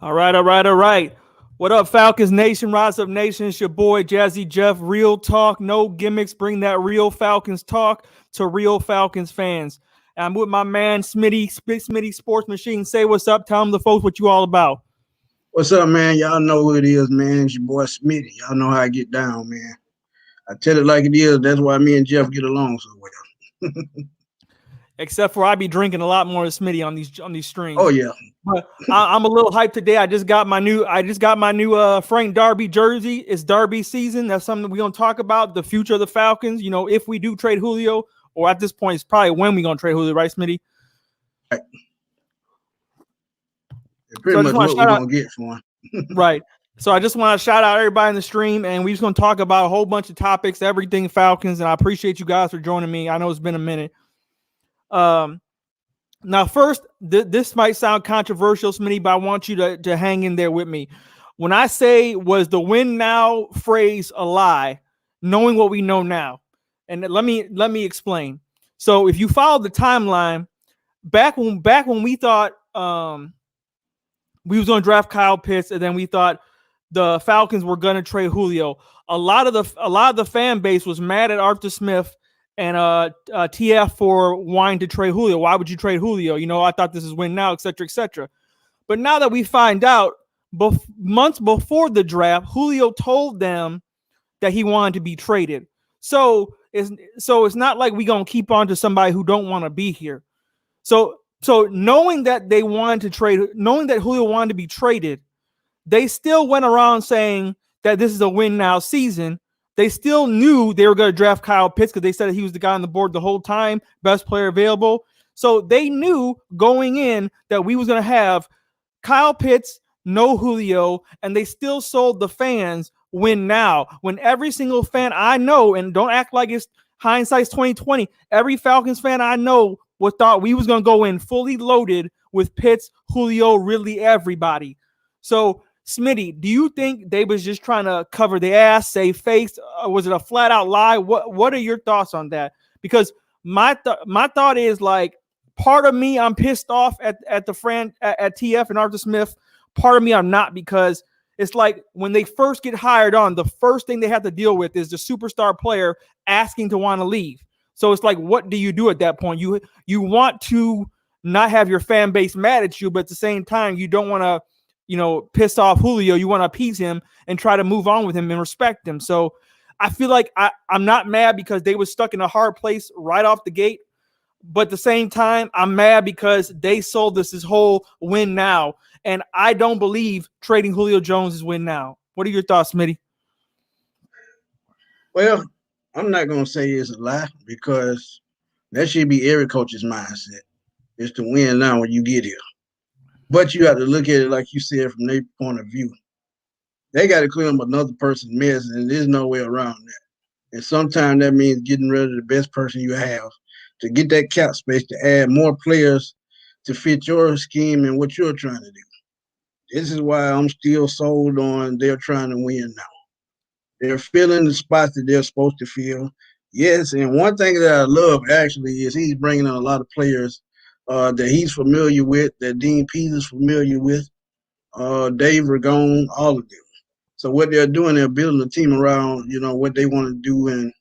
All right, all right, all right. What up, Falcons Nation? Rise Up Nation. It's your boy Jazzy Jeff. Real talk, no gimmicks. Bring that real Falcons talk to real Falcons fans. And I'm with my man Smitty Sports Machine. Say what's up. Tell them the folks what you all about. What's up, man? Y'all know who it is, man. It's your boy Smitty. Y'all know how I get down, man. I tell it like it is. That's why me and Jeff get along so well. Except for I be drinking a lot more than Smitty on these streams. Oh yeah. But I'm a little hyped today. I just got my new Frank Darby jersey. It's Darby season. That's something we're gonna talk about. The future of the Falcons. You know, if we do trade Julio, or at this point, it's probably when we're gonna trade Julio, right, Smitty? Right. Pretty much what we're gonna get for him. Right. So I just want to shout out everybody in the stream, and we're just gonna talk about a whole bunch of topics, everything Falcons, and I appreciate you guys for joining me. I know it's been a minute. Now, first, this might sound controversial, Smitty, but I want you to hang in there with me. When I say was the win now phrase a lie, knowing what we know now, and let me explain. So, if you follow the timeline, back when we thought we was going to draft Kyle Pitts, and then we thought the Falcons were going to trade Julio, a lot of the fan base was mad at Arthur Smith and TF for wanting to trade Julio. Why would you trade Julio? You know, I thought this is win now, et cetera, et cetera. But now that we find out, months before the draft, Julio told them that he wanted to be traded. So it's not like we gonna keep on to somebody who don't want to be here. So knowing that they wanted to trade, knowing that Julio wanted to be traded, they still went around saying that this is a win now season. They still knew they were going to draft Kyle Pitts because they said he was the guy on the board the whole time, best player available. So they knew going in that we was going to have Kyle Pitts, no Julio, and they still sold the fans win now. When every single fan I know, and don't act like it's hindsight's 2020, every Falcons fan I know thought we was going to go in fully loaded with Pitts, Julio, really everybody. So Smitty, do you think they was just trying to cover the ass, save face? Was it a flat out lie? What are your thoughts on that? Because my thought is, like, part of me I'm pissed off at TF and Arthur Smith. Part of me I'm not, because it's like when they first get hired on, the first thing they have to deal with is the superstar player asking to want to leave. So it's like, what do you do at that point? You want to not have your fan base mad at you, but at the same time, you don't want to, piss off Julio. You want to appease him and try to move on with him and respect him. So I feel like I'm not mad because they were stuck in a hard place right off the gate. But at the same time, I'm mad because they sold this whole win now. And I don't believe trading Julio Jones is win now. What are your thoughts, Smitty? Well, I'm not going to say it's a lie, because that should be every coach's mindset. It's to win now when you get here. But you have to look at it, like you said, from their point of view. They got to clean up another person's mess, and there's no way around that. And sometimes that means getting rid of the best person you have to get that cap space to add more players to fit your scheme and what you're trying to do. This is why I'm still sold on they're trying to win now. They're filling the spots that they're supposed to fill. Yes, and one thing that I love, actually, is he's bringing in a lot of players that he's familiar with, that Dean Pease is familiar with, Dave Ragone, all of them. So what they're doing, they're building a team around, what they want to do and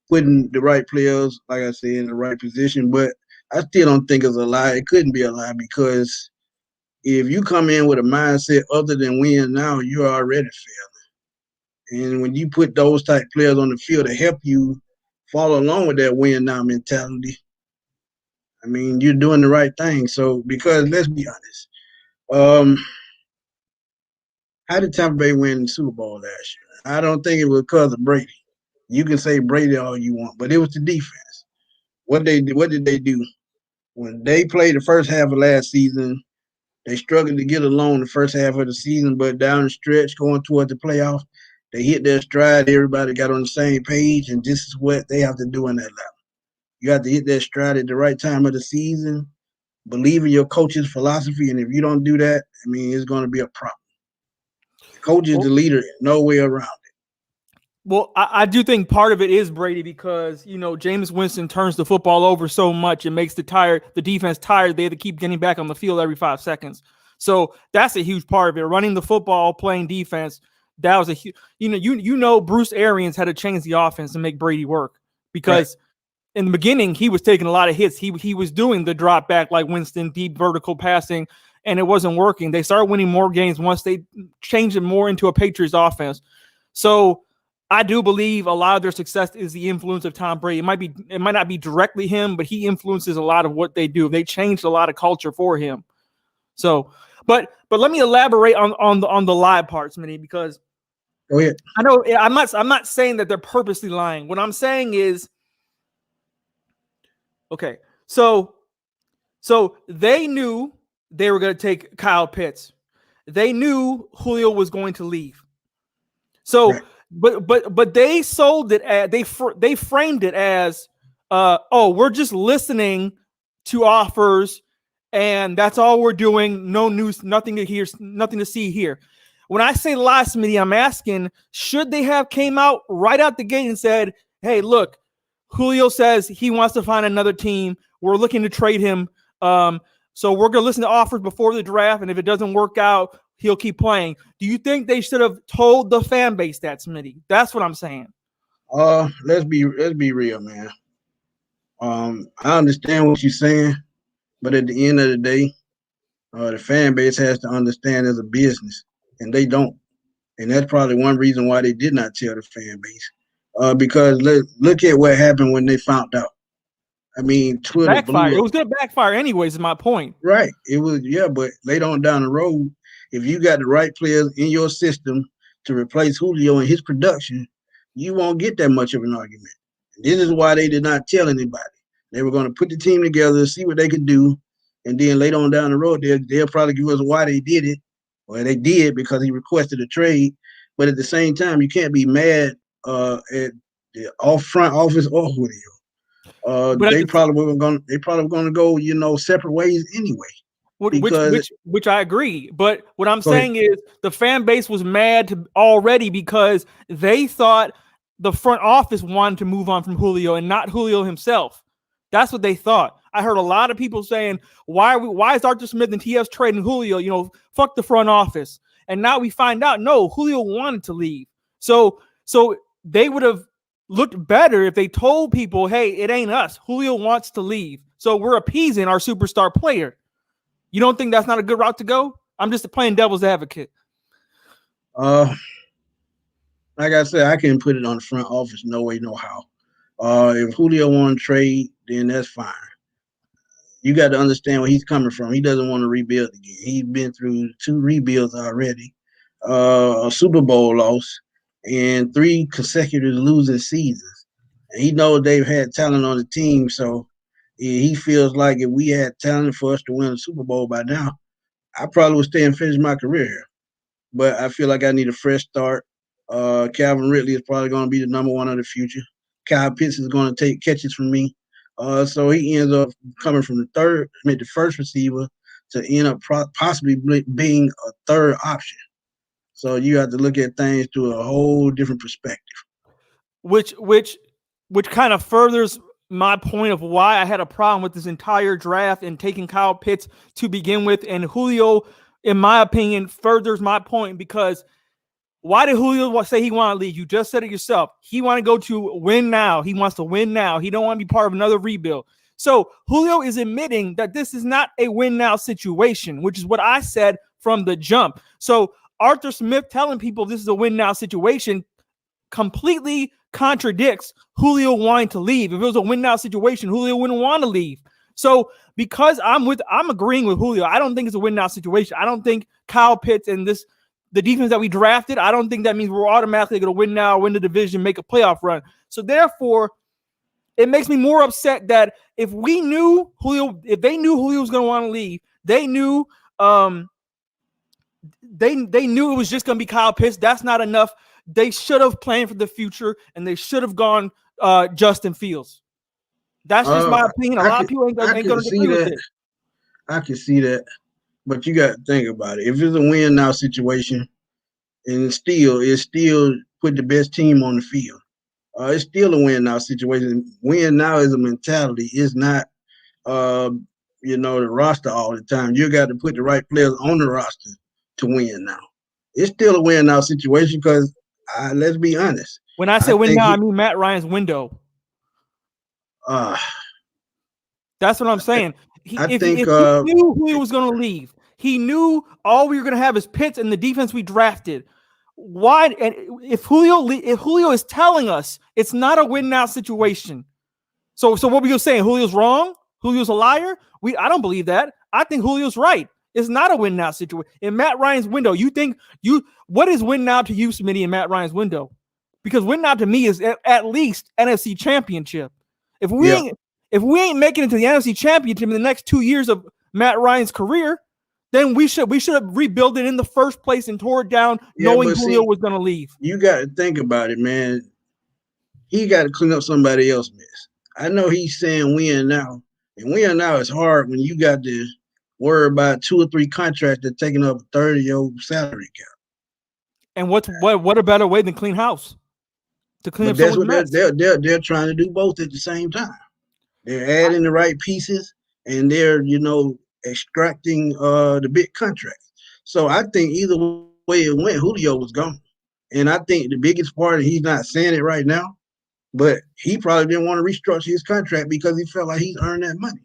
putting the right players, like I said, in the right position. But I still don't think it's a lie. It couldn't be a lie, because if you come in with a mindset other than win now, you're already failing. And when you put those type players on the field to help you follow along with that win now mentality, I mean, you're doing the right thing. So, because let's be honest, how did Tampa Bay win the Super Bowl last year? I don't think it was because of Brady. You can say Brady all you want, but it was the defense. What did they do? When they played the first half of last season, they struggled to get along the first half of the season, but down the stretch, going toward the playoff, they hit their stride. Everybody got on the same page, and this is what they have to do in that level. You have to hit that stride at the right time of the season, believe in your coach's philosophy, and if you don't do that, I mean, it's going to be a problem. The coach is the leader, no way around it. Well, I do think part of it is Brady, because, Jameis Winston turns the football over so much, it makes the defense tired. They have to keep getting back on the field every 5 seconds. So that's a huge part of it. Running the football, playing defense. That was a huge. Bruce Arians had to change the offense to make Brady work because in the beginning he was taking a lot of hits. He was doing the drop back like Winston, deep vertical passing, and it wasn't working. They started winning more games once they changed it more into a Patriots offense. So I do believe a lot of their success is the influence of Tom Brady. It might not be directly him, but he influences a lot of what they do. They changed a lot of culture for him. So, but let me elaborate on the lie parts, Smitty, because go ahead. I know I'm not saying that they're purposely lying. What I'm saying is, okay, so they knew they were going to take Kyle Pitts. They knew Julio was going to leave. So, but they sold it as they framed it as, we're just listening to offers, and that's all we're doing. No news, nothing to hear, nothing to see here. When I say last minute, I'm asking, should they have came out right out the gate and said, hey, look, Julio says he wants to find another team. We're looking to trade him. So we're going to listen to offers before the draft. And if it doesn't work out, he'll keep playing. Do you think they should have told the fan base that, Smitty? That's what I'm saying. Let's be real, man. I understand what you're saying, but at the end of the day, the fan base has to understand as a business, and they don't. And that's probably one reason why they did not tell the fan base. Because look at what happened when they found out. I mean, Twitter backfire. It was going to backfire anyways, is my point. Right. It was, but later on down the road, if you got the right players in your system to replace Julio and his production, you won't get that much of an argument. This is why they did not tell anybody. They were going to put the team together, see what they could do, and then later on down the road, they'll probably give us why they did it. Well, they did because he requested a trade. But at the same time, you can't be mad at the front office or Julio. They probably were going to go, separate ways anyway. Which I agree. But what I'm saying is the fan base was mad already because they thought the front office wanted to move on from Julio and not Julio himself. That's what they thought. I heard a lot of people saying, why is Arthur Smith and TF's trading Julio? Fuck the front office. And now we find out, no, Julio wanted to leave. So they would have looked better if they told people, hey, it ain't us. Julio wants to leave. So we're appeasing our superstar player. You don't think that's not a good route to go? I'm just playing devil's advocate. Like I said, I can put it on the front office. No way, no how. If Julio want to trade, then that's fine. You got to understand where he's coming from. He doesn't want to rebuild again. He's been through 2 rebuilds already, a Super Bowl loss, and 3 consecutive losing seasons. And he knows they've had talent on the team, so he feels like if we had talent for us to win a Super Bowl by now, I probably would stay and finish my career here. But I feel like I need a fresh start. Calvin Ridley is probably going to be the number 1 of the future. Kyle Pitts is going to take catches from me. So he ends up coming from the first receiver to end up possibly being a third option. So you have to look at things through a whole different perspective. Which kind of furthers my point of why I had a problem with this entire draft and taking Kyle Pitts to begin with. And Julio, in my opinion, furthers my point because why did Julio say he want to leave? You just said it yourself. He want to go to win now. He wants to win now. He don't want to be part of another rebuild. So Julio is admitting that this is not a win now situation, which is what I said from the jump. So Arthur Smith telling people this is a win now situation completely contradicts Julio wanting to leave. If it was a win now situation, Julio wouldn't want to leave. So because I'm agreeing with Julio, I don't think it's a win now situation. I don't think Kyle Pitts and the defense that we drafted, I don't think that means we're automatically going to win now, win the division, make a playoff run. So therefore, it makes me more upset that if they knew Julio was going to want to leave, they knew they knew it was just going to be Kyle Pitts. That's not enough. They should have planned for the future, and they should have gone Justin Fields. That's just my opinion. A lot of people ain't going to agree with it. I can see that. But you got to think about it. If it's a win now situation, and it's still put the best team on the field. It's still a win now situation. Win now is a mentality. It's not the roster all the time. You got to put the right players on the roster to win now. It's still a win now situation because let's be honest. When I say win now, I mean Matt Ryan's window. That's what I'm saying. If he knew who he was going to leave, he knew all we were going to have is Pitts and the defense we drafted. Why? And if Julio is telling us it's not a win now situation, so what were you saying? Julio's wrong? Julio's a liar? I don't believe that. I think Julio's right. It's not a win now situation. In Matt Ryan's window, what is win now to you, Smitty, in Matt Ryan's window? Because win now to me is at least NFC Championship. If we ain't making it to the NFC Championship in the next 2 years of Matt Ryan's career, then we should have rebuilt it in the first place and tore it down, knowing Julio was going to leave. You got to think about it, man. He got to clean up somebody else's mess. I know he's saying win now, and win now is hard when you got to worry about 2 or 3 contracts that taking up a third of your salary cap. And what a better way than clean house? To clean up someone's mess. They're trying to do both at the same time. They're adding the right pieces, and they're extracting the big contracts. So I think either way it went, Julio was gone. And I think the biggest part, he's not saying it right now, but he probably didn't want to restructure his contract because he felt like he's earned that money.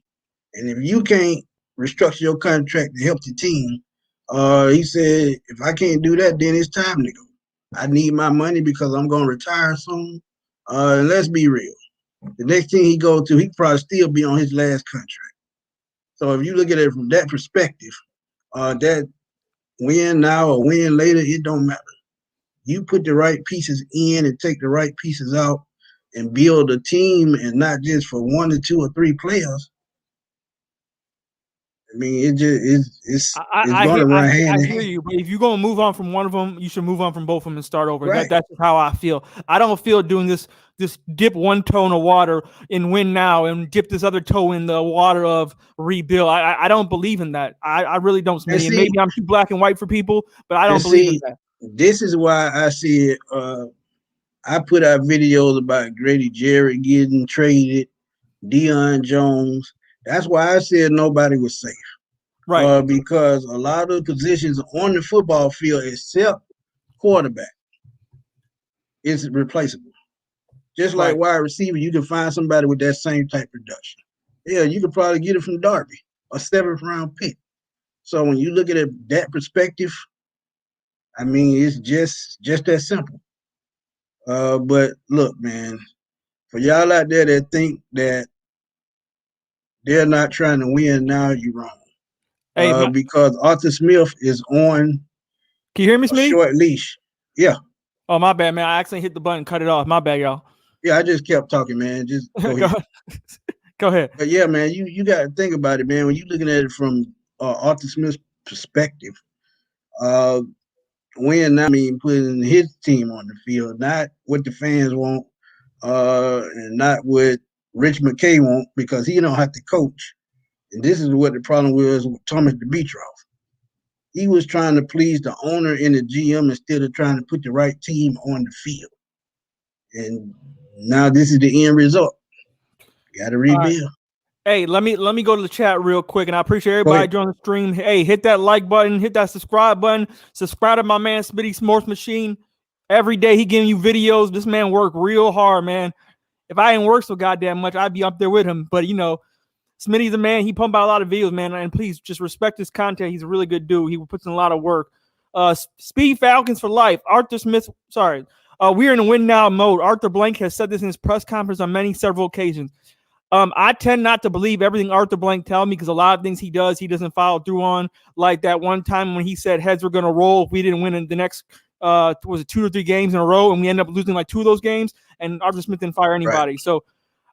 And if you can't restructure your contract to help the team, he said, if I can't do that, then it's time to go. I need my money because I'm going to retire soon. And let's be real. The next thing he goes to, he probably still be on his last contract. So if you look at it from that perspective, that win now or win later, it don't matter. You put the right pieces in and take the right pieces out and build a team, and not just for 1 or 2 or 3 players. I mean, it's going to run hand in hand. I hear you, but if you're going to move on from one of them, you should move on from both of them and start over. Right. That's how I feel. I don't feel doing this dip one toe in the water and win now and dip this other toe in the water of rebuild. I don't believe in that. I really don't. Maybe I'm too black and white for people, but I don't believe in that. This is why I see it. I put out videos about Grady Jarrett getting traded, Deion Jones. That's why I said nobody was safe. Right. Because a lot of the positions on the football field, except quarterback, is replaceable. Just like wide receiver, you can find somebody with that same type of production. Yeah, you could probably get it from Darby, a 7th round pick. So when you look at it that perspective, I mean, it's just that simple. But look, man, for y'all out there that think that they're not trying to win now, you're wrong. Hey, because Arthur Smith is on. Can you hear me, Smitty? Short leash. Yeah. Oh, my bad, man. I accidentally hit the button, cut it off. My bad, y'all. Yeah, I just kept talking, man. Just go ahead. Go ahead. But yeah, man, you got to think about it, man. When you're looking at it from Arthur Smith's perspective, win now mean putting his team on the field, not what the fans want, and not what Rich McKay want, because he don't have to coach. And this is what the problem was with Thomas Dimitroff. He was trying to please the owner and the GM instead of trying to put the right team on the field. And now this is the end result. Got to rebuild. Hey, let me go to the chat real quick, and I appreciate everybody joining the stream. Hey, hit that like button, hit that subscribe button, subscribe to my man Smitty Sports Machine. Every day he giving you videos. This man work real hard, man. If I didn't work so goddamn much, I'd be up there with him. But Smitty's the man. He pump out a lot of videos, man. And please just respect his content. He's a really good dude. He puts in a lot of work. Speed Falcons for life. Arthur Smith. Sorry. We're in a win now mode. Arthur Blank has said this in his press conference on several occasions. I tend not to believe everything Arthur Blank tells me because a lot of things he does, he doesn't follow through on. Like that one time when he said heads were going to roll if we didn't win in the next, was it 2 or 3 games in a row, and we ended up losing like 2 of those games, and Arthur Smith didn't fire anybody. Right. So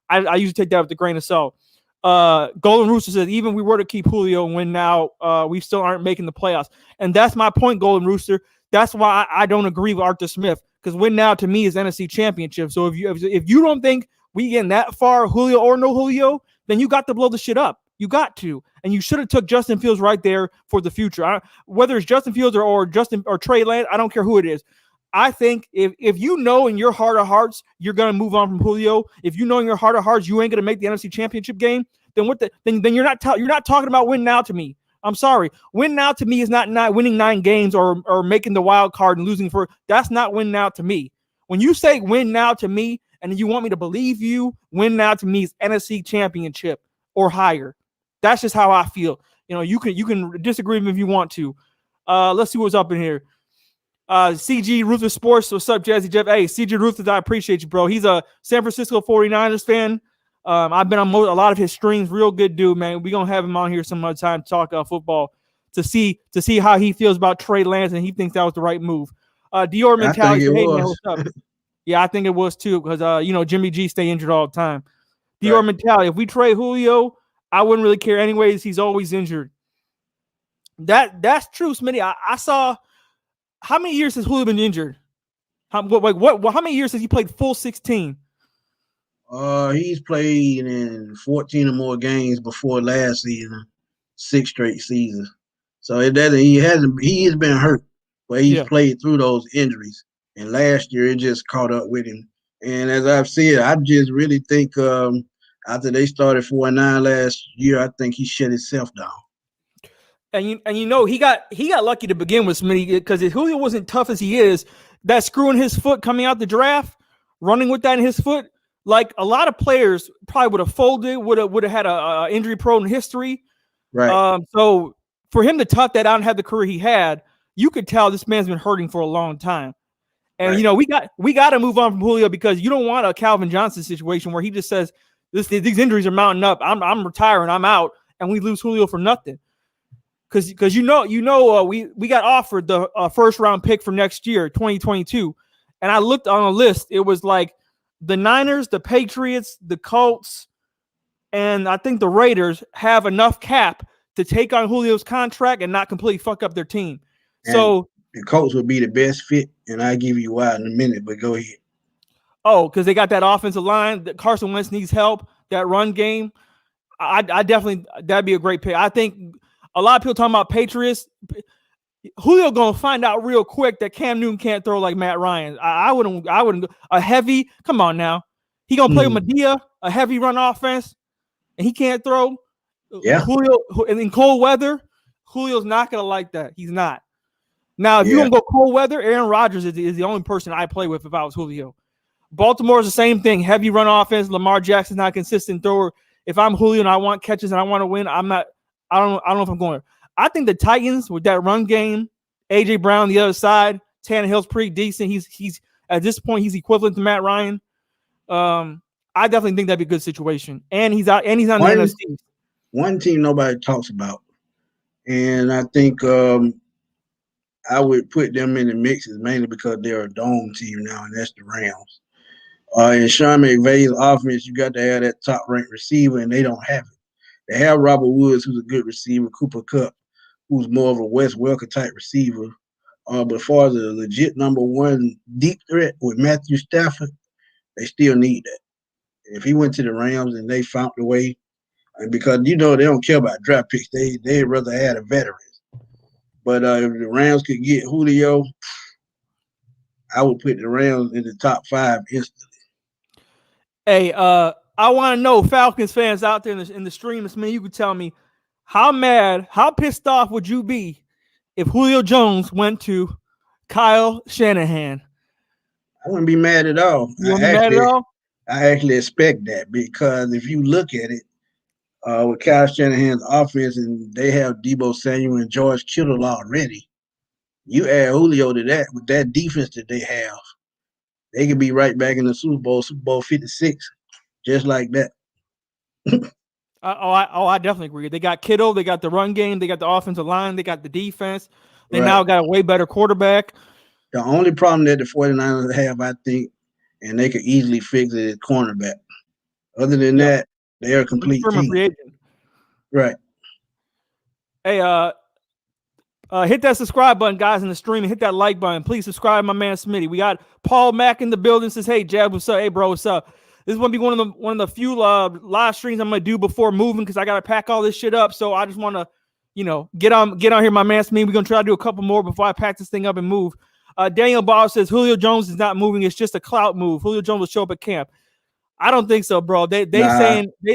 I usually take that with a grain of salt. Golden Rooster says, even if we were to keep Julio and win now, we still aren't making the playoffs. And that's my point, Golden Rooster. That's why I don't agree with Arthur Smith, because win now to me is NFC Championship. So if you don't think we getting that far, Julio or no Julio, then you got to blow the shit up. You got to, and you should have took Justin Fields right there for the future. Whether it's Justin Fields or Trey Lance, I don't care who it is. I think if you know in your heart of hearts you're gonna move on from Julio, if you know in your heart of hearts you ain't gonna make the NFC Championship game, then then you're not talking about win now to me. I'm sorry. Win now to me is not winning 9 games or making the wild card and losing that's not win now to me. When you say win now to me and you want me to believe you, win now to me is NFC championship or higher. That's just how I feel. You can disagree with me if you want to. Let's see what's up in here. CG Ruthless Sports. What's up, Jazzy Jeff? Hey, CG Ruthless, I appreciate you, bro. He's a San Francisco 49ers fan. I've been on a lot of his streams. Real good dude, man. We're going to have him on here some other time to talk football to see how he feels about Trey Lance, and he thinks that was the right move. Dior Mentality. Hey, man, what's up? Yeah, I think it was too because, Jimmy G stay injured all the time. Dior Mentality. If we trade Julio, I wouldn't really care anyways. He's always injured. That's true, Smitty. I saw how many years has Julio been injured? How many years has he played full 16? He's played in 14 or more games before last season, 6 straight seasons. So he has been hurt, but he's played through those injuries. And last year it just caught up with him. And as I've said, I just really think after they started 4-9 last year, I think he shut himself down. And he got lucky to begin with, Smitty, because if Julio wasn't tough as he is, that screw in his foot coming out the draft, running with that in his foot, like a lot of players probably would have folded, would have had a injury prone history. Right. So for him to tough that out and have the career he had, you could tell this man's been hurting for a long time. And we got to move on from Julio because you don't want a Calvin Johnson situation where he just says these injuries are mounting up. I'm retiring. I'm out, and we lose Julio for nothing. Because we got offered the first round pick for next year, 2022, and I looked on a list. It was like the Niners, the Patriots, the Colts, and I think the Raiders have enough cap to take on Julio's contract and not completely fuck up their team. And so the Colts would be the best fit, and I'll give you why in a minute, but go ahead. Oh, because they got that offensive line. That Carson Wentz needs help. That run game. I definitely, that'd be a great pick. I think a lot of people talking about Patriots. Julio gonna find out real quick that Cam Newton can't throw like Matt Ryan. I wouldn't. A heavy. Come on now. He gonna play with Medea, a heavy run offense, and he can't throw. Yeah. Julio in cold weather, Julio's not gonna like that. He's not. Now, if you're gonna go cold weather, Aaron Rodgers is the only person I play with if I was Julio. Baltimore is the same thing. Heavy run offense. Lamar Jackson's not a consistent thrower. If I'm Julio and I want catches and I want to win, I don't know if I'm going. I think the Titans with that run game, AJ Brown on the other side, Tannehill's pretty decent. He's at this point he's equivalent to Matt Ryan. I definitely think that'd be a good situation. And he's on the NFC. One team nobody talks about, and I think I would put them in the mixes mainly because they're a dome team now, and that's the Rams. In Sean McVay's offense, you got to have that top-ranked receiver, and they don't have it. They have Robert Woods, who's a good receiver, Cooper Kupp, who's more of a Wes Welker-type receiver. But as far as a legit number one deep threat with Matthew Stafford, they still need that. If he went to the Rams and they found a way, and because, they don't care about draft picks. They'd rather add a veteran. But if the Rams could get Julio, I would put the Rams in the top 5 instantly. Hey, I want to know, Falcons fans out there in the stream, you could tell me how pissed off would you be if Julio Jones went to Kyle Shanahan? I wouldn't be mad at all. You wouldn't be mad at all? I actually expect that because if you look at it, with Kyle Shanahan's offense and they have Deebo Samuel and George Kittle already, you add Julio to that with that defense that they have, they could be right back in the Super Bowl 56, just like that. I definitely agree. They got Kittle, they got the run game, they got the offensive line, they got the defense. They now got a way better quarterback. The only problem that the 49ers have, I think, and they could easily fix it, is cornerback. Other than that, they're a complete team. Right. Hey, hit that subscribe button, guys, in the stream, and hit that like button. Please subscribe, my man Smitty. We got Paul Mack in the building. Says, "Hey, Jab, what's up? Hey, bro, what's up?" This is gonna be one of the few live streams I'm gonna do before moving because I gotta pack all this shit up. So I just want to, get on here, my man Smitty. We're gonna try to do a couple more before I pack this thing up and move. Daniel Ball says Julio Jones is not moving. It's just a clout move. Julio Jones will show up at camp. I don't think so, bro. They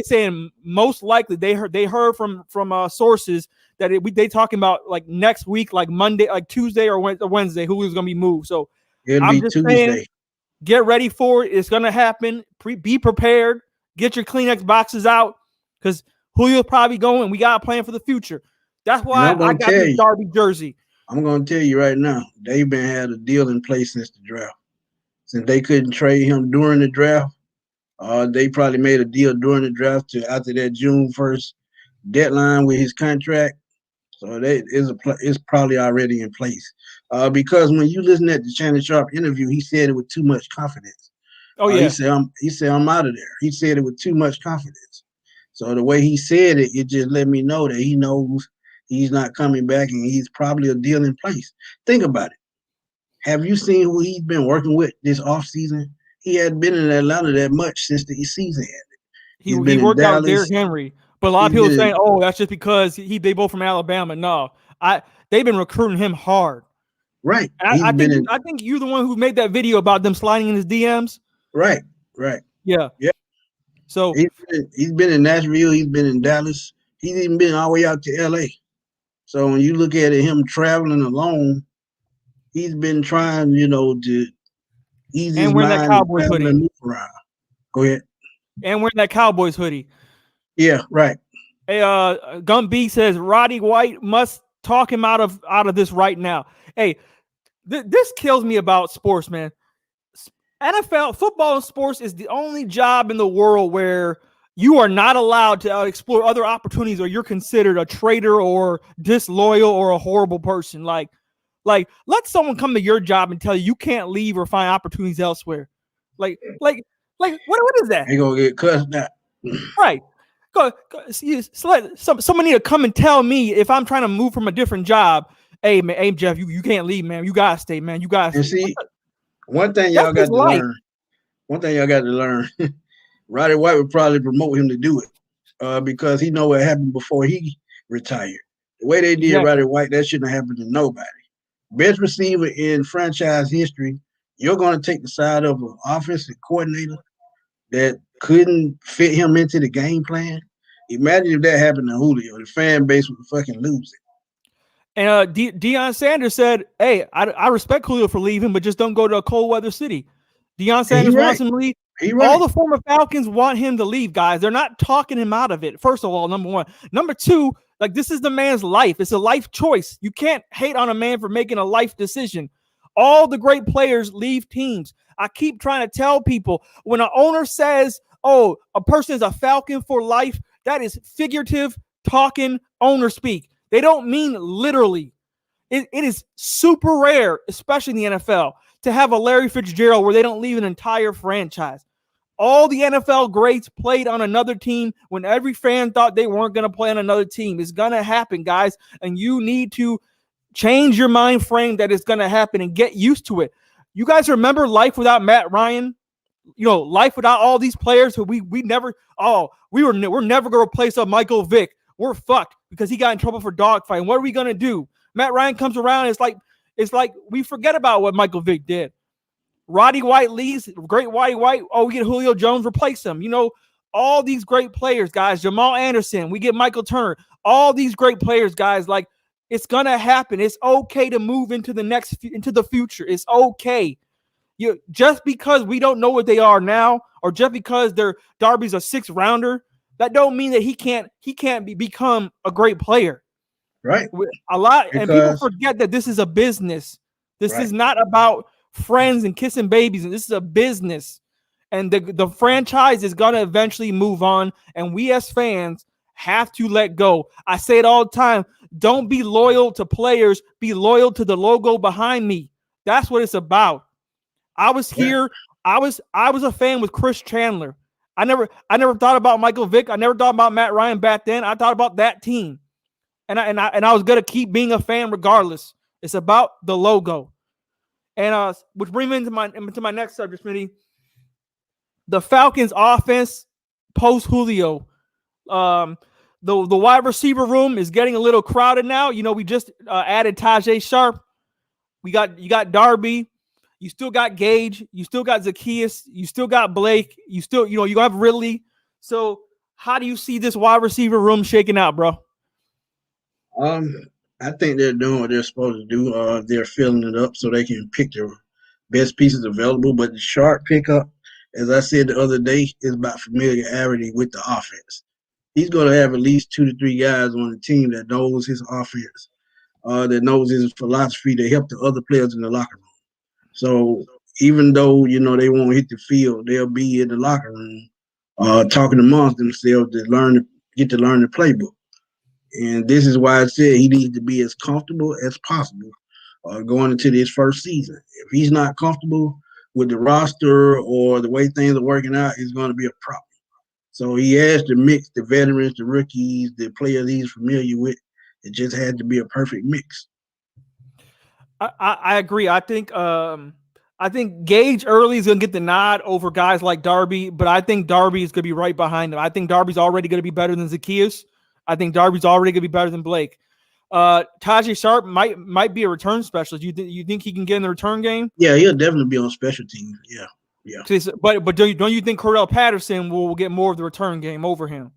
saying most likely they heard from sources that they talking about like next week, like Monday, like Tuesday or Wednesday, who is going to be moved. So It'll I'm be just Tuesday. saying, get ready for it. It's going to happen. Be prepared. Get your Kleenex boxes out because Julio's probably going. We got a plan for the future. That's why I got this Darby jersey. I'm going to tell you right now, they've been had a deal in place since the draft. Since they couldn't trade him during the draft, they probably made a deal during the draft to after that June 1st deadline with his contract. So it's probably already in place. Because when you listen at the Shannon Sharp interview, he said it with too much confidence. Oh yeah. He said I'm out of there. He said it with too much confidence. So the way he said it, it just let me know that he knows he's not coming back and he's probably a deal in place. Think about it. Have you seen who he's been working with this offseason? He hadn't been in Atlanta that much since the season ended. He worked out Derrick Henry. But a lot of people are saying, "Oh, that's just because they both from Alabama." No, they've been recruiting him hard. Right. I think you're the one who made that video about them sliding in his DMs. Right. Yeah. So he's been in Nashville. He's been in Dallas. He's even been all the way out to LA. So when you look at it, him traveling alone, he's been trying, to ease his mind. That Cowboys hoodie. Go ahead. And wearing that Cowboys hoodie. Yeah, right. Hey, Gump B says Roddy White must talk him out of this right now. Hey, this kills me about sports, man. NFL football and sports is the only job in the world where you are not allowed to explore other opportunities, or you're considered a traitor or disloyal or a horrible person. Like let someone come to your job and tell you can't leave or find opportunities elsewhere. Like what is that? They gonna get cussed now. Right. Someone need to come and tell me if I'm trying to move from a different job. Hey man, hey Jeff, you can't leave, man. You gotta stay, man. You gotta stay. See, one thing y'all got to learn. Roddy White would probably promote him to do it because he know what happened before he retired. The way they did Roddy White, that shouldn't have happened to nobody. Best receiver in franchise history, you're going to take the side of an offensive coordinator that couldn't fit him into the game plan. Imagine if that happened to Julio. The fan base would fucking lose it. And Deion Sanders said, hey, I respect Julio for leaving, but just don't go to a cold weather city. Deion Sanders wants him to leave. All the former Falcons want him to leave, guys. They're not talking him out of it. First of all, number one. Number two, like, this is the man's life. It's a life choice. You can't hate on a man for making a life decision. All the great players leave teams. I keep trying to tell people, when an owner says, oh, a person is a Falcon for life, that is figurative talking owner speak. They don't mean literally. It is super rare, especially in the NFL, to have a Larry Fitzgerald where they don't leave an entire franchise. All the NFL greats played on another team when every fan thought they weren't going to play on another team. It's going to happen, guys, and you need to change your mind frame that it's going to happen and get used to it. You guys remember life without Matt Ryan? Life without all these players who we're never going to replace a Michael Vick. We're fucked because he got in trouble for dogfighting. What are we going to do? Matt Ryan comes around. It's like we forget about what Michael Vick did. Roddy White leaves. Great Roddy White. Oh, we get Julio Jones, replace him. All these great players, guys. Jamal Anderson. We get Michael Turner. All these great players, guys. Like, it's going to happen. It's okay to move into the future. It's okay. Just because we don't know what they are now, or just because Darby's a 6th rounder, that don't mean that he can't become a great player. Right. And people forget that this is a business. This is not about friends and kissing babies, and this is a business. And the franchise is going to eventually move on, and we as fans have to let go. I say it all the time. Don't be loyal to players. Be loyal to the logo behind me. That's what it's about. I was here. I was a fan with Chris Chandler. I never thought about Michael Vick. I never thought about Matt Ryan back then. I thought about that team. And I was going to keep being a fan regardless. It's about the logo. And which brings me into my next subject, Smitty. The Falcons offense post Julio. The wide receiver room is getting a little crowded now. We just added Tajay Sharp. You got Darby. You still got Gage. You still got Zacchaeus. You still got Blake. You still, you have Ridley. So how do you see this wide receiver room shaking out, bro? I think they're doing what they're supposed to do. They're filling it up so they can pick their best pieces available. But the sharp pickup, as I said the other day, is about familiarity with the offense. He's going to have at least 2 to 3 guys on the team that knows his offense, that knows his philosophy to help the other players in the locker room. So even though, they won't hit the field, they'll be in the locker room talking amongst themselves to get to learn the playbook. And this is why I said he needs to be as comfortable as possible going into this first season. If he's not comfortable with the roster or the way things are working out, it's going to be a problem. So he has to mix the veterans, the rookies, the players he's familiar with. It just had to be a perfect mix. I agree. I think Gage early is going to get the nod over guys like Darby, but I think Darby is going to be right behind him. I think Darby's already going to be better than Zacchaeus. I think Darby's already going to be better than Blake. Tajay Sharp might be a return specialist. You think he can get in the return game? Yeah, he'll definitely be on special teams. Yeah. But don't you think Cordell Patterson will get more of the return game over him?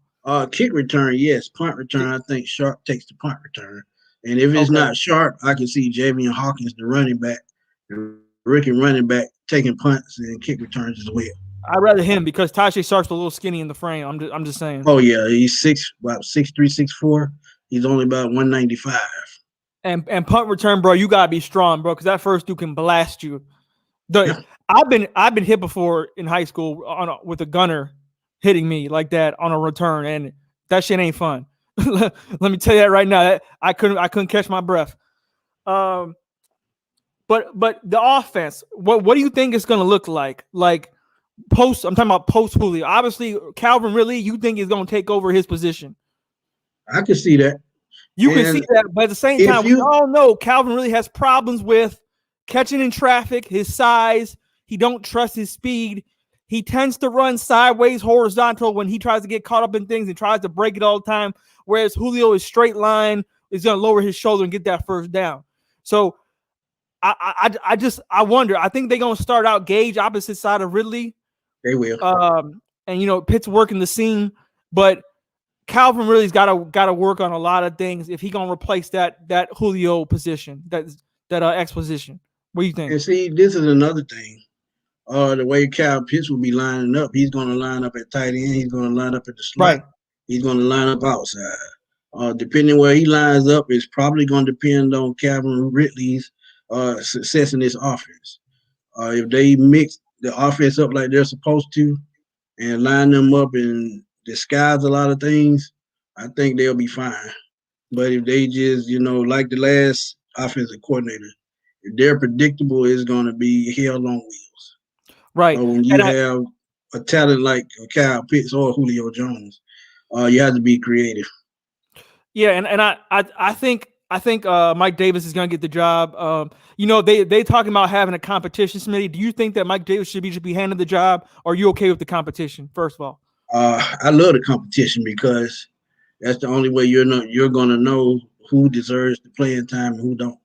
Kick return, yes. Punt return, I think Sharp takes the punt return. And if it's not Sharp, I can see Javian Hawkins, the running back, the rookie running back, taking punts and kick returns as well. I'd rather him because Tajay Sharp's a little skinny in the frame. I'm just saying. Oh yeah, he's 6'3", 6'4". He's only about 195. And punt return, bro, you gotta be strong, bro, because that first dude can blast you. I've been hit before in high school with a gunner hitting me like that on a return, and that shit ain't fun. Let me tell you that right now. I couldn't catch my breath. But the offense, what do you think it's gonna look like? Like I'm talking about post Julio. Obviously, Calvin Ridley, you think is gonna take over his position. I can see that. You can see that, but at the same time, we all know Calvin really has problems with catching in traffic, his size. He don't trust his speed. He tends to run sideways, horizontal when he tries to get caught up in things and tries to break it all the time. Whereas Julio is straight line, is going to lower his shoulder and get that first down. So I wonder. I think they're going to start out Gage opposite side of Ridley. They will. And Pitt's working the seam, but Calvin really's got to work on a lot of things if he's going to replace that Julio position, that X position. What do you think? And see, this is another thing. The way Kyle Pitts will be lining up, he's going to line up at tight end. He's going to line up at the slot. Right. He's going to line up outside. Depending where he lines up, it's probably going to depend on Calvin Ridley's success in this offense. If they mix the offense up like they're supposed to and line them up and disguise a lot of things, I think they'll be fine. But if they just, like the last offensive coordinator, if they're predictable, it's going to be hell on wheels. Right. When you have a talent like Kyle Pitts or Julio Jones, you have to be creative. Yeah, and I think Mike Davis is going to get the job. They talking about having a competition, Smitty. Do you think that Mike Davis should be handed the job? Or are you okay with the competition? First of all, I love the competition because that's the only way you're going to know who deserves the playing time and who don't.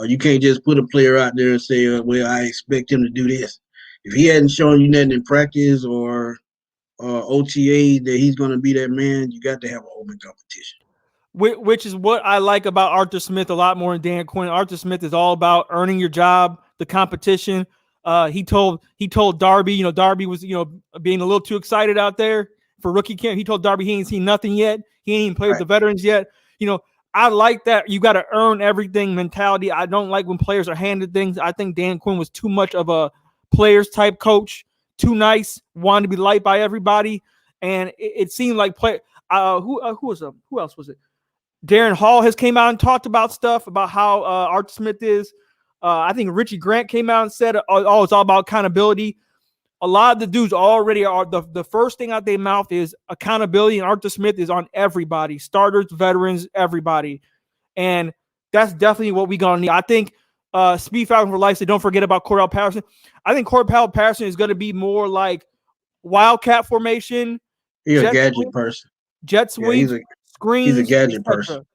You can't just put a player out there and say, well, I expect him to do this. If he hadn't shown you nothing in practice or OTA that he's going to be that man, you got to have an open competition. Which is what I like about Arthur Smith a lot more than Dan Quinn. Arthur Smith is all about earning your job, the competition. He told Darby, Darby was, being a little too excited out there for rookie camp. He told Darby he ain't seen nothing yet. He ain't even played with the veterans yet. I like that you got to earn everything mentality. I don't like when players are handed things. I think Dan Quinn was too much of a players type coach, too nice, wanted to be liked by everybody. And it seemed like who else was it? Darren Hall has came out and talked about stuff about how Arthur Smith is. I think Richie Grant came out and said, it's all about accountability. A lot of the dudes already are the first thing out their mouth is accountability, and Arthur Smith is on everybody, starters, veterans, everybody. And that's definitely what we gonna need. I think Speed Falcon for life said, don't forget about Cordell Patterson. I think Cordell Patterson is going to be more like Wildcat formation. He's a gadget person. Jet sweep, screens. He's a gadget person.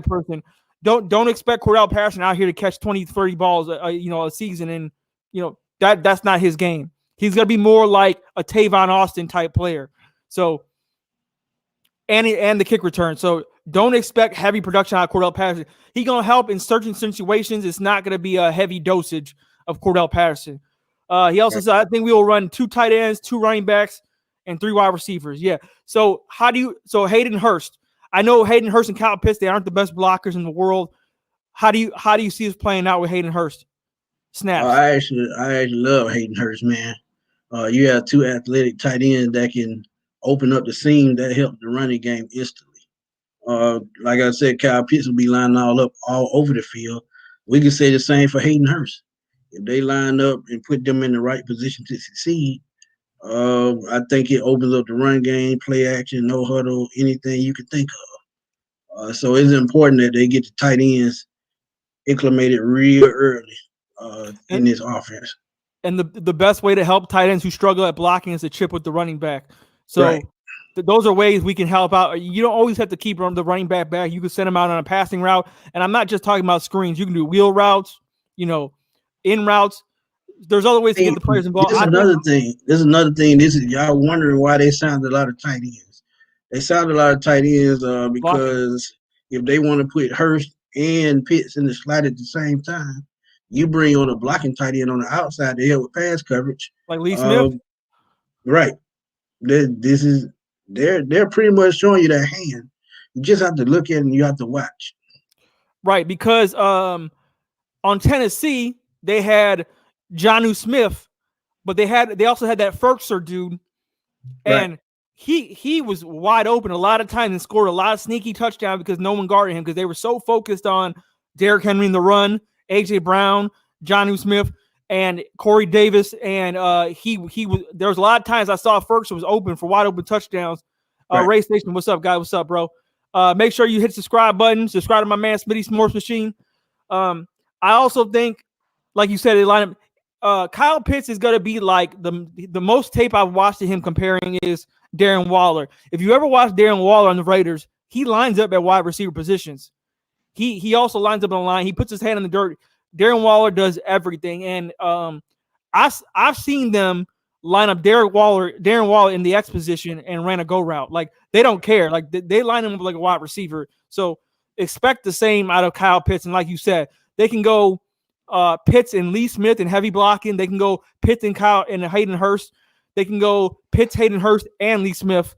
Person. Don't expect Cordell Patterson out here to catch 20, 30 balls, a season and that's not his game. He's going to be more like a Tavon Austin type player. So, and the kick return. So don't expect heavy production out of Cordell Patterson. He's going to help in certain situations. It's not going to be a heavy dosage of Cordell Patterson. He also said, I think we will run 2 tight ends, 2 running backs, and 3 wide receivers. Yeah. So Hayden Hurst. I know Hayden Hurst and Kyle Pitts, they aren't the best blockers in the world. How do you see this playing out with Hayden Hurst? Snaps. I actually love Hayden Hurst, man. You have 2 athletic tight ends that can open up the seam that help the running game instantly. Like I said, Kyle Pitts will be lining all over the field. We can say the same for Hayden Hurst. If they line up and put them in the right position to succeed, I think it opens up the run game, play action, no huddle, anything you can think of. So it's important that they get the tight ends acclimated real early in this offense. And the best way to help tight ends who struggle at blocking is to chip with the running back. So right. Those are ways we can help out. You don't always have to keep the running back. You can send them out on a passing route. And I'm not just talking about screens. You can do wheel routes, in routes. There's other ways to get the players involved. There's another thing. This is y'all wondering why they signed a lot of tight ends. They signed a lot of tight ends because if they want to put Hurst and Pitts in the slot at the same time, you bring on a blocking tight end on the outside to help with pass coverage. Like Lee Smith? Right. They're pretty much showing you that hand. You just have to look at it and you have to watch. Right, because on Tennessee, they had Jonnu Smith, but they also had that Ferkser dude. And he was wide open a lot of times and scored a lot of sneaky touchdowns because no one guarded him because they were so focused on Derrick Henry in the run, A.J. Brown, Jonnu Smith, and Corey Davis. And he was there was a lot of times I saw Ferkser was open for wide open touchdowns. Ray Station, what's up, guy? What's up, bro? Make sure you hit subscribe button. Subscribe to my man Smitty Sports Machine. I also think, like you said, Kyle Pitts is going to be like the most tape I've watched of him comparing is Darren Waller. If you ever watch Darren Waller on the Raiders, he lines up at wide receiver positions. He also lines up on the line. He puts his hand in the dirt. Darren Waller does everything. And I've seen them line up Darren Waller in the X position and ran a go route. Like, they don't care. Like, they line him up like a wide receiver. So expect the same out of Kyle Pitts. And like you said, they can go Pitts and Lee Smith and heavy blocking. They can go Pitts and Kyle and Hayden Hurst. They can go Pitts, Hayden Hurst, and Lee Smith.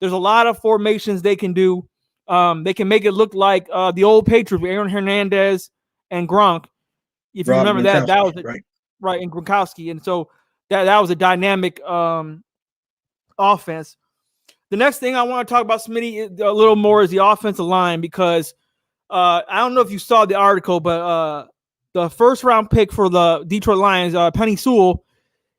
There's a lot of formations they can do. They can make it look like the old Patriots with Aaron Hernandez and Gronk. If you remember that was right, and Gronkowski. And so that was a dynamic offense. The next thing I want to talk about, Smitty, a little more is the offensive line because I don't know if you saw the article, but the first round pick for the Detroit Lions, Penny Sewell,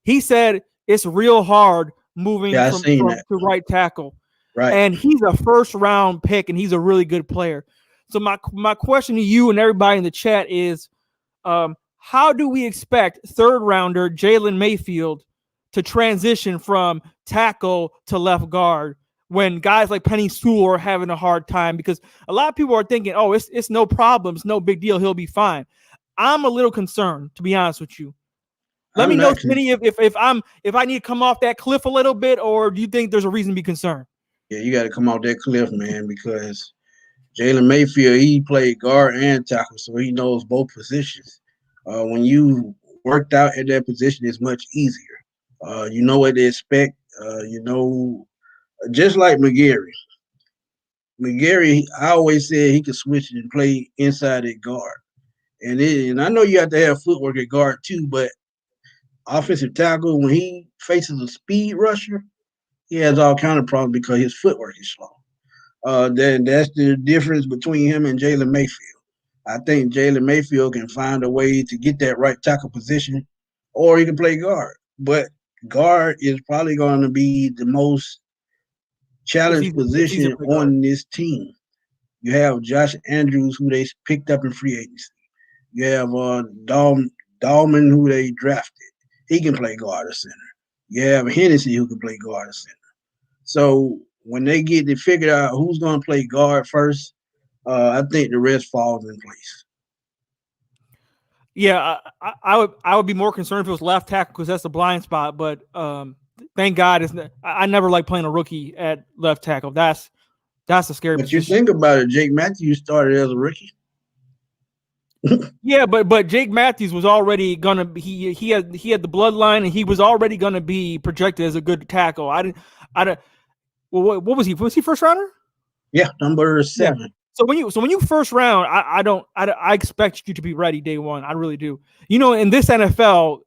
he said it's real hard moving from to right tackle. Right. And he's a first round pick and he's a really good player. So my question to you and everybody in the chat is, how do we expect third rounder Jalen Mayfield to transition from tackle to left guard when guys like Penny Sewell are having a hard time? Because a lot of people are thinking, oh, it's no problem. It's no big deal. He'll be fine. I'm a little concerned, to be honest with you. Let me know, Smitty, if I need to come off that cliff a little bit, or do you think there's a reason to be concerned? Yeah, you got to come off that cliff, man, because Jalen Mayfield, he played guard and tackle, so he knows both positions. When you worked out at that position, it's much easier. You know what to expect. Just like McGarry. I always said he could switch and play inside at guard. And I know you have to have footwork at guard too, but offensive tackle, when he faces a speed rusher, he has all kind of problems because his footwork is slow. Then that's the difference between him and Jalen Mayfield. I think Jalen Mayfield can find a way to get that right tackle position, or he can play guard. But guard is probably going to be the most challenged position on this team. You have Josh Andrews, who they picked up in free agency. You have Dahlman, who they drafted. He can play guard or center. You have Hennessy, who can play guard or center. So when they get to figure out who's going to play guard first, I think the rest falls in place. Yeah, I would be more concerned if it was left tackle because that's the blind spot. But thank God, I never like playing a rookie at left tackle. That's a scary But you position. think about it, Jake Matthews started as a rookie. Yeah, but Jake Matthews was already gonna be, he had the bloodline and he was already gonna be projected as a good tackle. I didn't. Well, what was he? Was he first rounder? Yeah, number 7. Yeah. So when you first round, I expect you to be ready day one. I really do. In this NFL,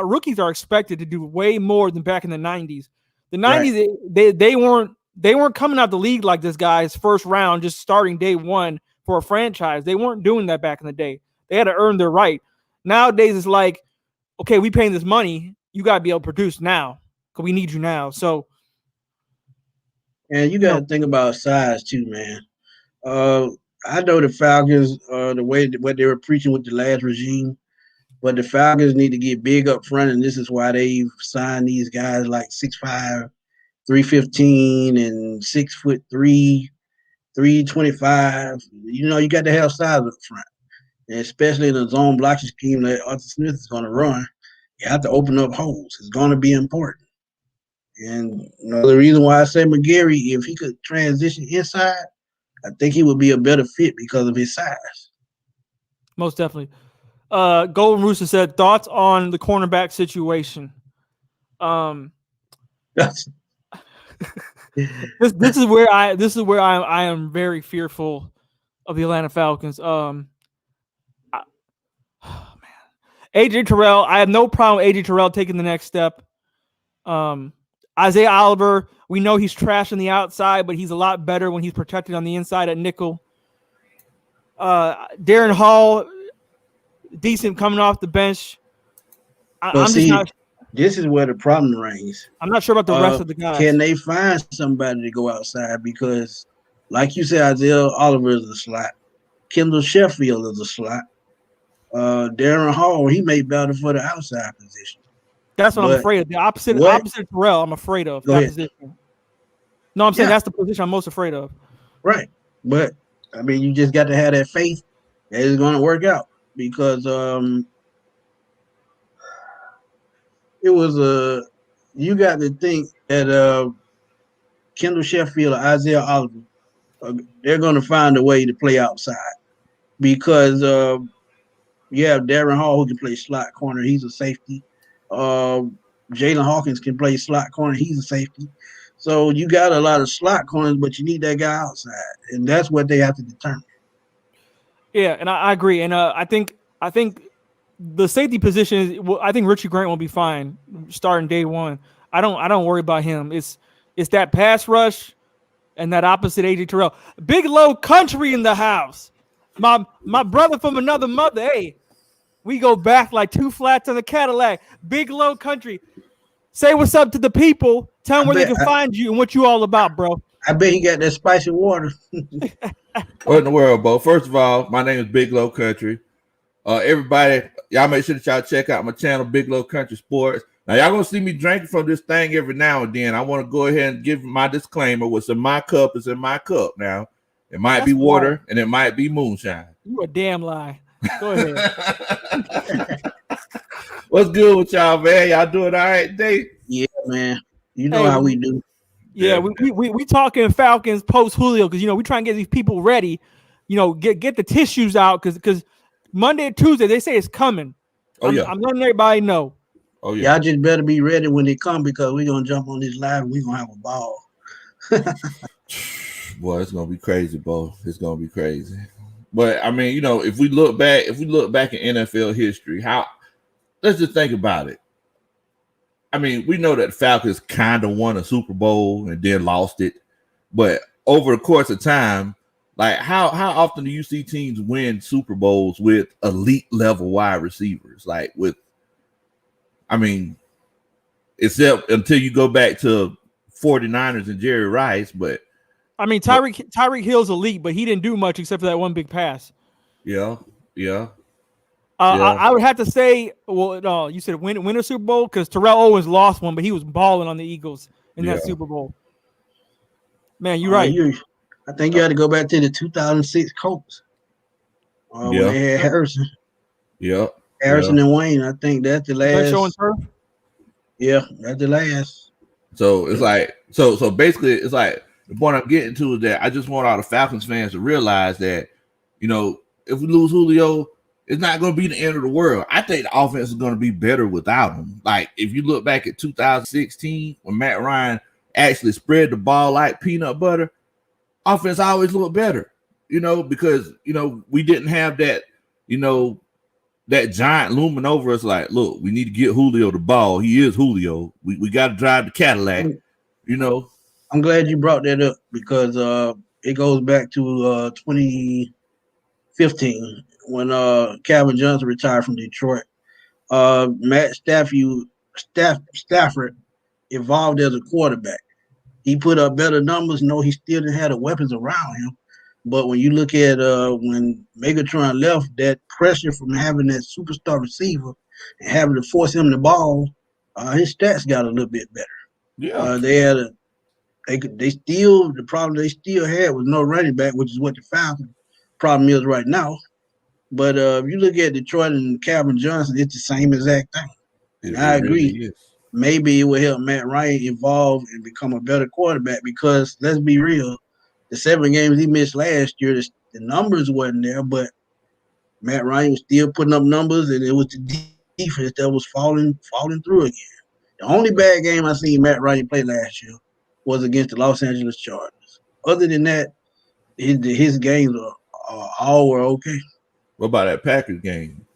rookies are expected to do way more than back in the 90s. The 90s, right. they weren't coming out the league like this guy's first round, just starting day one for a franchise. They weren't doing that back in the day. They had to earn their right. Nowadays, it's like, okay, we paying this money. You got to be able to produce now because we need you now. So. And you got to think about size too, man. I know the Falcons, the way what they were preaching with the last regime, but the Falcons need to get big up front, and this is why they've signed these guys like 6'5", 315, and 6'3", 325. You got to have size up front, and especially in the zone blocking scheme that Arthur Smith is going to run. You have to open up holes. It's going to be important. And the reason why I say McGarry, if he could transition inside, I think he would be a better fit because of his size. Most definitely. Golden Rooster said, thoughts on the cornerback situation. This is where I am very fearful of the Atlanta Falcons. AJ Terrell, I have no problem with AJ Terrell taking the next step. Isaiah Oliver, we know he's trash on the outside, but he's a lot better when he's protected on the inside at nickel. Darren Hall, decent coming off the bench. This is where the problem reigns. I'm not sure about the rest of the guys. Can they find somebody to go outside? Because, like you said, Isaiah Oliver is a slot. Kendall Sheffield is a slot. Darren Hall, he may battle for the outside position. That's what I'm afraid of. The opposite of Terrell, I'm afraid of that position. No, I'm saying that's the position I'm most afraid of. Right. But, I mean, you just got to have that faith that it's going to work out because you got to think that Kendall Sheffield or Isaiah Oliver, they're going to find a way to play outside because you have Darren Hall who can play slot corner. He's a safety. Jalen Hawkins can play slot corner. He's a safety. So you got a lot of slot corners, but you need that guy outside, and that's what they have to determine. Yeah, and I agree. And I think the safety position, I think Richie Grant will be fine starting day one. I don't worry about him. It's that pass rush and that opposite AJ Terrell. Big Low Country in the house. My brother from another mother. Hey, we go back like two flats on the Cadillac. Big Low Country. Say what's up to the people. Tell them where they can find you and what you all about, bro. I bet he got that spicy water. What in the world, Bo? First of all, my name is Big Low Country. Everybody, y'all make sure that y'all check out my channel, Big Low Country Sports. Now, y'all gonna see me drinking from this thing every now and then. I want to go ahead and give my disclaimer. What's in my cup is in my cup. Now, it might be water and it might be moonshine. You a damn lie. Go ahead. What's good with y'all, man? Y'all doing all right today? Yeah, man. You know how we do. Yeah, we talking Falcons post Julio because we try and get these people ready. Get the tissues out because Monday and Tuesday they say it's coming. I'm letting everybody know. Oh yeah, y'all just better be ready when they come because we're gonna jump on this live and we're gonna have a ball. Boy, it's gonna be crazy, Bo. It's gonna be crazy. But I mean, if we look back in NFL history, let's just think about it. I mean, we know that the Falcons kind of won a Super Bowl and then lost it. But over the course of time, like how often do you see teams win Super Bowls with elite level wide receivers? Except until you go back to 49ers and Jerry Rice, but I mean, Tyreek Hill's elite, but he didn't do much except for that one big pass. Yeah. I would have to say, well, no, you said win a Super Bowl because Terrell Owens lost one, but he was balling on the Eagles in that Super Bowl. Man, you're right. I think you had to go back to the 2006 Colts when they had Harrison. Yep. Harrison and Wayne. I think that's the last. Best show on turf. Yeah, that's the last. So it's like so basically it's like the point I'm getting to is that I just want all the Falcons fans to realize that, you know, if we lose Julio, it's not going to be the end of the world. I think the offense is going to be better without him. Like if you look back at 2016 when Matt Ryan actually spread the ball like peanut butter, offense always looked better, you know, because, you know, we didn't have that, you know, that giant looming over us like, look, we need to get Julio the ball. He is Julio. We got to drive the Cadillac, you know. I'm glad you brought that up because it goes back to 2015 when Calvin Johnson retired from Detroit. Matt Stafford evolved as a quarterback. He put up better numbers. No, he still didn't have the weapons around him. But when you look at when Megatron left, that pressure from having that superstar receiver and having to force him the ball, his stats got a little bit better. Yeah, the problem they still had was no running back, which is what the Falcons problem is right now. But if you look at Detroit and Calvin Johnson, it's the same exact thing. And I agree. Really maybe it will help Matt Ryan evolve and become a better quarterback because let's be real. The 7 games he missed last year, the numbers wasn't there, but Matt Ryan was still putting up numbers, and it was the defense that was falling through again. The only bad game I seen Matt Ryan play last year was against the Los Angeles Chargers. Other than that, his games all were okay. What about that Packers game?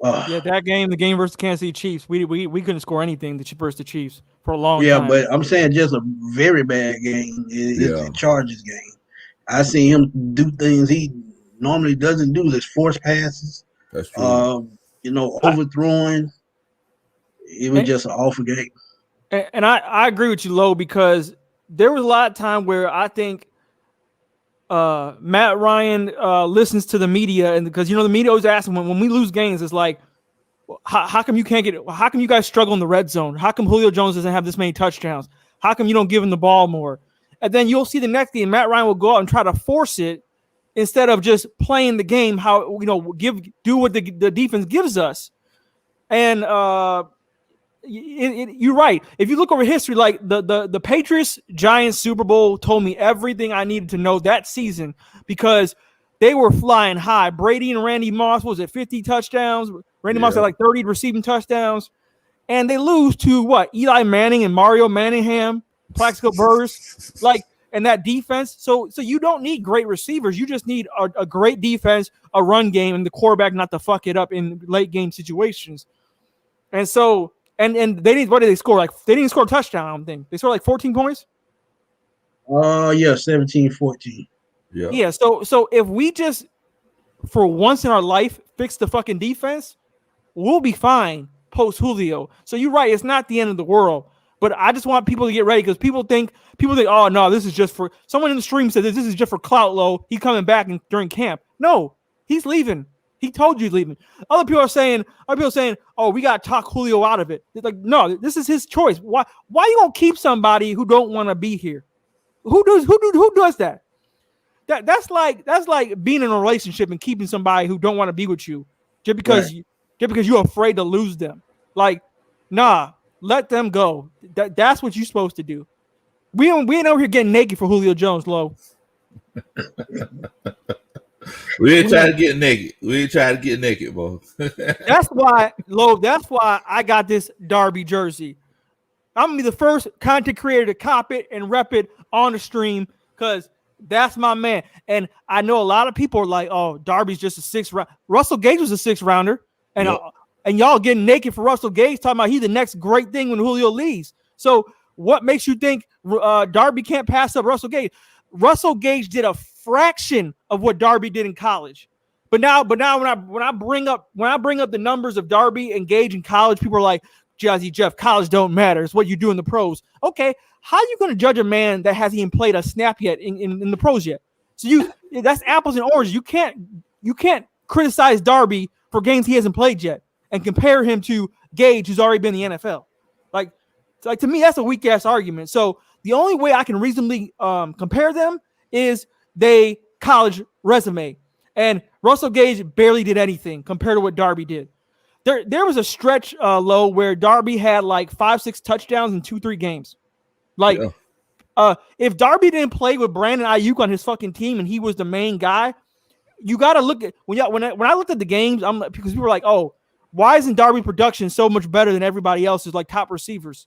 Yeah, that game, the game versus Kansas City Chiefs, we couldn't score anything versus the Chiefs for a long time. Yeah, but I'm saying just a very bad game is the Chargers game. I seen him do things he normally doesn't do. This force passes. That's true. Overthrowing. It was just an awful game. And I agree with you, Lo, because there was a lot of time where I think Matt Ryan listens to the media, and because the media always asks him when we lose games, it's like, how come you can't get it? How come you guys struggle in the red zone? How come Julio Jones doesn't have this many touchdowns? How come you don't give him the ball more? And then you'll see the next game, Matt Ryan will go out and try to force it instead of just playing the game how do what the defense gives us. And you're right. If you look over history, like the Patriots Giants Super Bowl told me everything I needed to know that season because they were flying high. Brady and Randy Moss was at 50 touchdowns. Randy Moss had like 30 receiving touchdowns, and they lose to what? Eli Manning and Mario Manningham, Plaxico Burress, and that defense. So you don't need great receivers. You just need a great defense, a run game, and the quarterback not to fuck it up in late game situations. And so. And they didn't. What did they score? They didn't score a touchdown. I don't think they scored 14 points. 17-14. Yeah. So if we just for once in our life fix the fucking defense, we'll be fine post Julio. So you're right. It's not the end of the world. But I just want people to get ready because people think, oh no, this is just for someone in the stream said this is just for clout. Low. He's coming back during camp. No, he's leaving. He told you he's leaving. Other people are saying, oh, we got to talk Julio out of it. It's like, no, this is his choice. Why you gonna keep somebody who don't want to be here? Who does that? That's like being in a relationship and keeping somebody who don't want to be with you just because you're afraid to lose them. Like, nah, let them go. That's what you're supposed to do. We ain't over here getting naked for Julio Jones, Lo. We ain't trying to get naked, bro. That's why I got this Darby jersey. I'm gonna be the first content creator to cop it and rep it on the stream because that's my man. And I know a lot of people are like, "Oh, Darby's just a 6th round." Russell Gage was a 6th rounder, and y'all getting naked for Russell Gage, talking about he's the next great thing when Julio leaves. So, what makes you think Darby can't pass up Russell Gage? Russell Gage did a fraction of what Darby did in college. But now when I bring up the numbers of Darby and Gage in college, people are like, Jazzy Jeff, college don't matter. It's what you do in the pros. Okay, how are you going to judge a man that hasn't even played a snap yet in the pros yet? So that's apples and oranges. You can't criticize Darby for games he hasn't played yet and compare him to Gage, who's already been in the NFL. Like to me, that's a weak ass argument. So the only way I can reasonably compare them is they college resume. And Russell Gage barely did anything compared to what Darby did. There was a stretch low where Darby had like 5-6 touchdowns in 2-3 games. Like, if Darby didn't play with Brandon Ayuk on his fucking team and he was the main guy, you got to look at when I looked at the games, because people were like, oh, why isn't Darby production so much better than everybody else's like top receivers?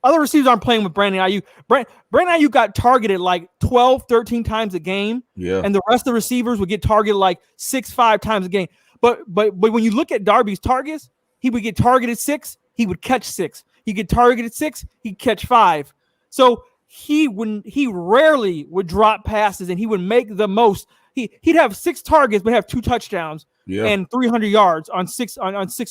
Other receivers aren't playing with Brandon Ayuk. Brandon Ayuk got targeted like 12, 13 times a game. Yeah. And the rest of the receivers would get targeted like 6-5 times a game. But when you look at Darby's targets, he would get targeted 6, he would catch 6. He get targeted 6, he'd catch 5. So he rarely would drop passes, and he would make the most. He'd have 6 targets, but have 2 touchdowns and 300 yards on 6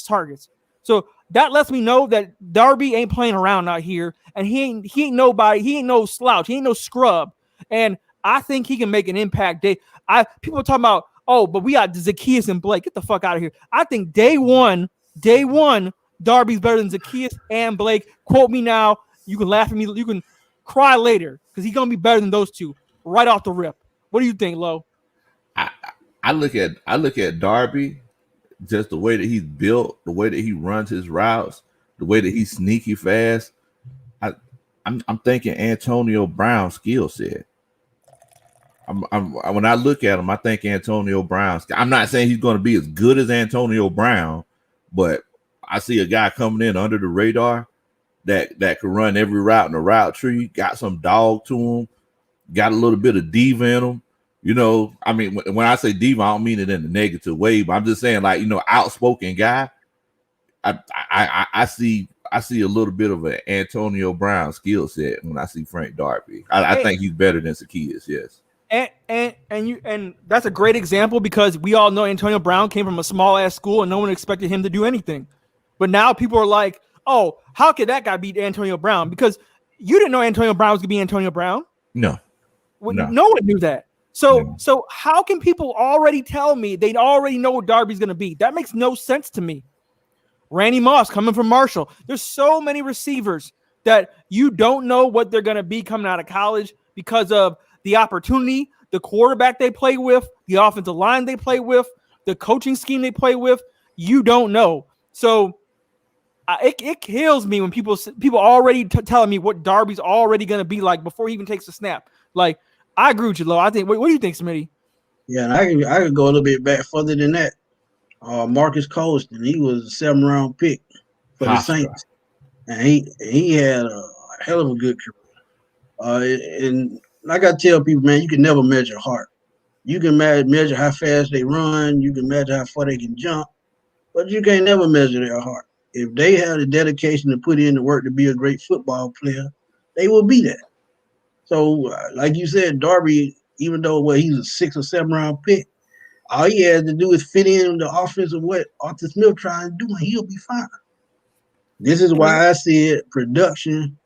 targets. So that lets me know that Darby ain't playing around out here, and he ain't nobody. He ain't no slouch. He ain't no scrub. And I think he can make an impact. People are talking about, oh, but we got Zacchaeus and Blake. Get the fuck out of here. I think day one, Darby's better than Zacchaeus and Blake. Quote me now. You can laugh at me. You can cry later because he's gonna be better than those two right off the rip. What do you think, Lo? I look at Darby, just the way that he's built, the way that he runs his routes, the way that he's sneaky fast. I'm thinking Antonio Brown skill set. When I look at him, I think Antonio Brown. I'm not saying he's going to be as good as Antonio Brown, but I see a guy coming in under the radar that can run every route in the route tree, got some dog to him, got a little bit of diva in him. You know, I mean, when I say diva, I don't mean it in a negative way, but I'm just saying, like, you know, outspoken guy. I see a little bit of an Antonio Brown skill set when I see Frank Darby. I think he's better than Zacchaeus, yes. And that's a great example because we all know Antonio Brown came from a small ass school and no one expected him to do anything. But now people are like, oh, how could that guy beat Antonio Brown? Because you didn't know Antonio Brown was gonna be Antonio Brown. No one knew that. So how can people already tell me they already know what Darby's gonna be? That makes no sense to me. Randy Moss coming from Marshall. There's so many receivers that you don't know what they're gonna be coming out of college because of the opportunity, the quarterback they play with, the offensive line they play with, the coaching scheme they play with. You don't know. So it kills me when people already telling me what Darby's already going to be like before he even takes a snap. Like, I agree with you, Lo. I think. What do you think, Smitty? Yeah, and I can go a little bit back further than that. Marcus Colston, he was a 7th-round pick for the Saints, and he had a hell of a good career. And like I tell people, man, you can never measure heart. You can measure how fast they run. You can measure how far they can jump, but you can't never measure their heart. If they have the dedication to put in the work to be a great football player, they will be that. So, like you said, Darby, even though he's a 6th or 7th-round pick, all he has to do is fit in the offense of what Arthur Smith trying to do, and he'll be fine. This is why I said production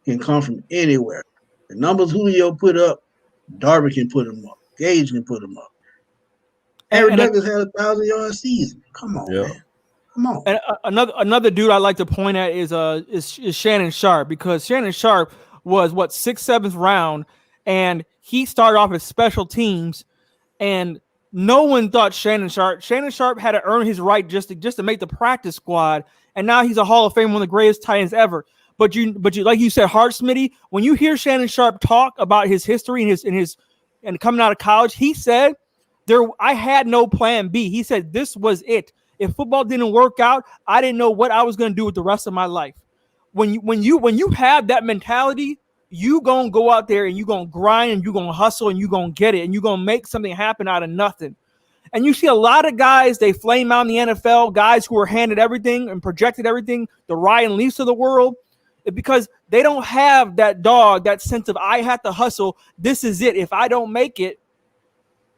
can come from anywhere. The numbers Julio put up, Darby can put them up. Gage can put them up. Aaron Douglas had a 1,000-yard season. Come on, man. Come on. And another dude I like to point at is Shannon Sharp, because Shannon Sharp was 6th, 7th round, and he started off as special teams, and no one thought Shannon Sharp had to earn his right just to make the practice squad, and now he's a Hall of Fame, one of the greatest tight ends ever. But you like you said, Hart Smitty, when you hear Shannon Sharp talk about his history and coming out of college, he said I had no plan B. He said this was it. If football didn't work out, I didn't know what I was going to do with the rest of my life. When you have that mentality, you going to go out there and you going to grind and you going to hustle and you going to get it and you going to make something happen out of nothing. And you see a lot of guys, they flame out in the NFL, guys who are handed everything and projected everything, the Ryan Leafs of the world, because they don't have that dog, that sense of I have to hustle. This is it. If I don't make it,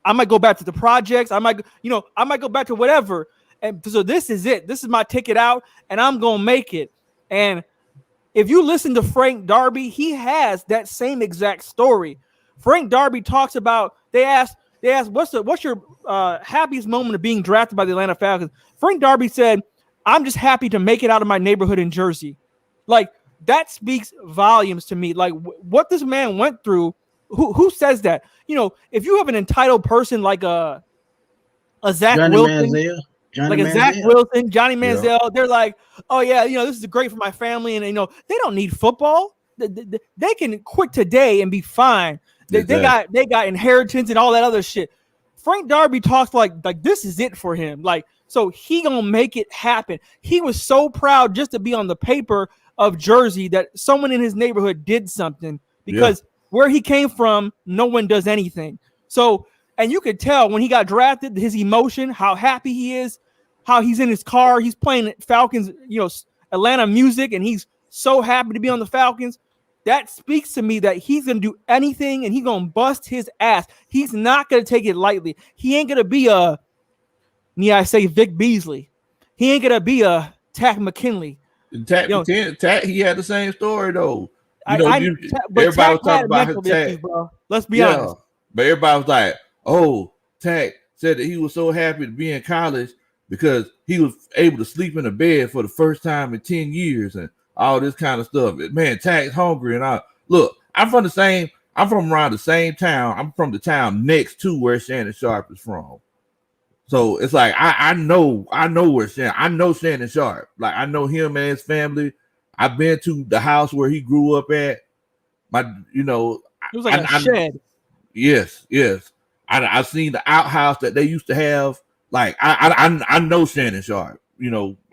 I might go back to the projects. I might go back to whatever. And so this is it. This is my ticket out, and I'm going to make it. And if you listen to Frank Darby, he has that same exact story. Frank Darby talks about, they asked, what's your happiest moment of being drafted by the Atlanta Falcons? Frank Darby said, I'm just happy to make it out of my neighborhood in Jersey. Like, that speaks volumes to me. Like, what this man went through, who says that? if you have an entitled person like a Zach Johnny Wilson, Manziel. like a Zach Wilson, Johnny Manziel, they're like, oh yeah, this is great for my family, and they don't need football. They can quit today and be fine. They got inheritance and all that other shit. Frank Darby talks like this is it for him. Like, so he gonna make it happen. He was so proud just to be on the paper of Jersey that someone in his neighborhood did something, because where he came from, no one does anything. So, and you could tell when he got drafted, his emotion, how happy he is, how he's in his car, he's playing Falcons, Atlanta music, and he's so happy to be on the Falcons. That speaks to me that he's going to do anything and he's going to bust his ass. He's not going to take it lightly. He ain't going to be Vic Beasley. He ain't going to be a Tack McKinley. Tack, he had the same story, though. Everybody was talking about his Tack. Bro. Let's be honest. But everybody was like, oh, Tack said that he was so happy to be in college because he was able to sleep in a bed for the first time in 10 years and all this kind of stuff. Man, Tack's hungry. And I'm from around the same town. I'm from the town next to where Shannon Sharp is from. So it's like I know where I know Shannon Sharp. Like, I know him and his family. I've been to the house where he grew up at. It was like a shed. Yes. I've seen the outhouse that they used to have. Like, I know Shannon Sharp.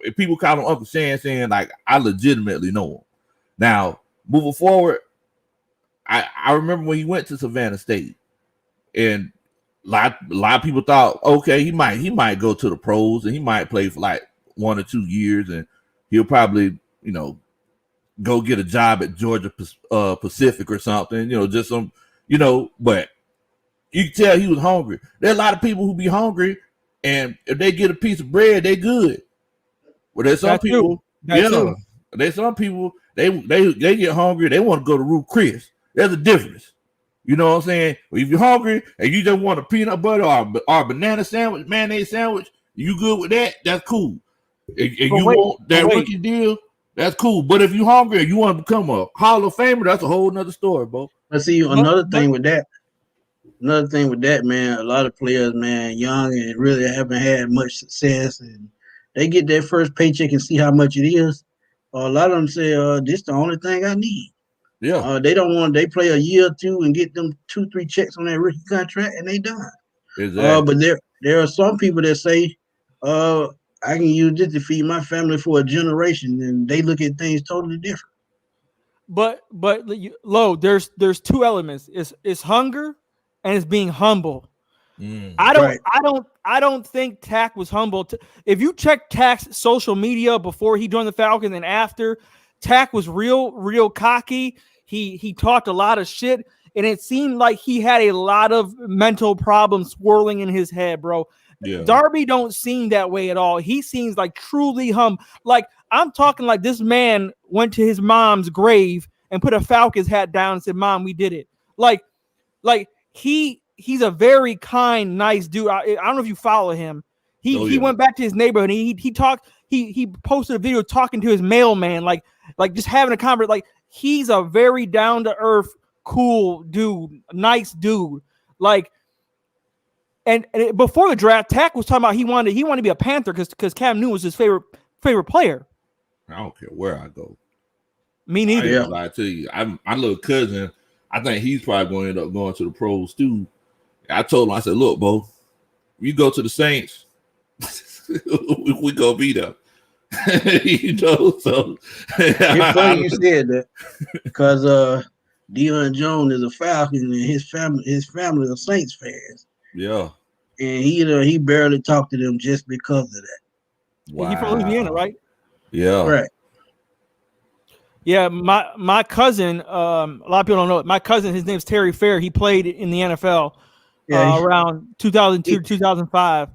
If people call him Uncle Shan, saying like I legitimately know him. Now, moving forward, I remember when he went to Savannah State, and a lot of people thought, okay, he might go to the pros and he might play for like 1 or 2 years, and he'll probably go get a job at Georgia Pacific or something, just some, but you can tell he was hungry. There are a lot of people who be hungry, and if they get a piece of bread, they good. Well, there's some people, there's some people, they get hungry, they want to go to Ruth Chris. There's a difference. You know what I'm saying? If you're hungry and you just want a peanut butter or banana sandwich, mayonnaise sandwich, you good with that? That's cool. If you want that rookie deal, that's cool. But if you're hungry and you want to become a Hall of Famer, that's a whole nother story, bro. Let's see, another thing with that, man, a lot of players, man, young and really haven't had much success, and they get their first paycheck and see how much it is. A lot of them say, this is the only thing I need. Yeah. They play a year or two and get them 2-3 checks on that rookie contract and they done. Exactly. But there are some people that say, I can use this to feed my family for a generation, and they look at things totally different. But there's two elements. It's hunger and it's being humble. I don't think Tack was humble. If you check Tack's social media before he joined the Falcons and after, Tack was real cocky. He talked a lot of shit, and it seemed like he had a lot of mental problems swirling in his head, bro. Yeah. Darby don't seem that way at all. He seems like truly like, I'm talking like this man went to his mom's grave and put a Falcons hat down and said, "Mom, we did it." Like he's a very kind, nice dude. I don't know if you follow him. He went back to his neighborhood. And he talked. He posted a video talking to his mailman, like just having a conversation. Like, he's a very down to earth, cool dude, nice dude. Like, and before the draft, Tack was talking about he wanted to be a Panther because Cam Newton was his favorite player. I don't care where I go. Me neither. I ain't lie to you. My little cousin, I think he's probably going to end up going to the pros too. I told him, I said, look, Bo, you go to the Saints, we gonna be there. So it's funny you said that, because Deion Jones is a Falcon and his family are Saints fans. Yeah. And he barely talked to them just because of that. Wow. He's from Louisiana, right? Yeah. Right. Yeah, my cousin, a lot of people don't know it. My cousin, his name's Terry Fair. He played in the NFL around 2002, 2005.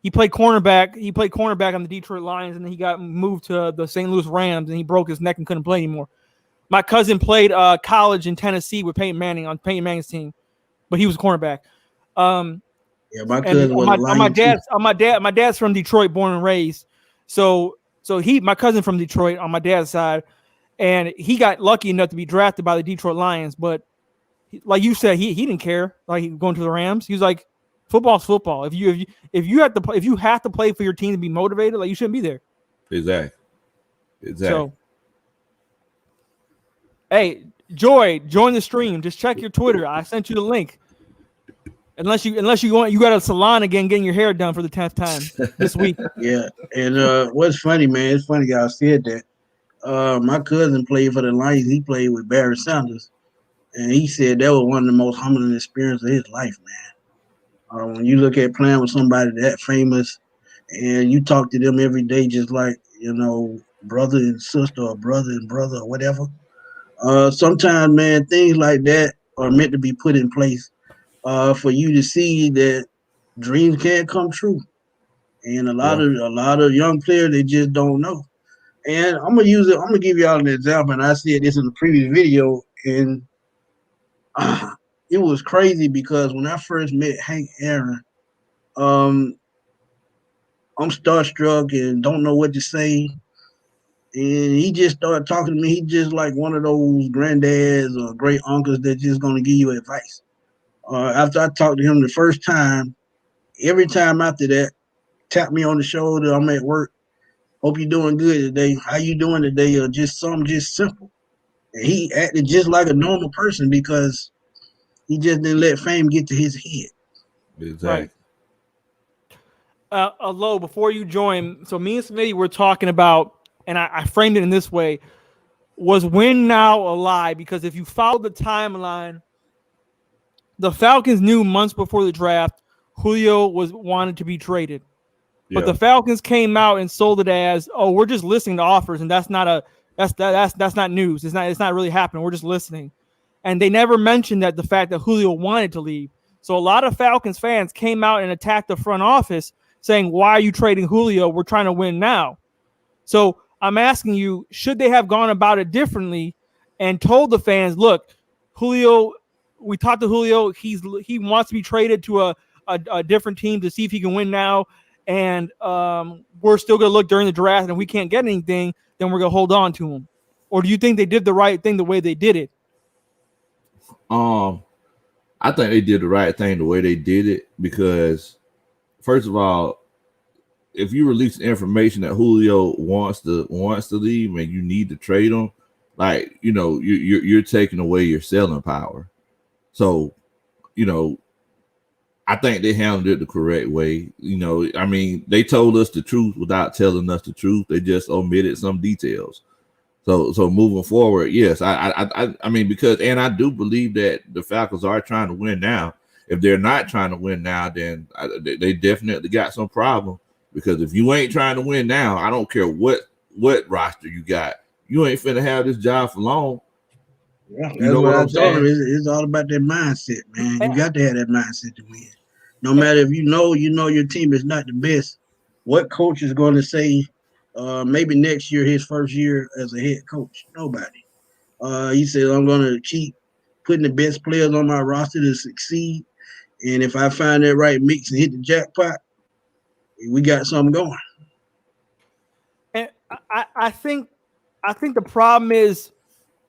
He played cornerback. He played cornerback on the Detroit Lions, and then he got moved to the St. Louis Rams, and he broke his neck and couldn't play anymore. My cousin played college in Tennessee with Peyton Manning on Peyton Manning's team, but he was a cornerback. My cousin was my dad's from Detroit, born and raised. So my cousin from Detroit on my dad's side, and he got lucky enough to be drafted by the Detroit Lions. But like you said, he didn't care. Like going to the Rams, he was like, football's football. If you have to play for your team to be motivated, like you shouldn't be there. Exactly. So, hey, Joy, join the stream. Just check your Twitter. I sent you the link. Unless you got a salon again, getting your hair done for the 10th time this week. Yeah, and what's funny, man? It's funny y'all said that. My cousin played for the Lions. He played with Barry Sanders, and he said that was one of the most humbling experiences of his life, man. When you look at playing with somebody that famous, and you talk to them every day, just like brother and sister, or brother and brother, or whatever. Sometimes, man, things like that are meant to be put in place for you to see that dreams can come true. And a lot of young players, they just don't know. And I'm gonna give y'all an example. And I said this in the previous video, and it was crazy because when I first met Hank Aaron, I'm starstruck and don't know what to say. And he just started talking to me. He just like one of those granddads or great uncles that just gonna give you advice. After I talked to him the first time, every time after that, tap me on the shoulder. I'm at work. Hope you're doing good today. How you doing today? Or just something just simple. And he acted just like a normal person because he just didn't let fame get to his head. Exactly. Right. Lo, before you join, so me and Smitty were talking about, and I framed it in this way, was win now a lie? Because if you follow the timeline, the Falcons knew months before the draft Julio was wanted to be traded. But the Falcons came out and sold it as, oh, we're just listening to offers, and that's not news. It's not really happening. We're just listening. And they never mentioned that the fact that Julio wanted to leave. So a lot of Falcons fans came out and attacked the front office saying, why are you trading Julio? We're trying to win now. So I'm asking you, should they have gone about it differently and told the fans, look, Julio, we talked to Julio. He wants to be traded to a different team to see if he can win now. And we're still going to look during the draft, and if we can't get anything, then we're going to hold on to him. Or do you think they did the right thing the way they did it? I think they did the right thing the way they did it because, first of all, if you release information that Julio wants to leave and you need to trade him, like you're taking away your selling power. So, I think they handled it the correct way. I mean, they told us the truth without telling us the truth. They just omitted some details. So moving forward, yes, I mean, because I do believe that the Falcons are trying to win now. If they're not trying to win now, then they definitely got some problem. Because if you ain't trying to win now, I don't care what roster you got, you ain't finna have this job for long. Yeah, that's what I told him. It's all about that mindset, man. You got to have that mindset to win. No matter if you know your team is not the best, what coach is going to say maybe next year, his first year as a head coach? Nobody. He said, I'm going to keep putting the best players on my roster to succeed. And if I find that right mix and hit the jackpot, we got something going. And I think the problem is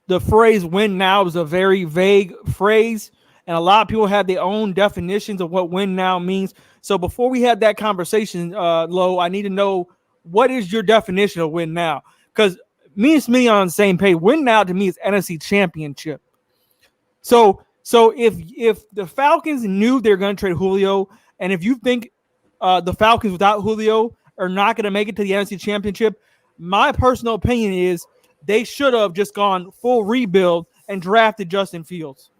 the phrase win now is a very vague phrase. And a lot of people have their own definitions of what win now means. So before we had that conversation, Lo, I need to know, what is your definition of win now? Because me and Smitty are on the same page. Win now to me is NFC Championship. So if the Falcons knew they're going to trade Julio, and if you think the Falcons without Julio are not going to make it to the NFC Championship, my personal opinion is they should have just gone full rebuild and drafted Justin Fields.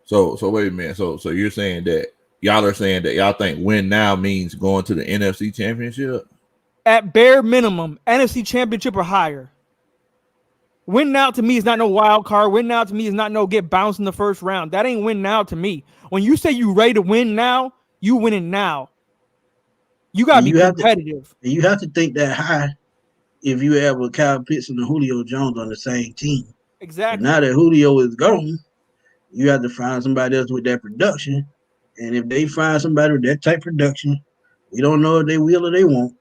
So wait a minute. So you're saying that y'all are saying that y'all think win now means going to the NFC Championship? At bare minimum, NFC Championship or higher. Win now to me is not no wild card. Win now to me is not no get bounced in the first round. That ain't win now to me. When you say you ready to win now, you winning now. You got to be competitive. You have to think that high if you have a Kyle Pitts and a Julio Jones on the same team. Exactly. But now that Julio is gone, you have to find somebody else with that production. And if they find somebody with that type of production, we don't know if they will or they won't.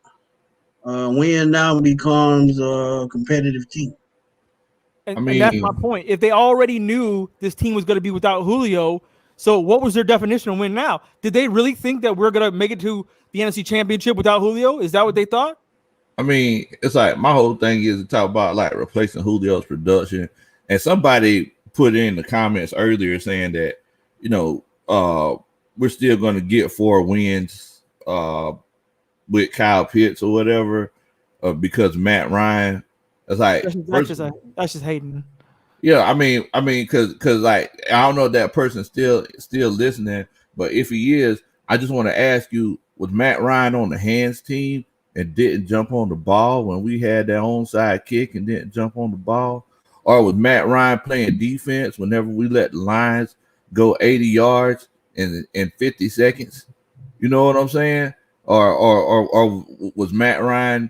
Win now becomes a competitive team. And that's my point. If they already knew this team was going to be without Julio, so what was their definition of win now? Did they really think that we're going to make it to the NFC Championship without Julio? Is that what they thought? I mean, it's like my whole thing is to talk about like replacing Julio's production. And somebody put in the comments earlier saying that, you know, we're still going to get 4 wins with Kyle Pitts or whatever because Matt Ryan. It's like that's just hating. Yeah, I mean, because like I don't know if that person's still listening, but if he is, I just want to ask you: was Matt Ryan on the hands team and didn't jump on the ball when we had that onside kick and didn't jump on the ball, or was Matt Ryan playing defense whenever we let the Lions go 80 yards in 50 seconds? You know what I'm saying? Or was Matt Ryan,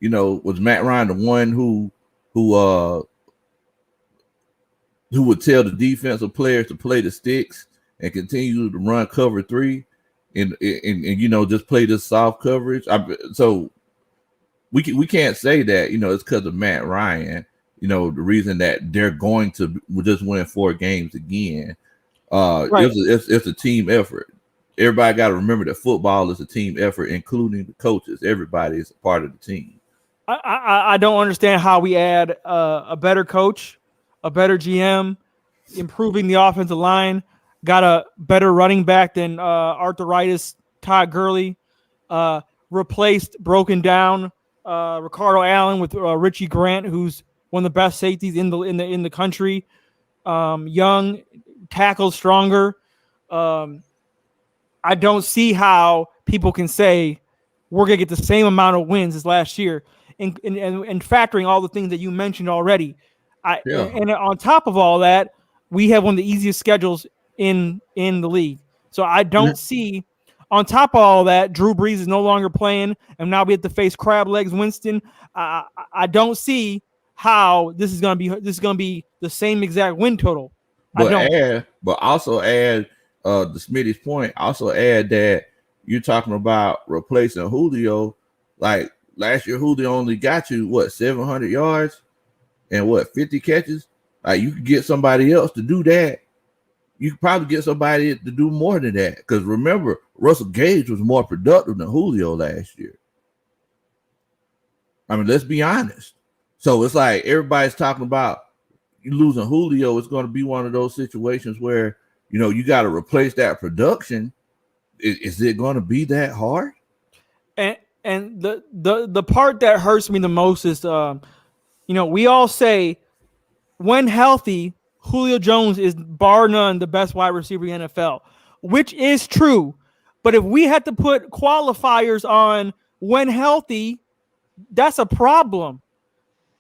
was Matt Ryan the one who would tell the defensive players to play the sticks and continue to run cover 3 and just play this soft coverage? So we can't say that, it's because of Matt Ryan, the reason that they're going to just win 4 games again. Right. It's a team effort. Everybody got to remember that football is a team effort, including the coaches. Everybody is a part of the team. I don't understand how we add a better coach, a better GM, improving the offensive line, got a better running back than arthritis Todd Gurley, replaced broken down Ricardo Allen with Richie Grant, who's one of the best safeties in the country. Young, tackles stronger. I don't see how people can say we're gonna get the same amount of wins as last year, and factoring all the things that you mentioned already. And on top of all that, we have one of the easiest schedules in the league. So I don't see, on top of all that, Drew Brees is no longer playing, and now we have to face Crab Legs Winston. I don't see how this is gonna be the same exact win total. But also add the Smitty's point. Also add that you're talking about replacing Julio. Like last year, Julio only got you 700 yards and 50 catches. Like you could get somebody else to do that. You could probably get somebody to do more than that. Because remember, Russell Gage was more productive than Julio last year. I mean, let's be honest. So it's like everybody's talking about you losing Julio. It's going to be one of those situations where, you got to replace that production. Is it going to be that hard? And the part that hurts me the most is, we all say when healthy, Julio Jones is bar none the best wide receiver in the NFL, which is true. But if we had to put qualifiers on when healthy, that's a problem.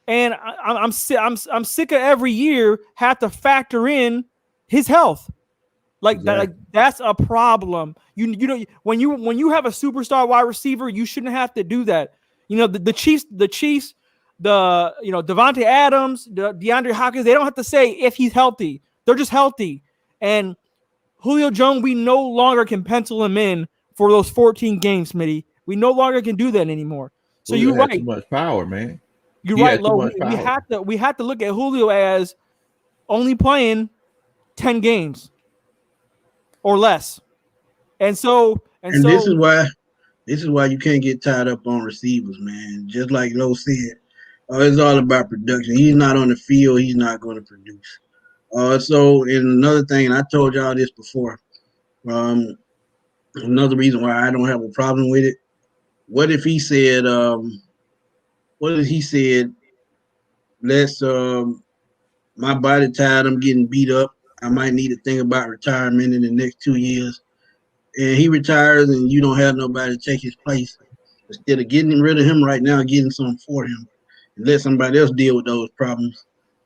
And I'm sick of every year have to factor in his health. That's a problem. You know, when you have a superstar wide receiver, you shouldn't have to do that. The Chiefs, Devontae Adams, DeAndre Hopkins, they don't have to say if he's healthy. They're just healthy. And Julio Jones, we no longer can pencil him in for those 14 games, Smitty. We no longer can do that anymore. So Julio you're right. Too much power, man. You're right, Lo. We have to look at Julio as only playing 10 games or less. And so this is why you can't get tied up on receivers, man. Just like Lo said, it's all about production. He's not on the field, he's not going to produce. So another thing, I told y'all this before. Another reason why I don't have a problem with it. What if he said, let's my body tired, I'm getting beat up. I might need to think about retirement in the next 2 years. And he retires and you don't have nobody to take his place. Instead of getting rid of him right now, getting something for him and let somebody else deal with those problems.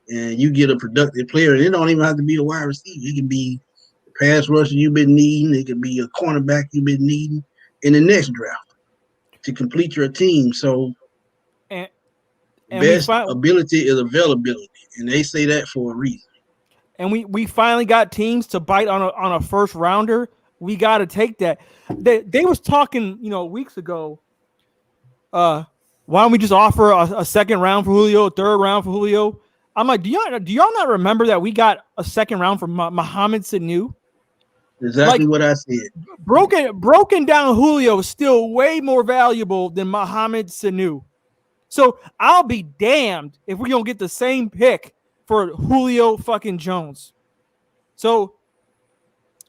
And you get a productive player. And it don't even have to be a wide receiver. It can be the pass rusher you've been needing. It could be a cornerback you've been needing in the next draft to complete your team. So and best ability is availability. And they say that for a reason. And we finally got teams to bite on a first rounder. We got to take that. They was talking, weeks ago. Why don't we just offer a second round for Julio, a third round for Julio? I'm like, do y'all not remember that we got a second round from Mohamed Sanu? Exactly what I said. Broken down, Julio is still way more valuable than Mohamed Sanu. So I'll be damned if we're gonna get the same pick for Julio fucking Jones. So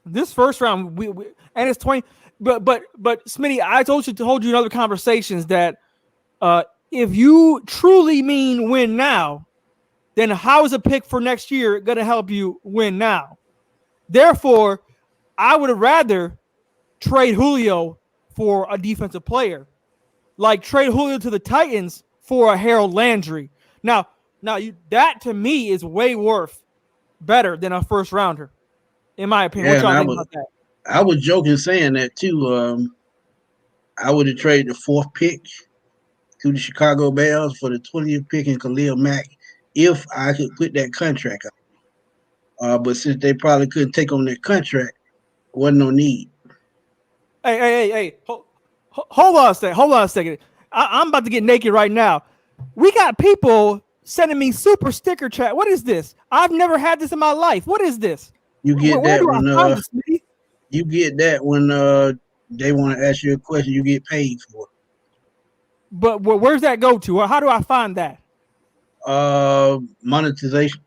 this first round, we and it's 20. But Smitty, I told you in other conversations that if you truly mean win now, then how is a pick for next year going to help you win now? Therefore, I would rather trade Julio for a defensive player, like trade Julio to the Titans for a Harold Landry. Now that to me is way better than a first rounder, in my opinion. Yeah, what y'all think about that? I was joking saying that too. I would have traded the 4th pick to the Chicago Bears for the 20th pick in Khalil Mack if I could put that contract up. But since they probably couldn't take on that contract, wasn't no need. Hey. Hold on a second. I'm about to get naked right now. We got people sending me super sticker chat. What is this? I've never had this in my life. What is this? You get that when you get that when they want to ask you a question, you get paid for it. But where's that go to? Or how do I find that? Monetization.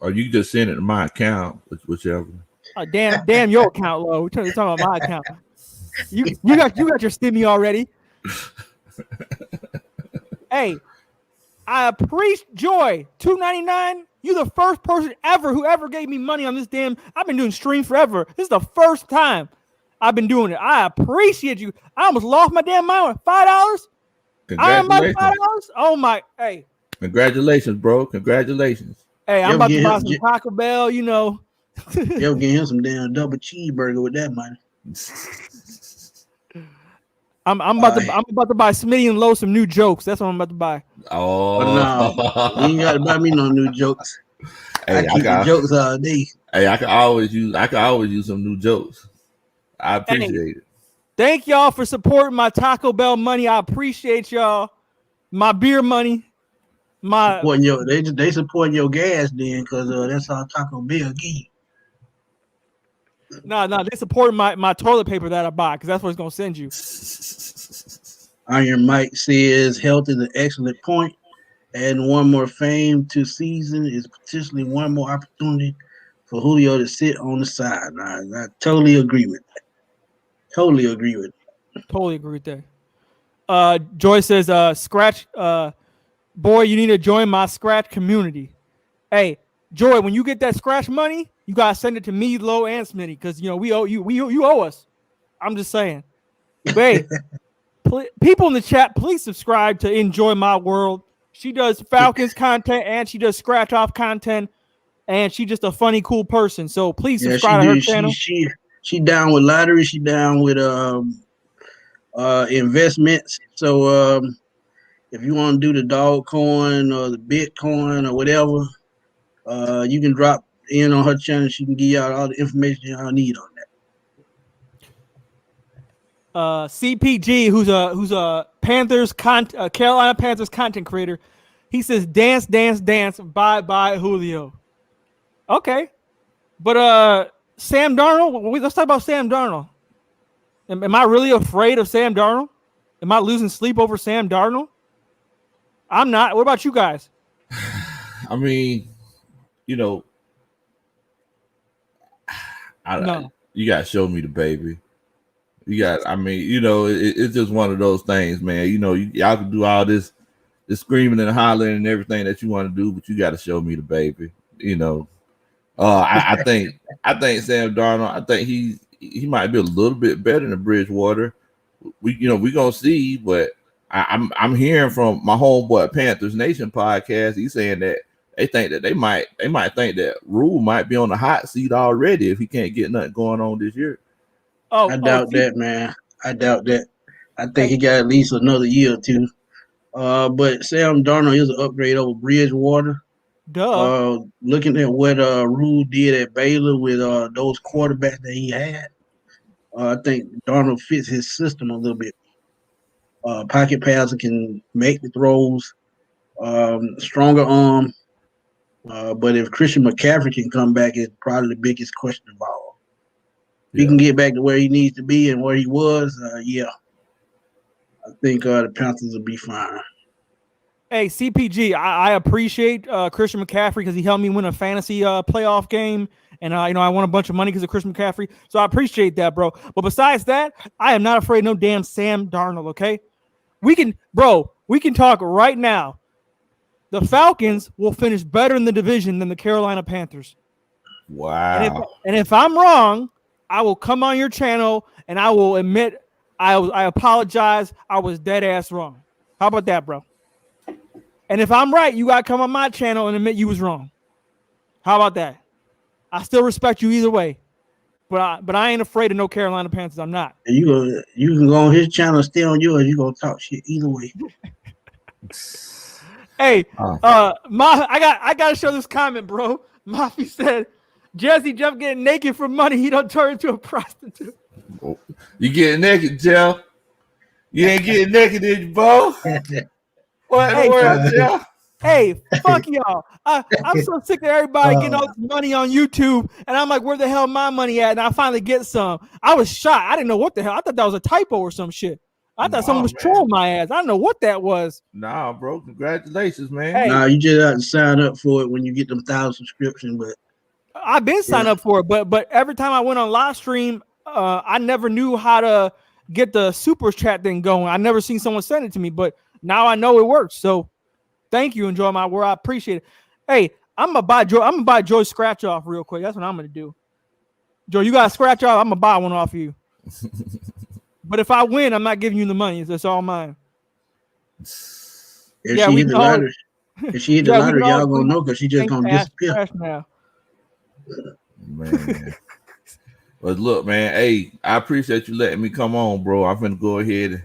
Or you can just send it to my account, whichever. Damn your account, low. We're talking about my account. You got your stimmy already. Hey, I appreciate Joy $2.99. You the first person who ever gave me money on this damn. I've been doing stream forever. This is the first time I've been doing it. I appreciate you. I almost lost my damn mind. $5. I am about $5. Oh my! Hey, congratulations, bro. Congratulations. Hey, I'm about to buy some Taco Bell. You know, yo, get him some damn double cheeseburger with that money. I'm about to buy Smitty and Low some new jokes. That's what I'm about to buy. Oh no, you ain't got to buy me no new jokes. Hey, I keep the jokes all day. Hey, I can always use some new jokes. I appreciate it. Thank y'all for supporting my Taco Bell money. I appreciate y'all. My beer money. They support your gas then, because that's how Taco Bell give. No, they support my toilet paper that I buy, because that's what it's gonna send you. Iron Mike says health is an excellent point, and one more fame to season is potentially one more opportunity for Julio to sit on the side. I totally agree with that. Totally agree with that. Joy says, scratch, boy, you need to join my scratch community. Hey, Joy, when you get that scratch money, you gotta send it to me, Low, and Smitty, because we owe you. You owe us. I'm just saying. Hey, people in the chat, please subscribe to Enjoy My World. She does Falcons content and she does scratch off content, and she's just a funny, cool person. So please subscribe to her channel. She down with lottery. She down with investments. So if you want to do the dog coin or the Bitcoin or whatever, you can drop in on her channel. She can give y'all all the information y'all need on that. CPG, who's a Carolina Panthers content creator, he says dance, bye Julio. Okay, but Sam Darnold. Let's talk about Sam Darnold. Am I really afraid of Sam Darnold? Am I losing sleep over Sam Darnold? I'm not. What about you guys? I mean, no. You got to show me the baby. It's just one of those things, man. Y'all can do all this screaming and hollering and everything that you want to do, but you got to show me the baby. I think Sam Darnold. I think he might be a little bit better than Bridgewater. We gonna see, but I'm hearing from my homeboy Panthers Nation podcast. He's saying that they think that they might think that Rule might be on the hot seat already if he can't get nothing going on this year. I doubt that, man. I doubt that. I think he got at least another year or two. But Sam Darnold is an upgrade over Bridgewater. Duh. Looking at what Rule did at Baylor with those quarterbacks that he had, I think Darnold fits his system a little bit. Pocket passer, can make the throws, stronger arm. But if Christian McCaffrey can come back, it's probably the biggest question of all. If he can get back to where he needs to be and where he was, yeah. I think the Panthers will be fine. Hey, CPG, I appreciate Christian McCaffrey because he helped me win a fantasy playoff game. And, I won a bunch of money because of Christian McCaffrey. So I appreciate that, bro. But besides that, I am not afraid of no damn Sam Darnold, okay? We can talk right now. The Falcons will finish better in the division than the Carolina Panthers. Wow. And if I'm wrong, I will come on your channel and I will admit I apologize. I was dead ass wrong. How about that, bro? And if I'm right, you got to come on my channel and admit you was wrong. How about that? I still respect you either way. But I ain't afraid of no Carolina Panthers. I'm not. You can go on his channel, stay on yours. You gonna talk shit either way. Hey, I gotta show this comment, bro. Mafi said, Jesse Jeff getting naked for money. He don't turn into a prostitute. You getting naked, Jeff? You ain't getting naked, did you, bro? What in the world, Jeff? Hey, fuck y'all. I'm so sick of everybody getting all this money on YouTube. And I'm like, where the hell is my money at? And I finally get some. I was shocked. I didn't know what the hell. I thought that was a typo or some shit. I thought someone was trolling my ass. I don't know what that was. Nah, bro. Congratulations, man. Hey, nah, you just have to sign up for it when you get them 1,000 subscriptions. But I've been signed up for it. But every time I went on live stream, I never knew how to get the super chat thing going. I never seen someone send it to me. But now I know it works. So thank you. Enjoy my word. I appreciate it. Hey, I'm gonna buy Joy's scratch off real quick. That's what I'm gonna do. Joe, you got a scratch off? I'm gonna buy one off you. But if I win, I'm not giving you the money. It's all mine. If she hit the lottery, y'all gonna know because she just gonna disappear. Now. Man. But look, man, hey, I appreciate you letting me come on, bro. I'm gonna go ahead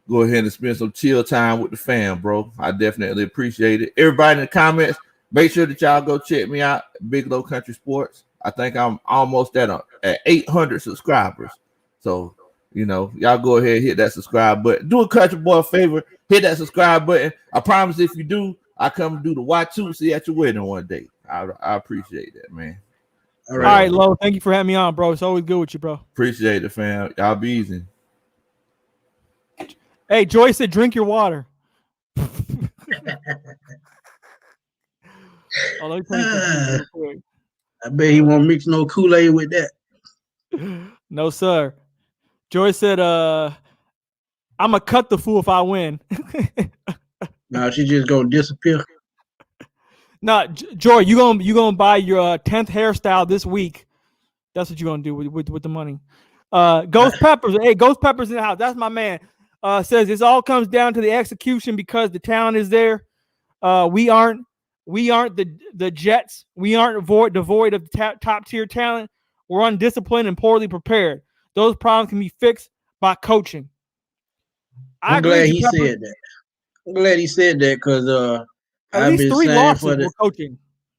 and spend some chill time with the fam, bro. I definitely appreciate it. Everybody in the comments, make sure that y'all go check me out, Big Low Country Sports. I think I'm almost at 800 subscribers. So, y'all go ahead and hit that subscribe button. Do a country boy a favor, hit that subscribe button. I promise if you do, I come do the Y2C at your wedding one day. I appreciate that, man. All right, Lo. Thank you for having me on, bro. It's always good with you, bro. Appreciate it, fam. Y'all be easy. Hey, Joyce said, drink your water. Let me tell you real quick. I bet he won't mix no Kool-Aid with that. No, sir. Joyce said, I'm going to cut the fool if I win. No, she just going to disappear. No, Joy, you gonna buy your 10th hairstyle this week. That's what you're going to do with the money. Ghost Peppers. Hey, Ghost Peppers in the house. That's my man. Says this all comes down to the execution because the talent is there. We aren't the Jets. We aren't devoid of top tier talent. We're undisciplined and poorly prepared. Those problems can be fixed by coaching. I'm glad he said that. I'm glad he said that because I've been saying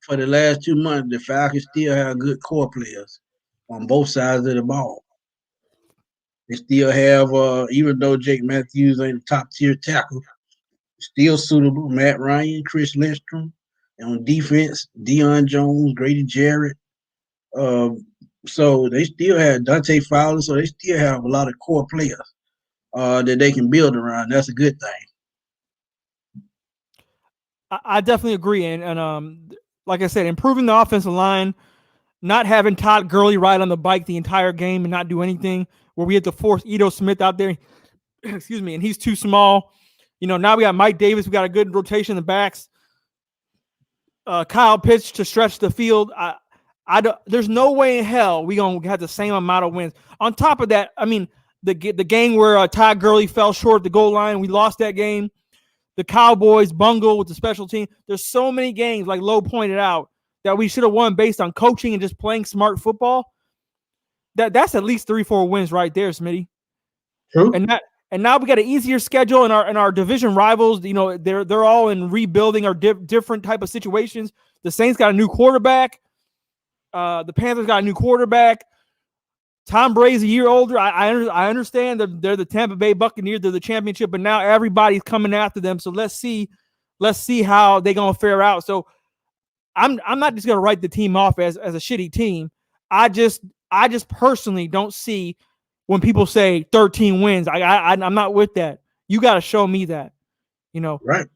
for the last 2 months, the Falcons still have good core players on both sides of the ball. They still have, even though Jake Matthews ain't a top tier tackle, still suitable. Matt Ryan, Chris Lindstrom, and on defense, Deion Jones, Grady Jarrett. So they still have Dante Fowler. So they still have a lot of core players that they can build around. That's a good thing. I definitely agree, and like I said, improving the offensive line, not having Todd Gurley ride on the bike the entire game and not do anything, where we had to force Ito Smith out there, excuse me, and he's too small. Now we got Mike Davis. We got a good rotation in the backs. Kyle Pitts to stretch the field. There's no way in hell we gonna have the same amount of wins. On top of that, I mean, the game where Todd Gurley fell short at the goal line, we lost that game. The Cowboys bungle with the special team. There's so many games, like Lowe pointed out, that we should have won based on coaching and just playing smart football. That's at least 3-4 wins right there, Smitty. True. And now we got an easier schedule, and our division rivals, they're all in rebuilding or different type of situations. The Saints got a new quarterback. The Panthers got a new quarterback. Tom Brady's a year older. I understand that they're the Tampa Bay Buccaneers. They're the championship, but now everybody's coming after them. So let's see how they're gonna fare out. So I'm not just gonna write the team off as a shitty team. I just personally don't see when people say 13 wins. I'm not with that. You got to show me that. Right.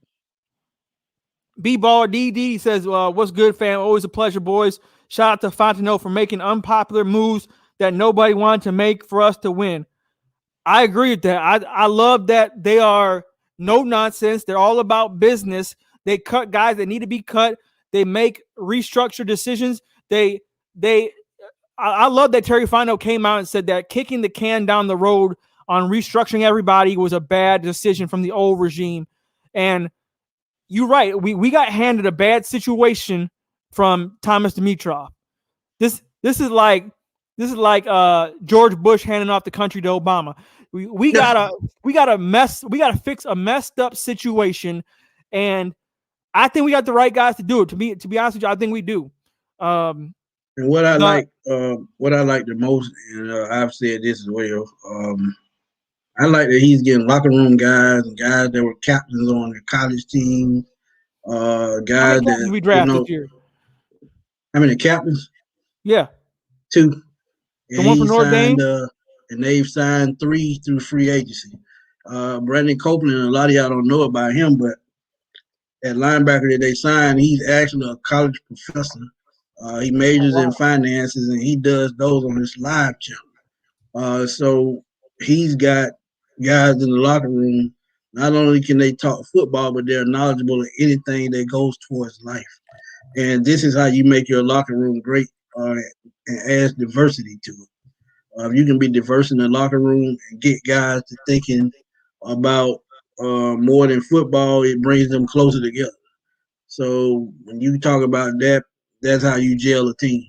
B-Ball DD says, what's good, fam? Always a pleasure, boys. Shout out to Fontenot for making unpopular moves that nobody wanted to make for us to win. I agree with that. I love that they are no nonsense. They're all about business. They cut guys that need to be cut. They make restructure decisions. I love that Terry Fontenot came out and said that kicking the can down the road on restructuring everybody was a bad decision from the old regime. And you're right. We got handed a bad situation from Thomas Dimitroff. This is like George Bush handing off the country to Obama. We gotta fix a messed up situation, and I think we got the right guys to do it. To be honest with you, I think we do. And what I like the most, and I've said this as well. I like that he's getting locker room guys and guys that were captains on the college team. Guys that we drafted this year. How many captains? Yeah, 2. The one for Notre Dame. And they've signed 3 through free agency. Brandon Copeland, a lot of y'all don't know about him, but at linebacker that they signed, he's actually a college professor. He majors in finances, and he does those on his live channel. So he's got guys in the locker room. Not only can they talk football, but they're knowledgeable of anything that goes towards life. And this is how you make your locker room great and adds diversity to it. If you can be diverse in the locker room and get guys to thinking about more than football, it brings them closer together. So when you talk about that, that's how you gel a team.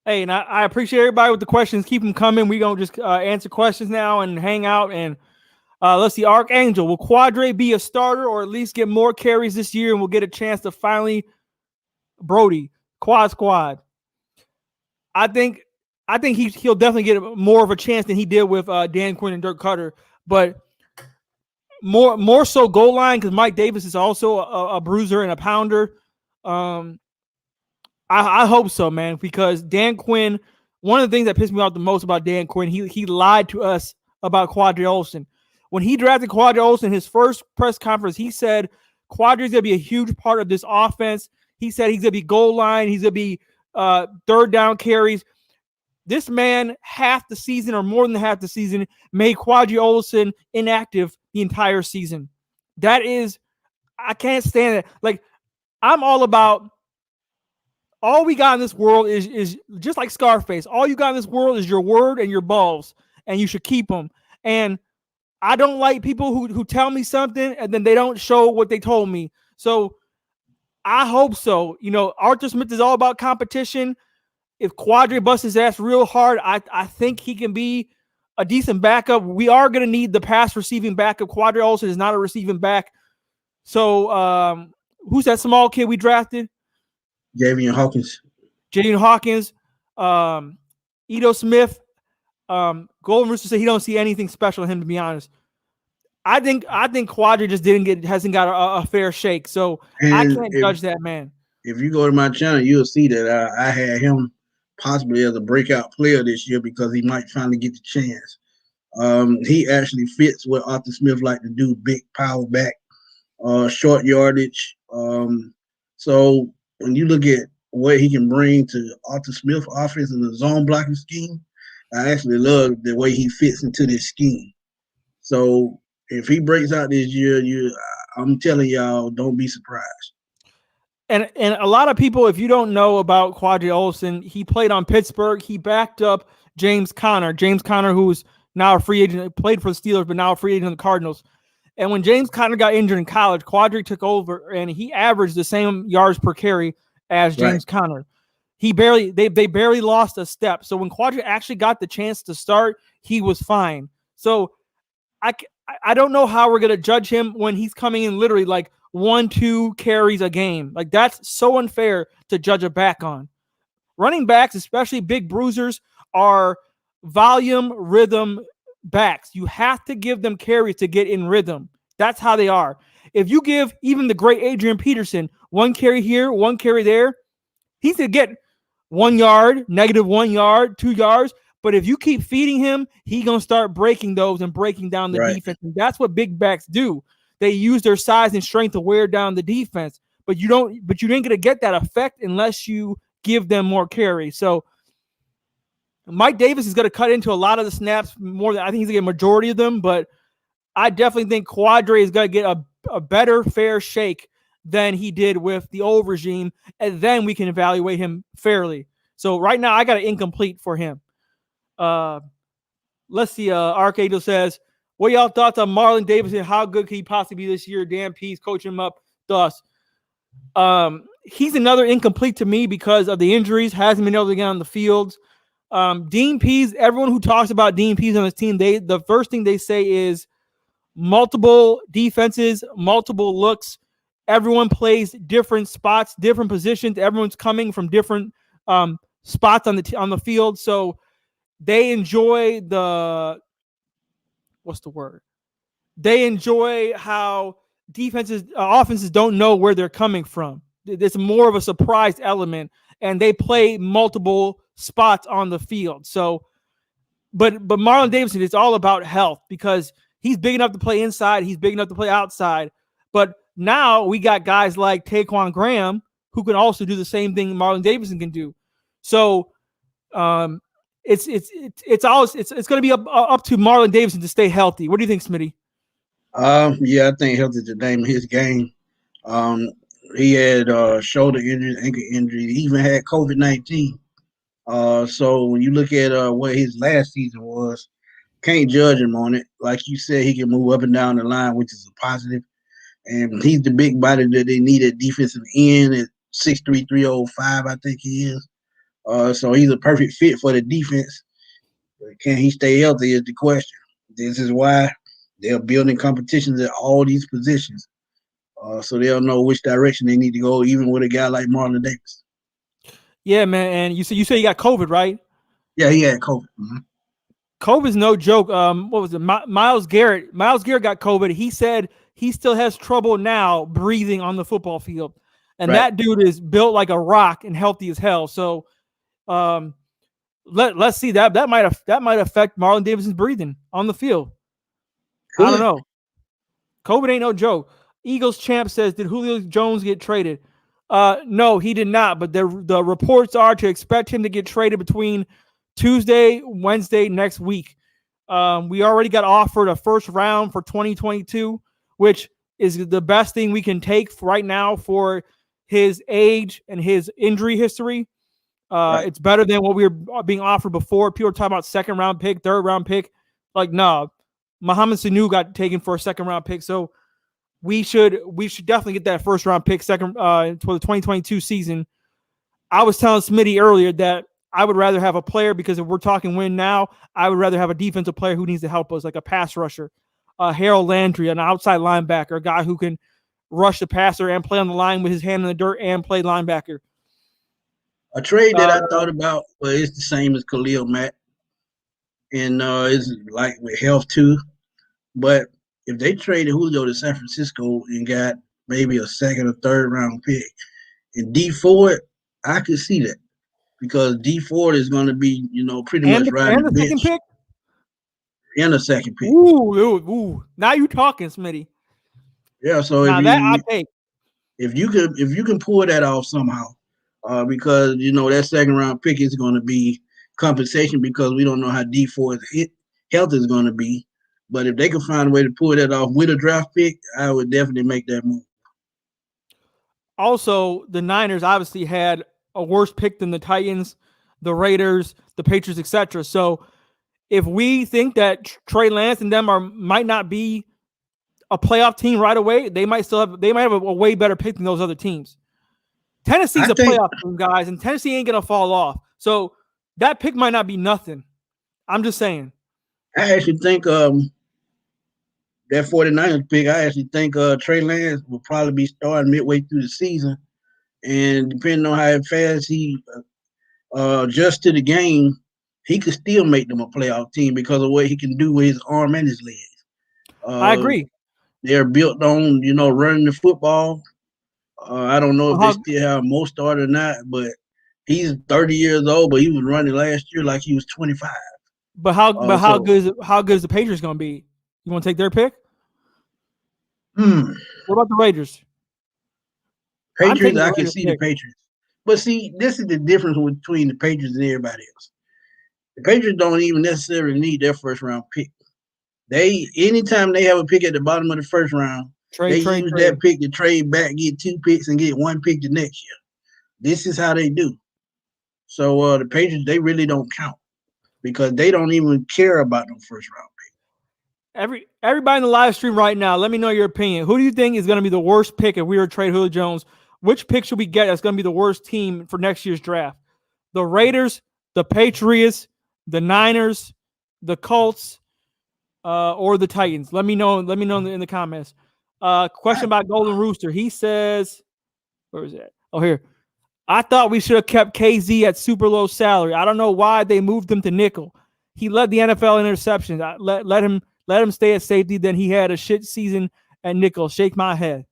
Hey, and I appreciate everybody with the questions. Keep them coming. We're going to just answer questions now and hang out. And let's see, Archangel, will Quadre be a starter or at least get more carries this year, and we'll get a chance to finally Brody, quad squad? I think he'll definitely get more of a chance than he did with Dan Quinn and Dirk Cutter, but more so goal line because Mike Davis is also a bruiser and a pounder. I hope so, man, because Dan Quinn, one of the things that pissed me off the most about Dan Quinn, he lied to us about Quadre Olson. When he drafted Quadre Olson, his first press conference, he said Quadre's going to be a huge part of this offense. He said he's going to be goal line. He's going to be third down carries. This man, half the season or more than half the season, made Quadre Olson inactive the entire season. That is, I can't stand it. Like, I'm all about, all we got in this world is just like Scarface. All you got in this world is your word and your balls, and you should keep them. And I don't like people who tell me something and then they don't show what they told me. So I hope so. Arthur Smith is all about competition. If Quadre busts his ass real hard, I think he can be a decent backup. We are going to need the pass receiving backup. Quadre Olson is not a receiving back. So who's that small kid we drafted? Javian Hawkins. Ito Smith. Golden Rooster said he don't see anything special in him, to be honest. I think Quadre just hasn't got a fair shake. So I can't judge that man. If you go to my channel, you'll see that I had him possibly as a breakout player this year because he might finally get the chance. He actually fits what Arthur Smith like to do: big power back, short yardage. So when you look at what he can bring to Arthur Smith offense in the zone blocking scheme, I actually love the way he fits into this scheme. So if he breaks out this year, I'm telling y'all, don't be surprised. And a lot of people, if you don't know about Quadre Olson, he played on Pittsburgh. He backed up James Conner. James Conner, who's now a free agent, played for the Steelers, but now a free agent on the Cardinals. And when James Conner got injured in college, Quadre took over, and he averaged the same yards per carry as James Conner. They barely lost a step. So when Quadre actually got the chance to start, he was fine. So I don't know how we're going to judge him when he's coming in literally like 1-2 carries a game. Like, that's so unfair to judge a back on. Running backs, especially big bruisers, are volume rhythm backs. You have to give them carries to get in rhythm. That's how they are. If you give even the great Adrian Peterson 1 carry here, 1 carry there, he's going to get 1 yard, -1 yard, 2 yards. But if you keep feeding him, he's going to start breaking those and breaking down the defense. And that's what big backs do. They use their size and strength to wear down the defense. But you ain't going to get that effect unless you give them more carry. So Mike Davis is going to cut into a lot of the snaps more than I think he's going to get a majority of them. But I definitely think Quadre is going to get a better fair shake than he did with the old regime. And then we can evaluate him fairly. So right now I got an incomplete for him. Let's see. Archangel says, what y'all thoughts on Marlon Davis and how good could he possibly be this year? Dan Pease coach him up. Thus, he's another incomplete to me because of the injuries. Hasn't been able to get on the fields. Dean Pease. Everyone who talks about Dean Pease on his team, the first thing they say is multiple defenses, multiple looks. Everyone plays different spots, different positions. Everyone's coming from different spots on the field. So they enjoy They enjoy how offenses don't know where they're coming from. It's more of a surprise element, and they play multiple spots on the field. So, but Marlon Davidson, it's all about health because he's big enough to play inside. He's big enough to play outside. But now we got guys like Taquan Graham who can also do the same thing Marlon Davidson can do. So, it's going to be up to Marlon Davidson to stay healthy. What do you think, Smitty? Yeah, I think health is the name of his game. He had shoulder injuries, ankle injuries. He even had COVID-19. So when you look at what his last season was, can't judge him on it. Like you said, he can move up and down the line, which is a positive. And he's the big body that they need at defensive end at 6'3", 305, I think he is. So he's a perfect fit for the defense. Can he stay healthy is the question. This is why they're building competitions at all these positions. So they'll know which direction they need to go, even with a guy like Marlon Davis. Yeah, man. And you say you got COVID, right? Yeah, he had COVID. Mm-hmm. COVID's no joke. What was it? Myles Garrett. Myles Garrett got COVID. He said he still has trouble now breathing on the football field. And that dude is built like a rock and healthy as hell. So let's see that might affect Marlon Davidson's breathing on the field. Cool. I don't know. COVID ain't no joke. Eagles champ says, did Julio Jones get traded? No, he did not. But the reports are to expect him to get traded between Tuesday, Wednesday next week. We already got offered a first round for 2022, which is the best thing we can take right now for his age and his injury history. It's better than what we were being offered before. People were talking about second round pick, third round pick. Like, no, Mohamed Sanu got taken for a second round pick. So we should definitely get that first round pick for the 2022 season. I was telling Smitty earlier that I would rather have a player, because if we're talking win now, I would rather have a defensive player who needs to help us, like a pass rusher, Harold Landry, an outside linebacker, a guy who can rush the passer and play on the line with his hand in the dirt and play linebacker. A trade that I thought about, well, it's the same as Khalil Mack, and it's like with health too. But if they traded Julio to San Francisco and got maybe a second or third round pick, and D Ford, I could see that, because D Ford is going to be, pretty much riding the bench. Second pick? And a second pick. Ooh. Now you talking, Smitty. Yeah, so if you can pull that off somehow, because that second round pick is going to be compensation, because we don't know how D Ford's health is going to be. But if they can find a way to pull that off with a draft pick, I would definitely make that move. Also, the Niners obviously had a worse pick than the Titans, the Raiders, the Patriots, etc. So if we think that Trey Lance and them might not be a playoff team right away, they might have a way better pick than those other teams. Tennessee's a playoff team, guys, and Tennessee ain't gonna fall off. So that pick might not be nothing. I'm just saying. I actually think that 49ers pick, I actually think Trey Lance will probably be starting midway through the season. And depending on how fast he adjusts to the game, he could still make them a playoff team because of what he can do with his arm and his legs. I agree. They're built on, running the football. I don't know if they still have most start or not, but he's 30 years old, but he was running last year like he was 25. But how good is the Patriots going to be? You want to take their pick? What about the Raiders? Patriots, I can see the Patriots. But see, this is the difference between the Patriots and everybody else. The Patriots don't even necessarily need their first round pick. Anytime they have a pick at the bottom of the first round, they use that pick to trade back, get 2 picks, and get 1 pick the next year. This is how they do. So the Patriots, they really don't count because they don't even care about them first round pick. Everybody in the live stream right now, let me know your opinion. Who do you think is going to be the worst pick if we were to trade Julio Jones? Which pick should we get that's going to be the worst team for next year's draft? The Raiders, the Patriots, the Niners, the Colts, or the Titans? Let me know in the comments. Question about Golden Rooster. He says, where is that? Oh, here. I thought we should have kept KZ at super low salary. I don't know why they moved him to nickel. He led the NFL in interceptions. Let him stay at safety. Then he had a shit season at nickel. Shake my head.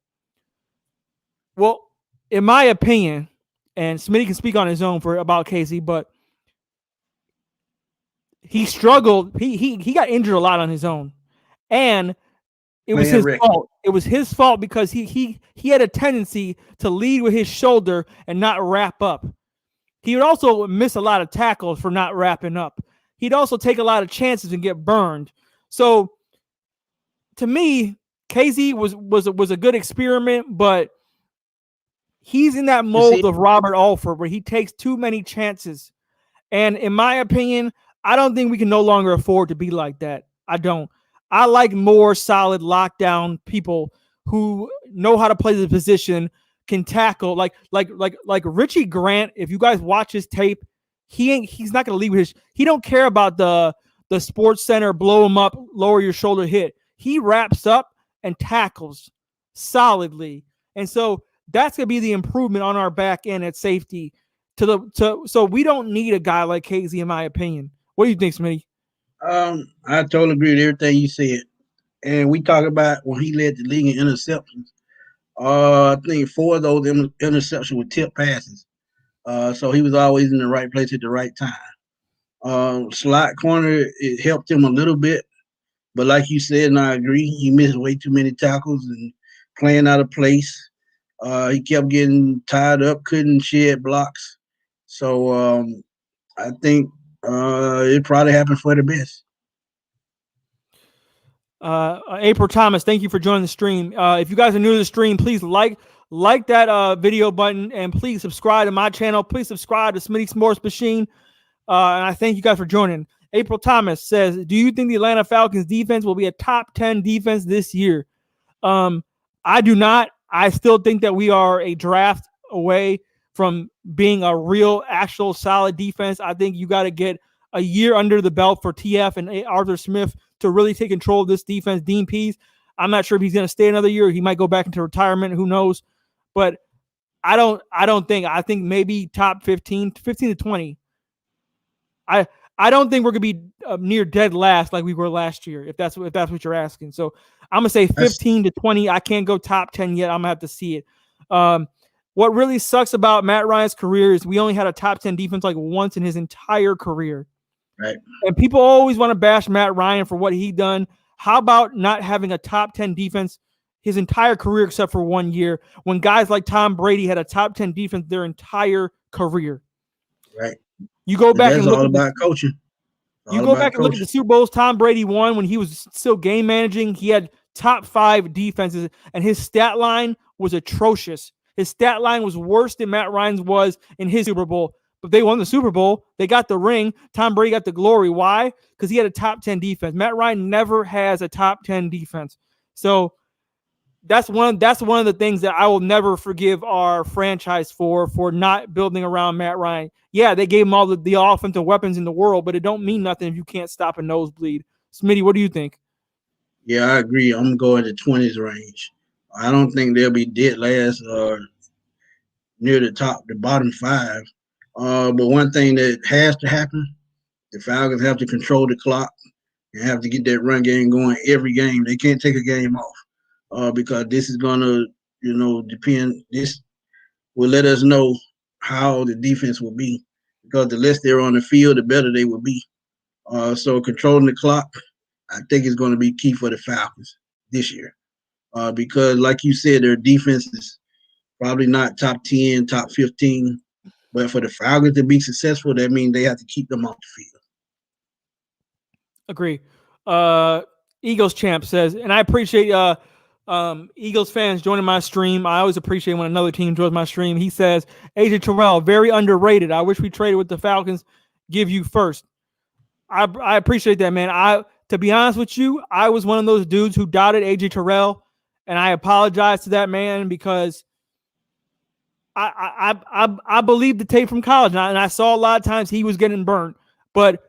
Well, in my opinion, and Smitty can speak on his own about KZ, but he struggled. He got injured a lot on his own, and it was his fault. It was his fault because he had a tendency to lead with his shoulder and not wrap up. He would also miss a lot of tackles for not wrapping up. He'd also take a lot of chances and get burned. So, to me, KZ was a good experiment, but he's in that mold of Robert Alford where he takes too many chances. And in my opinion, I don't think we can no longer afford to be like that. I don't. I like more solid lockdown people who know how to play the position, can tackle like Richie Grant. If you guys watch his tape, he's not going to leave with he don't care about the Sports Center, blow him up, lower your shoulder hit. He wraps up and tackles solidly. And so that's going to be the improvement on our back end at safety so we don't need a guy like KZ, in my opinion. What do you think, Smitty? I totally agree with everything you said. And we talk about when he led the league in interceptions. I think 4 of those interceptions were tip passes. So he was always in the right place at the right time. Slot corner, it helped him a little bit. But like you said, and I agree, he missed way too many tackles and playing out of place. He kept getting tied up, couldn't shed blocks. So I think it probably happened for the best. April Thomas, thank you for joining the stream. If you guys are new to the stream, please like that video button and please subscribe to my channel. Please subscribe to Smitty Sports Machine. And I thank you guys for joining. April Thomas says, do you think the Atlanta Falcons defense will be a top 10 defense this year? I do not. I still think that we are a draft away from being a real, actual solid defense. I think you got to get a year under the belt for TF and Arthur Smith to really take control of this defense. Dean Pease, I'm not sure if he's going to stay another year. He might go back into retirement. Who knows? But I think maybe top 15 to 20. I don't think we're going to be near dead last like we were last year, if that's what you're asking. So I'm going to say 15 to 20. I can't go top 10 yet. I'm going to have to see it. What really sucks about Matt Ryan's career is we only had a top 10 defense like once in his entire career. Right. And people always want to bash Matt Ryan for what he done. How about not having a top 10 defense his entire career except for 1 year when guys like Tom Brady had a top 10 defense their entire career? Right. You go back and look all about coaching. You go back and look at the Super Bowls Tom Brady won when he was still game managing. He had top 5 defenses, and his stat line was atrocious. His stat line was worse than Matt Ryan's was in his Super Bowl. But they won the Super Bowl. They got the ring. Tom Brady got the glory. Why? Because he had a top 10 defense. Matt Ryan never has a top 10 defense. So that's one of the things that I will never forgive our franchise for not building around Matt Ryan. Yeah, they gave him all the offensive weapons in the world, but it don't mean nothing if you can't stop a nosebleed. Smitty, what do you think? Yeah, I agree. I'm going to 20s range. I don't think they'll be dead last or near the bottom 5. But one thing that has to happen, the Falcons have to control the clock and have to get that run game going every game. They can't take a game off. because this is gonna, depend. This will let us know how the defense will be, because the less they're on the field, the better they will be. So controlling the clock, I think, is going to be key for the Falcons this year, because, like you said, their defense is probably not top 10, top 15. But for the Falcons to be successful, that means they have to keep them off the field. Agree. Eagles champ says, and I appreciate Eagles fans joining my stream. I always appreciate when another team joins my stream. He says, AJ Terrell, very underrated. I wish we traded with the Falcons. Give you first. I appreciate that, man. To be honest with you, I was one of those dudes who doubted AJ Terrell, and I apologize to that man because I believed the tape from college, and I saw a lot of times he was getting burnt, but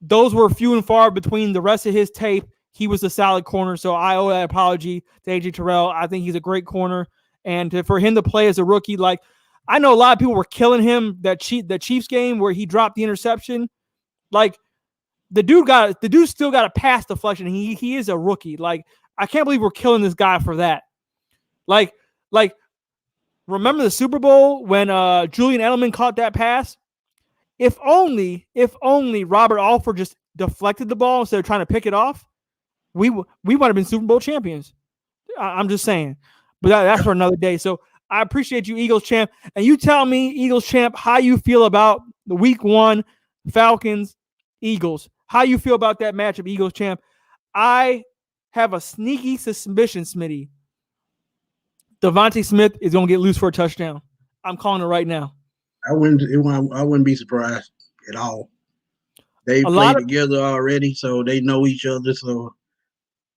those were few and far between. The rest of his tape, he was a solid corner, so I owe that apology to AJ Terrell. I think he's a great corner, and for him to play as a rookie, like, I know a lot of people were killing him that Chiefs game where he dropped the interception. Like, the dude still got a pass deflection. He is a rookie. Like, I can't believe we're killing this guy for that. Like. Remember the Super Bowl when Julian Edelman caught that pass? If only Robert Alford just deflected the ball instead of trying to pick it off, we would have been Super Bowl champions. I'm just saying. But that's for another day. So I appreciate you, Eagles champ. And you tell me, Eagles champ, how you feel about the Week 1 Falcons, Eagles. How you feel about that matchup, Eagles champ. I have a sneaky suspicion, Smitty, Devontae Smith is going to get loose for a touchdown. I'm calling it right now. I wouldn't be surprised at all. They played together already, so they know each other. So,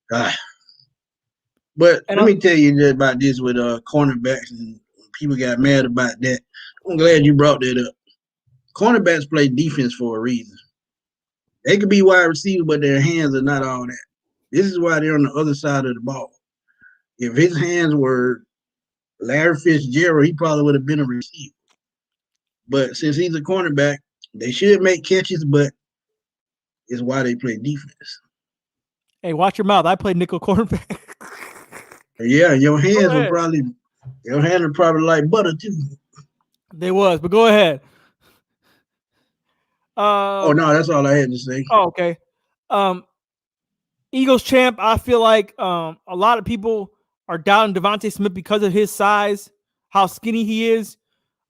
but let me tell you about this with cornerbacks, and people got mad about that. I'm glad you brought that up. Cornerbacks play defense for a reason. They could be wide receivers, but their hands are not all that. This is why they're on the other side of the ball. If his hands were Larry Fitzgerald, he probably would have been a receiver. But since he's a cornerback, they should make catches, but it's why they play defense. Hey, watch your mouth. I played nickel cornerback. Yeah, your hands were probably like butter too. They was, but go ahead. Oh no, that's all I had to say. Oh, okay. Eagles champ, I feel like a lot of people are doubting Devontae Smith because of his size, how skinny he is.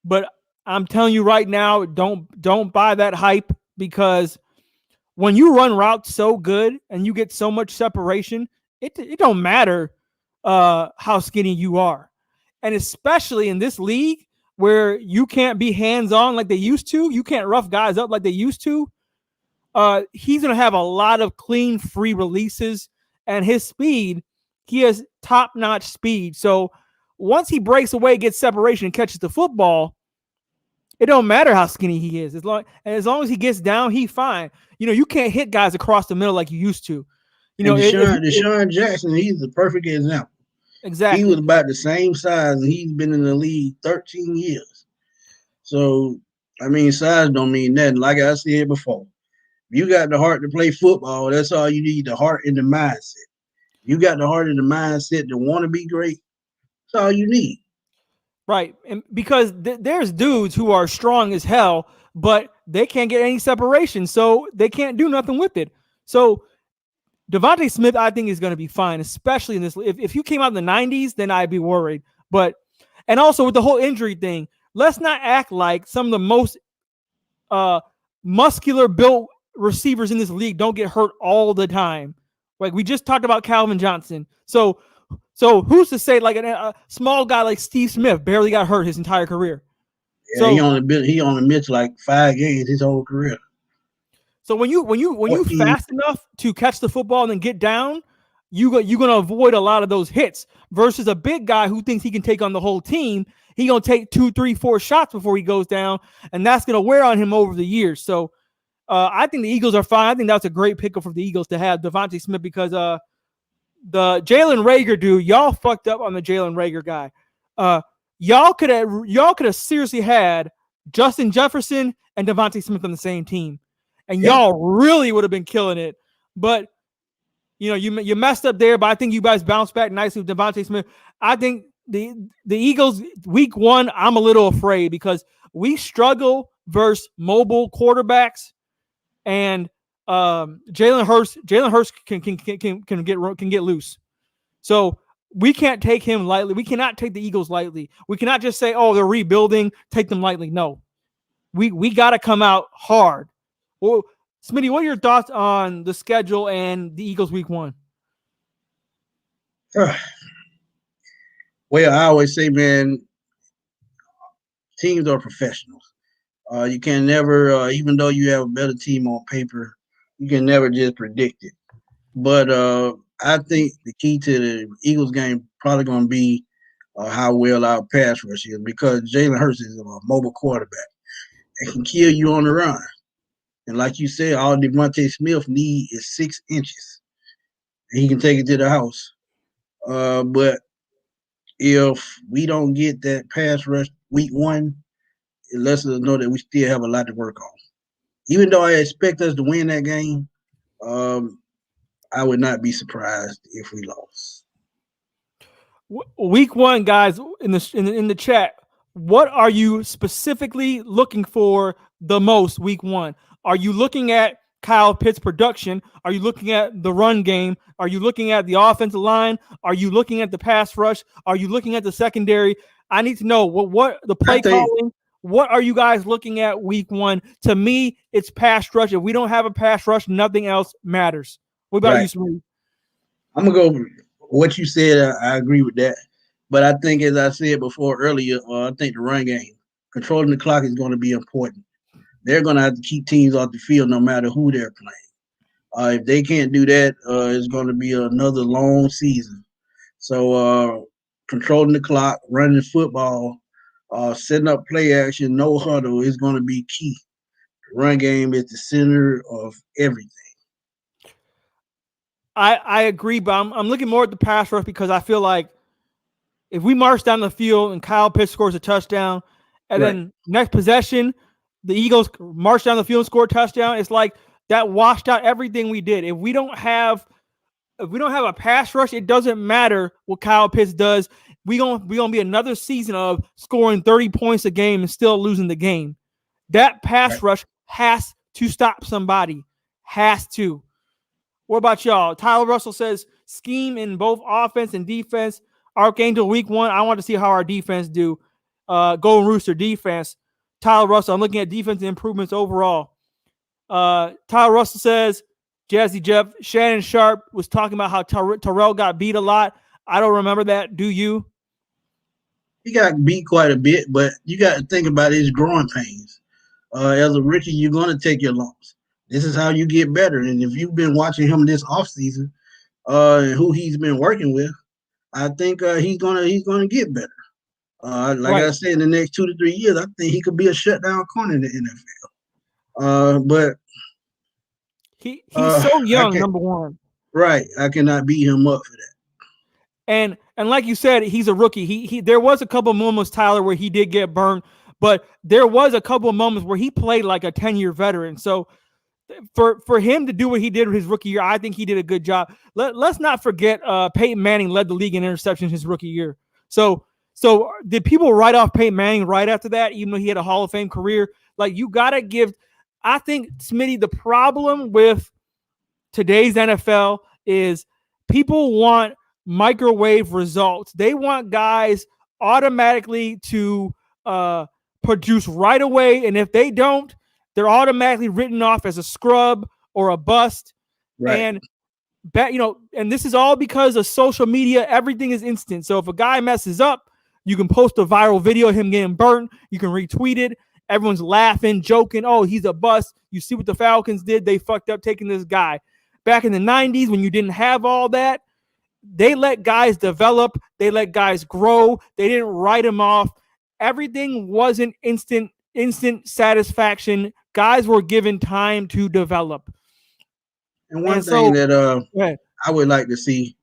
But I'm telling you right now, don't buy that hype, because when you run routes so good and you get so much separation, it don't matter how skinny you are. And especially in this league where you can't be hands-on like they used to, you can't rough guys up like they used to, he's going to have a lot of clean, free releases, and his speed, he has top-notch speed. So once he breaks away, gets separation, and catches the football, it don't matter how skinny he is. As long as he gets down, he's fine. You can't hit guys across the middle like you used to. Deshaun Jackson, he's the perfect example. Exactly. He was about the same size, and he's been in the league 13 years. So, I mean, size don't mean nothing. Like I said before, you got the heart to play football. That's all you need, the heart and the mindset. You got the heart and the mindset to want to be great. That's all you need. Right. And because there's dudes who are strong as hell, but they can't get any separation, so they can't do nothing with it. So Devontae Smith, I think, is going to be fine, especially in this. If you came out in the 90s, then I'd be worried. And also with the whole injury thing, let's not act like some of the most muscular built receivers in this league don't get hurt all the time. Like we just talked about Calvin Johnson. So who's to say like a small guy like Steve Smith barely got hurt his entire career? Yeah, so he only missed like 5 games his whole career. So when you fast enough to catch the football and then get down, you're gonna avoid a lot of those hits. Versus a big guy who thinks he can take on the whole team, he gonna take 2, 3, 4 shots before he goes down, and that's gonna wear on him over the years. So I think the Eagles are fine. I think that's a great pickup for the Eagles to have Devontae Smith, because the Jalen Reagor dude, y'all fucked up on the Jalen Reagor guy. Y'all could have seriously had Justin Jefferson and Devontae Smith on the same team, and y'all really would have been killing it. But you messed up there, but I think you guys bounced back nicely with Devontae Smith. I think the Eagles week 1, I'm a little afraid because we struggle versus mobile quarterbacks, and Jalen Hurts can get loose. So we can't take him lightly. We cannot take the Eagles lightly. We cannot just say, "Oh, they're rebuilding, take them lightly." No, we got to come out hard. Well, Smitty, what are your thoughts on the schedule and the Eagles week 1? Well, I always say, man, teams are professionals. You can never, even though you have a better team on paper, you can never just predict it. But I think the key to the Eagles game probably going to be how well our pass rush is, because Jalen Hurts is a mobile quarterback. It can kill you on the run. And like you said, all Devontae Smith need is 6 inches. He can take it to the house. But if we don't get that pass rush week 1, it lets us know that we still have a lot to work on. Even though I expect us to win that game, I would not be surprised if we lost. Week 1, guys, in the chat, what are you specifically looking for the most week 1? Are you looking at Kyle Pitts' production? Are you looking at the run game? Are you looking at the offensive line? Are you looking at the pass rush? Are you looking at the secondary? I need to know what the play calling. What are you guys looking at week 1? To me, it's pass rush. If we don't have a pass rush, nothing else matters. What about you, Smitty? I'm going to go what you said. I agree with that. But I think, as I said before earlier, I think the run game, controlling the clock is going to be important. They're going to have to keep teams off the field no matter who they're playing. If they can't do that, it's going to be another long season. So controlling the clock, running the football, setting up play action, no huddle is going to be key. The run game is the center of everything. I agree, but I'm looking more at the pass rush because I feel like if we march down the field and Kyle Pitts scores a touchdown, and then next possession, the Eagles march down the field and score a touchdown, it's like that washed out everything we did. If we don't have a pass rush, it doesn't matter what Kyle Pitts does. We gonna be another season of scoring 30 points a game and still losing the game. That pass rush has to stop somebody. Has to. What about y'all? Tyler Russell says scheme in both offense and defense. Archangel week 1. I want to see how our defense do. Golden Rooster defense. Tyler Russell. I'm looking at defensive improvements overall. Tyler Russell says, Jazzy Jeff, Shannon Sharp was talking about how Terrell got beat a lot. I don't remember that. Do you? He got beat quite a bit, but you got to think about his growing pains. As a rookie, you're going to take your lumps. This is how you get better. And if you've been watching him this offseason, who he's been working with, I think he's gonna get better. I said, in the next 2 to 3 years, I think he could be a shutdown corner in the NFL. But he's so young, number one. Right, I cannot beat him up for that. And like you said, he's a rookie. He there was a couple of moments, Tyler, where he did get burned, but there was a couple of moments where he played like a 10-year veteran. So for him to do what he did with his rookie year, I think he did a good job. Let's not forget Peyton Manning led the league in interceptions his rookie year. So did people write off Peyton Manning right after that, even though he had a Hall of Fame career? Like, you got to give – I think, Smitty, the problem with today's NFL is people want microwave results. They want guys automatically to produce right away, and if they don't, they're automatically written off as a scrub or a bust. Right. And this is all because of social media. Everything is instant. So if a guy messes up, you can post a viral video of him getting burnt. You can retweet it. Everyone's laughing, joking. Oh, he's a bust. You see what the Falcons did? They fucked up taking this guy. Back in the 90s, when you didn't have all that, they let guys develop. They let guys grow. They didn't write them off. Everything wasn't instant satisfaction. Guys were given time to develop. And one thing that I would like to see,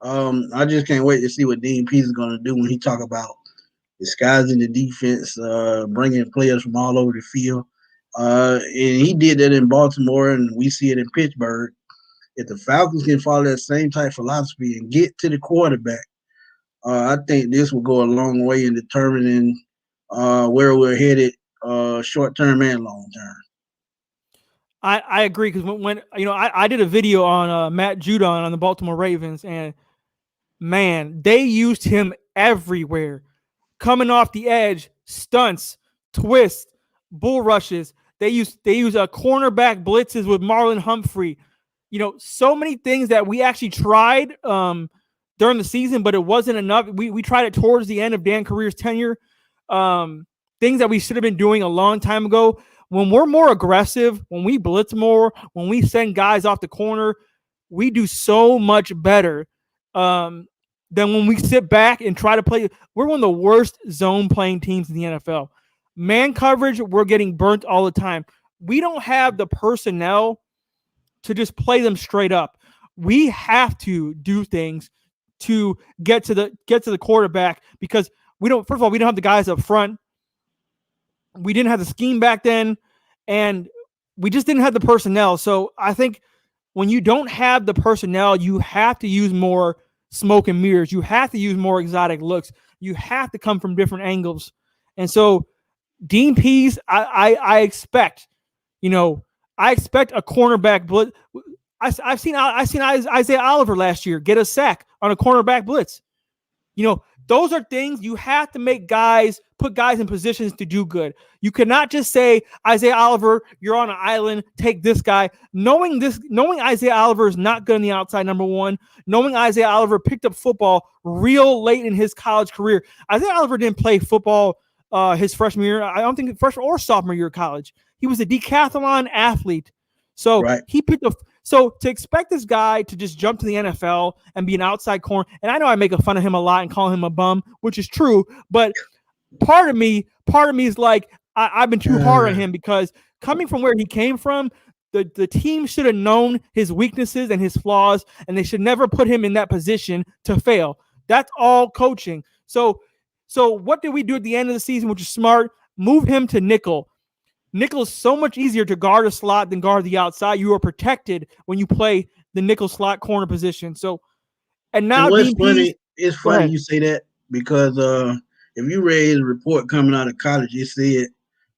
I just can't wait to see what Dean Pease is going to do when he talk about disguising the defense, bringing players from all over the field. And he did that in Baltimore, and we see it in Pittsburgh. if the Falcons can follow that same type of philosophy and get to the quarterback, I think this will go a long way in determining where we're headed, short term and long term. I agree, because when I did a video on Matt Judon on the Baltimore Ravens, and man, they used him everywhere, coming off the edge, stunts, twists, bull rushes. They use cornerback blitzes with Marlon Humphrey. So many things that we actually tried during the season, but it wasn't enough. We tried it towards the end of Dan Career's tenure. Things that we should have been doing a long time ago. When we're more aggressive, when we blitz more, when we send guys off the corner, we do so much better than when we sit back and try to play. We're one of the worst zone playing teams in the NFL. Man coverage, we're getting burnt all the time. We don't have the personnel to just play them straight up. We have to do things to get to the quarterback, because we don't have the guys up front. We didn't have the scheme back then, and we just didn't have the personnel. So I think when you don't have the personnel, you have to use more smoke and mirrors. You have to use more exotic looks. You have to come from different angles. And so Dean Pease, I expect a cornerback blitz. I've seen Isaiah Oliver last year get a sack on a cornerback blitz. Those are things you have to put guys in positions to do good. You cannot just say, Isaiah Oliver, you're on an island, take this guy. Knowing Isaiah Oliver is not good on the outside, number one. Knowing Isaiah Oliver picked up football real late in his college career. Isaiah Oliver didn't play football his freshman year. I don't think freshman or sophomore year of college. He was a decathlon athlete. So right. He picked up. So to expect this guy to just jump to the NFL and be an outside corner, and I know I make fun of him a lot and call him a bum, which is true, but part of me is like, I've been too hard on him, because coming from where he came from, the team should have known his weaknesses and his flaws, and they should never put him in that position to fail. That's all coaching. So what did we do at the end of the season, which is smart? Move him to nickel. Nickel is so much easier to guard a slot than guard the outside. You are protected when you play the nickel slot corner position. So, and now it's funny you say that, because if you read his report coming out of college, it said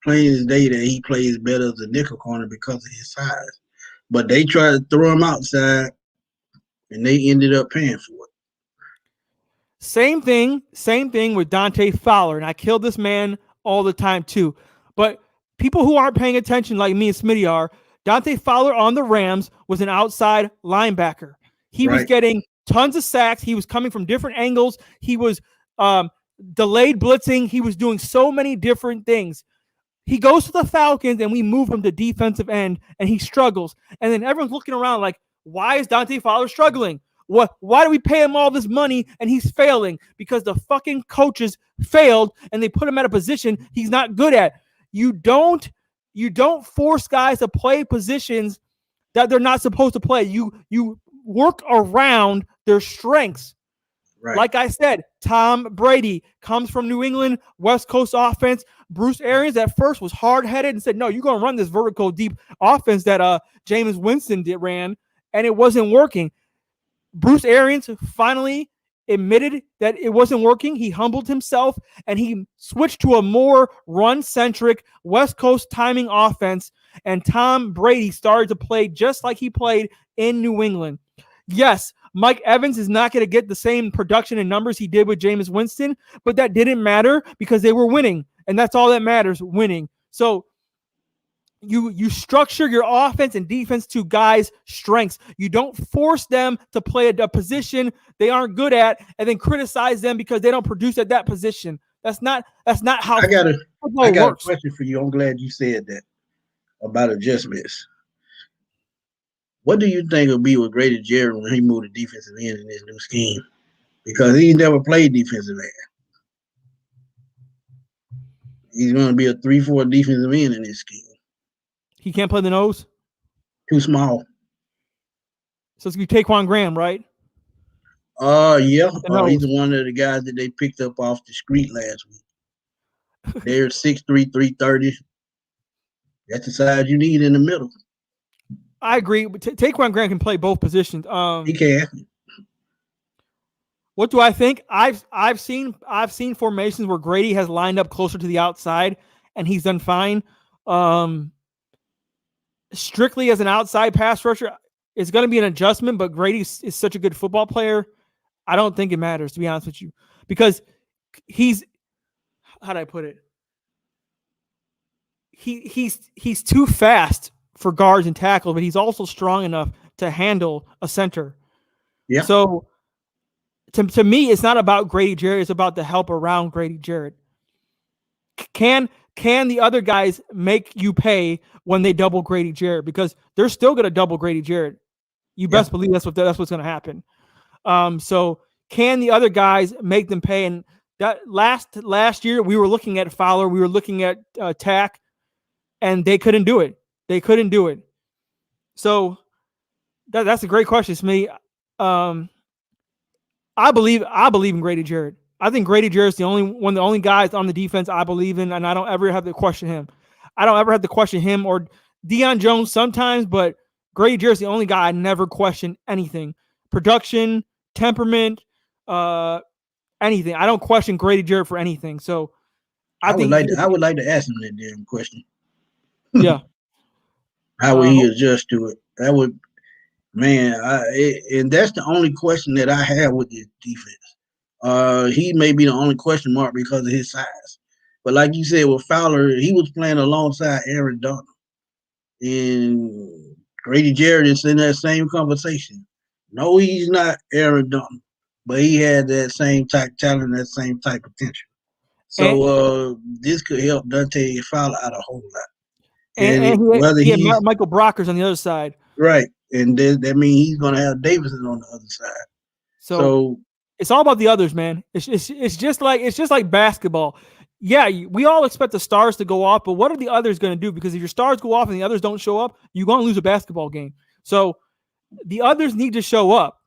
plain as day that he plays better as a nickel corner because of his size. But they tried to throw him outside, and they ended up paying for it. Same thing with Dante Fowler, and I kill this man all the time too. But people who aren't paying attention, like me and Smitty are, Dante Fowler on the Rams was an outside linebacker. He was getting tons of sacks. He was coming from different angles. He was delayed blitzing. He was doing so many different things. He goes to the Falcons, and we move him to defensive end, and he struggles. And then everyone's looking around like, why is Dante Fowler struggling? Why do we pay him all this money and he's failing? Because the fucking coaches failed, and they put him at a position he's not good at. You don't force guys to play positions that they're not supposed to play. You work around their strengths. Right. Like I said, Tom Brady comes from New England, West Coast offense. Bruce Arians at first was hard-headed and said, no, you're going to run this vertical deep offense that Jameis Winston ran, and it wasn't working. Bruce Arians finally admitted that it wasn't working. He humbled himself, and he switched to a more run-centric West Coast timing offense, and Tom Brady started to play just like he played in New England. Yes, Mike Evans is not going to get the same production and numbers he did with Jameis Winston, but that didn't matter because they were winning, and that's all that matters, winning. So you structure your offense and defense to guys' strengths. You don't force them to play a position they aren't good at and then criticize them because they don't produce at that position. That's not how I got a question for you. I'm glad you said that about adjustments. What do you think will be with Grady Jarrett when he moved to defensive end in this new scheme? Because he never played defensive end. He's going to be a 3-4 defensive end in this scheme. He can't play the nose? Too small. So it's going to be Taquan Graham, right? Yeah. He's one of the guys that they picked up off the street last week. They're 6'3", 330. That's the size you need in the middle. I agree. Taquan Grant can play both positions. He can. What do I think? I've seen formations where Grady has lined up closer to the outside and he's done fine. Strictly as an outside pass rusher, it's going to be an adjustment, but Grady is such a good football player. I don't think it matters, to be honest with you, because he's, how do I put it? He's too fast for guards and tackles, but he's also strong enough to handle a center. Yeah. So to me, it's not about Grady Jarrett. It's about the help around Grady Jarrett. Can the other guys make you pay when they double Grady Jarrett? Because they're still going to double Grady Jarrett. You best believe that's what's going to happen. So can the other guys make them pay? And that last year we were looking at Fowler, we were looking at Tack, and they couldn't do it. They couldn't do it. So that's a great question, Smitty. I believe in Grady Jarrett. I think Grady Jarrett's the only guys on the defense I believe in, and I don't ever have to question him. I don't ever have to question him or Deion Jones sometimes, but Grady Jarrett's the only guy I never question anything. Production, temperament, anything. I don't question Grady Jarrett for anything. So I would like to ask him that damn question. Yeah. How would he adjust to it? That would, man, and that's the only question that I have with this defense. He may be the only question mark because of his size. But like you said, with Fowler, he was playing alongside Aaron Donald. And Grady Jarrett is in that same conversation. No, he's not Aaron Donald, but he had that same type of talent, that same type of potential. So this could help Dante Fowler out a whole lot. And he had Michael Brockers on the other side. Right. And that means he's going to have Davidson on the other side. So it's all about the others, man. It's just like basketball. Yeah, we all expect the stars to go off, but what are the others going to do? Because if your stars go off and the others don't show up, you're going to lose a basketball game. So the others need to show up.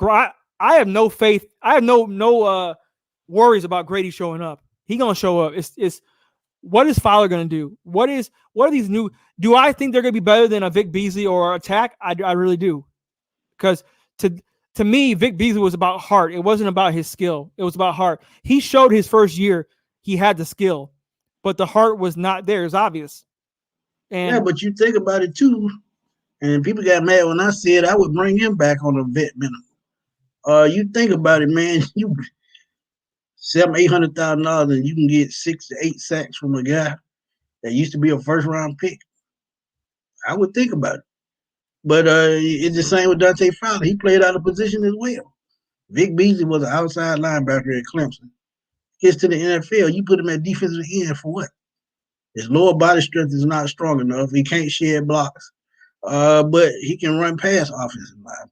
I have no faith. I have no worries about Grady showing up. He's going to show up. It's what is Fowler going to do? What are these new? Do I think they're going to be better than a Vic Beasley or a Tack? I really do. Because to me, Vic Beasley was about heart. It wasn't about his skill. It was about heart. He showed his first year he had the skill, but the heart was not there. It's obvious. And yeah, but you think about it too, and people got mad when I said I would bring him back on a vet minimum. You think about it, man. You $700,000-$800,000, and you can get 6 to 8 sacks from a guy that used to be a first-round pick. I would think about it. But it's the same with Dante Fowler. He played out of position as well. Vic Beasley was an outside linebacker at Clemson. Gets to the NFL, you put him at defensive end for what? His lower body strength is not strong enough. He can't shed blocks. But he can run past offensive line.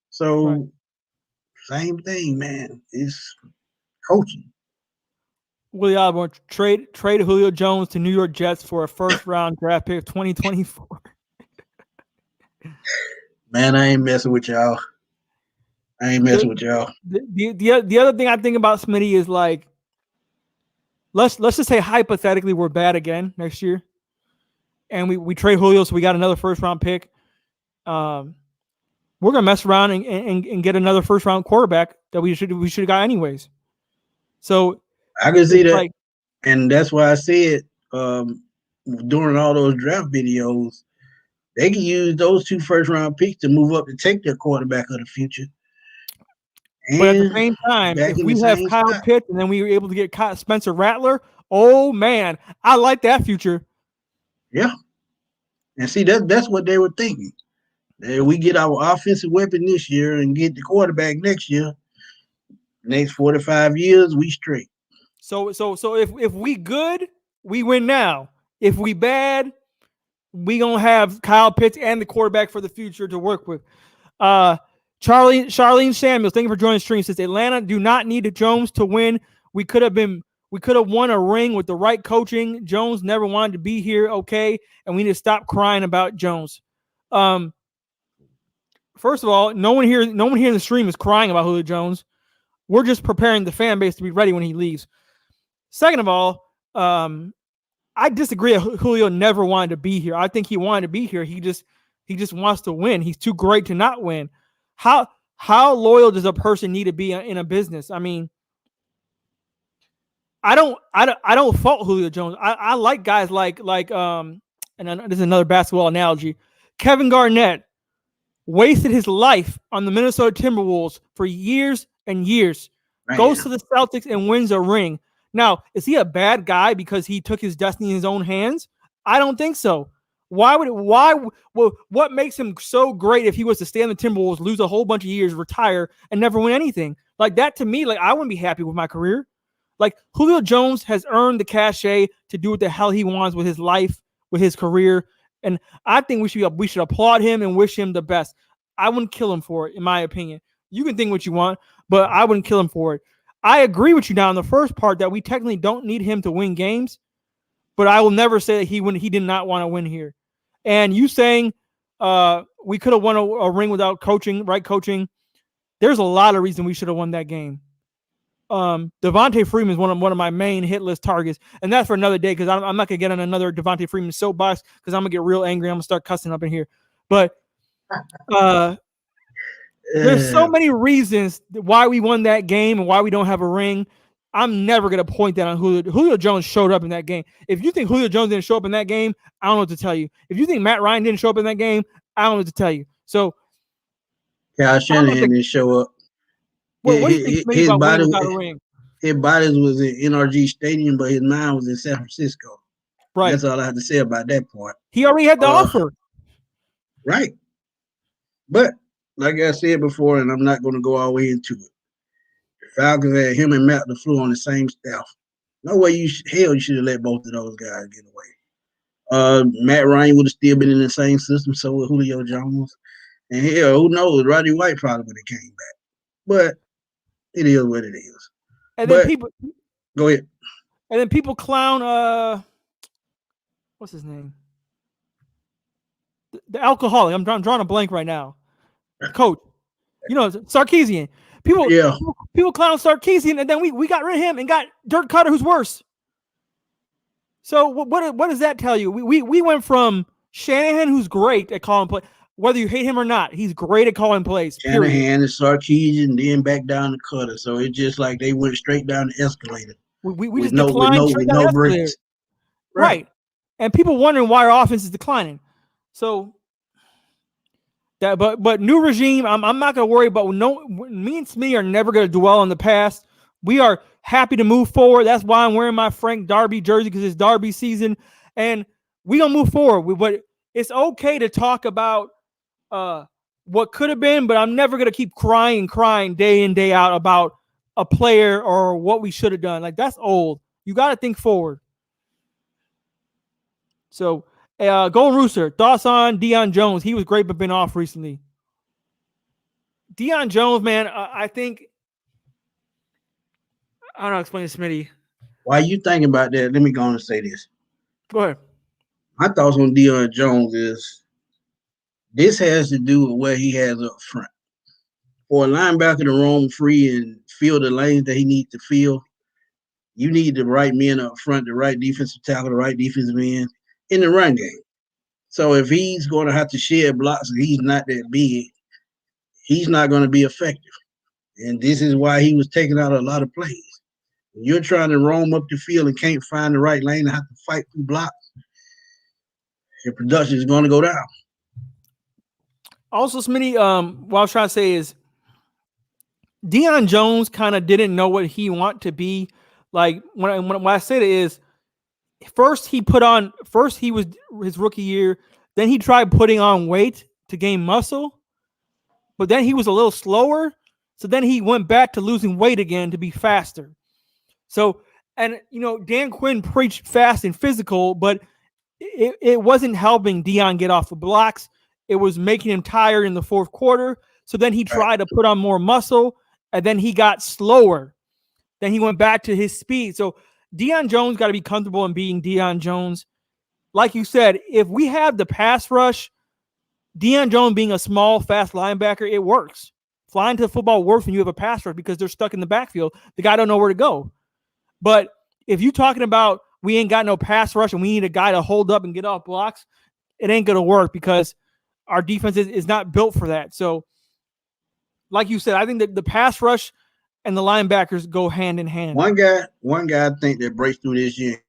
So, right. Same thing, man. It's coaching. Willie Osborne, trade Julio Jones to New York Jets for a first-round draft pick of 2024. Man, I ain't messing with y'all. The other thing I think about Smitty is like, let's just say hypothetically we're bad again next year, and we trade Julio, so we got another first-round pick. We're gonna mess around and get another first-round quarterback that we should have got anyways. So I can see that, and that's why I said during all those draft videos, they can use those 2 first-round picks to move up to take their quarterback of the future. But at the same time, if we have Kyle Pitts and then we were able to get Spencer Rattler, oh man, I like that future. Yeah, and see that's what they were thinking. We get our offensive weapon this year and get the quarterback next year. Next 45 years, we straight. So if we good, we win now. If we bad, we gonna have Kyle Pitts and the quarterback for the future to work with. Charlene Samuels, thank you for joining the stream. Says Atlanta do not need Jones to win. We could have won a ring with the right coaching. Jones never wanted to be here, okay? And we need to stop crying about Jones. First of all, no one here in the stream is crying about Julio Jones. We're just preparing the fan base to be ready when he leaves. Second of all, I disagree. Julio never wanted to be here. I think he wanted to be here. He He just wants to win. He's too great to not win. How loyal does a person need to be in a business? I mean, I don't fault Julio Jones. I like guys like and this is another basketball analogy. Kevin Garnett wasted his life on the Minnesota Timberwolves for years and years. Man. Goes to the Celtics and wins a ring. Now, is he a bad guy because he took his destiny in his own hands? I don't think so. What makes him so great if he was to stay on the Timberwolves, lose a whole bunch of years, retire, and never win anything? Like that to me, like I wouldn't be happy with my career. Like Julio Jones has earned the cachet to do what the hell he wants with his life, with his career. And I think we should applaud him and wish him the best. I wouldn't kill him for it, in my opinion. You can think what you want, but I wouldn't kill him for it. I agree with you now in the first part that we technically don't need him to win games, but I will never say that he did not want to win here. And you saying we could have won a ring without coaching, right coaching, there's a lot of reasons we should have won that game. Devontae Freeman is one of my main hit list targets, and that's for another day because I'm not gonna get on another Devontae Freeman soapbox because I'm gonna get real angry. I'm gonna start cussing up in here. But there's so many reasons why we won that game and why we don't have a ring. I'm never gonna point that on Julio. Julio Jones showed up in that game. If you think Julio Jones didn't show up in that game, I don't know what to tell you. If you think Matt Ryan didn't show up in that game, I don't know what to tell you. So Kyle Shanahan didn't show up. What do you think about winning without a ring? His body was in NRG Stadium, but his mind was in San Francisco. Right. That's all I have to say about that part. He already had the offer. Right. But like I said before, and I'm not going to go all the way into it. The Falcons had him and Matt LaFleur on the same staff. No way you should have let both of those guys get away. Matt Ryan would have still been in the same system, so would Julio Jones. And hell, who knows? Roddy White probably would have came back. But it is what it is. And then people go ahead. And then people clown what's his name? The alcoholic. I'm drawing a blank right now. Coach. You know, Sarkisian. People clown Sarkisian, and then we got rid of him and got Dirk Cutter, who's worse. So what does that tell you? We went from Shanahan, who's great at calling play, whether you hate him or not, he's great at calling plays. Shanahan and Sarkisian, then back down to Cutter. So it's just like they went straight down the escalator. We just declined with no breaks. Right. And people wondering why our offense is declining. So that, but new regime, I'm not going to worry about. Me and Smitty are never going to dwell on the past. We are happy to move forward. That's why I'm wearing my Frank Darby jersey, because it's Darby season, and we gonna move forward. But it's okay to talk about what could have been, but I'm never gonna keep crying day in, day out about a player or what we should have done. Like, that's old. You got to think forward. So, Golden Rooster, thoughts on Deion Jones? He was great, but been off recently. Deion Jones, man, I think, I don't know, explain to Smitty. While you thinking about that, let me go on and say this. Go ahead. My thoughts on Deion Jones is this has to do with what he has up front. For a linebacker to roam free and fill the lanes that he needs to fill, you need the right men up front, the right defensive tackle, the right defensive end in the run game. So if he's going to have to shed blocks and he's not that big, he's not going to be effective. And this is why he was taking out a lot of plays. When you're trying to roam up the field and can't find the right lane and have to fight through blocks, your production is going to go down. Also, Smitty, what I was trying to say is Deion Jones kind of didn't know what he wanted to be. Like, when I say that is, first he was his rookie year, then he tried putting on weight to gain muscle, but then he was a little slower, so then he went back to losing weight again to be faster. So, and Dan Quinn preached fast and physical, but it wasn't helping Deion get off the blocks. It was making him tired in the fourth quarter. So then he tried to put on more muscle, and then he got slower. Then he went back to his speed. So Deion Jones got to be comfortable in being Deion Jones. Like you said, if we have the pass rush, Deion Jones being a small, fast linebacker, it works. Flying to the football works when you have a pass rush because they're stuck in the backfield. The guy don't know where to go. But if you're talking about we ain't got no pass rush and we need a guy to hold up and get off blocks, it ain't going to work because our defense is not built for that. So, like you said, I think that the pass rush and the linebackers go hand in hand. One guy I think that breaks through this year,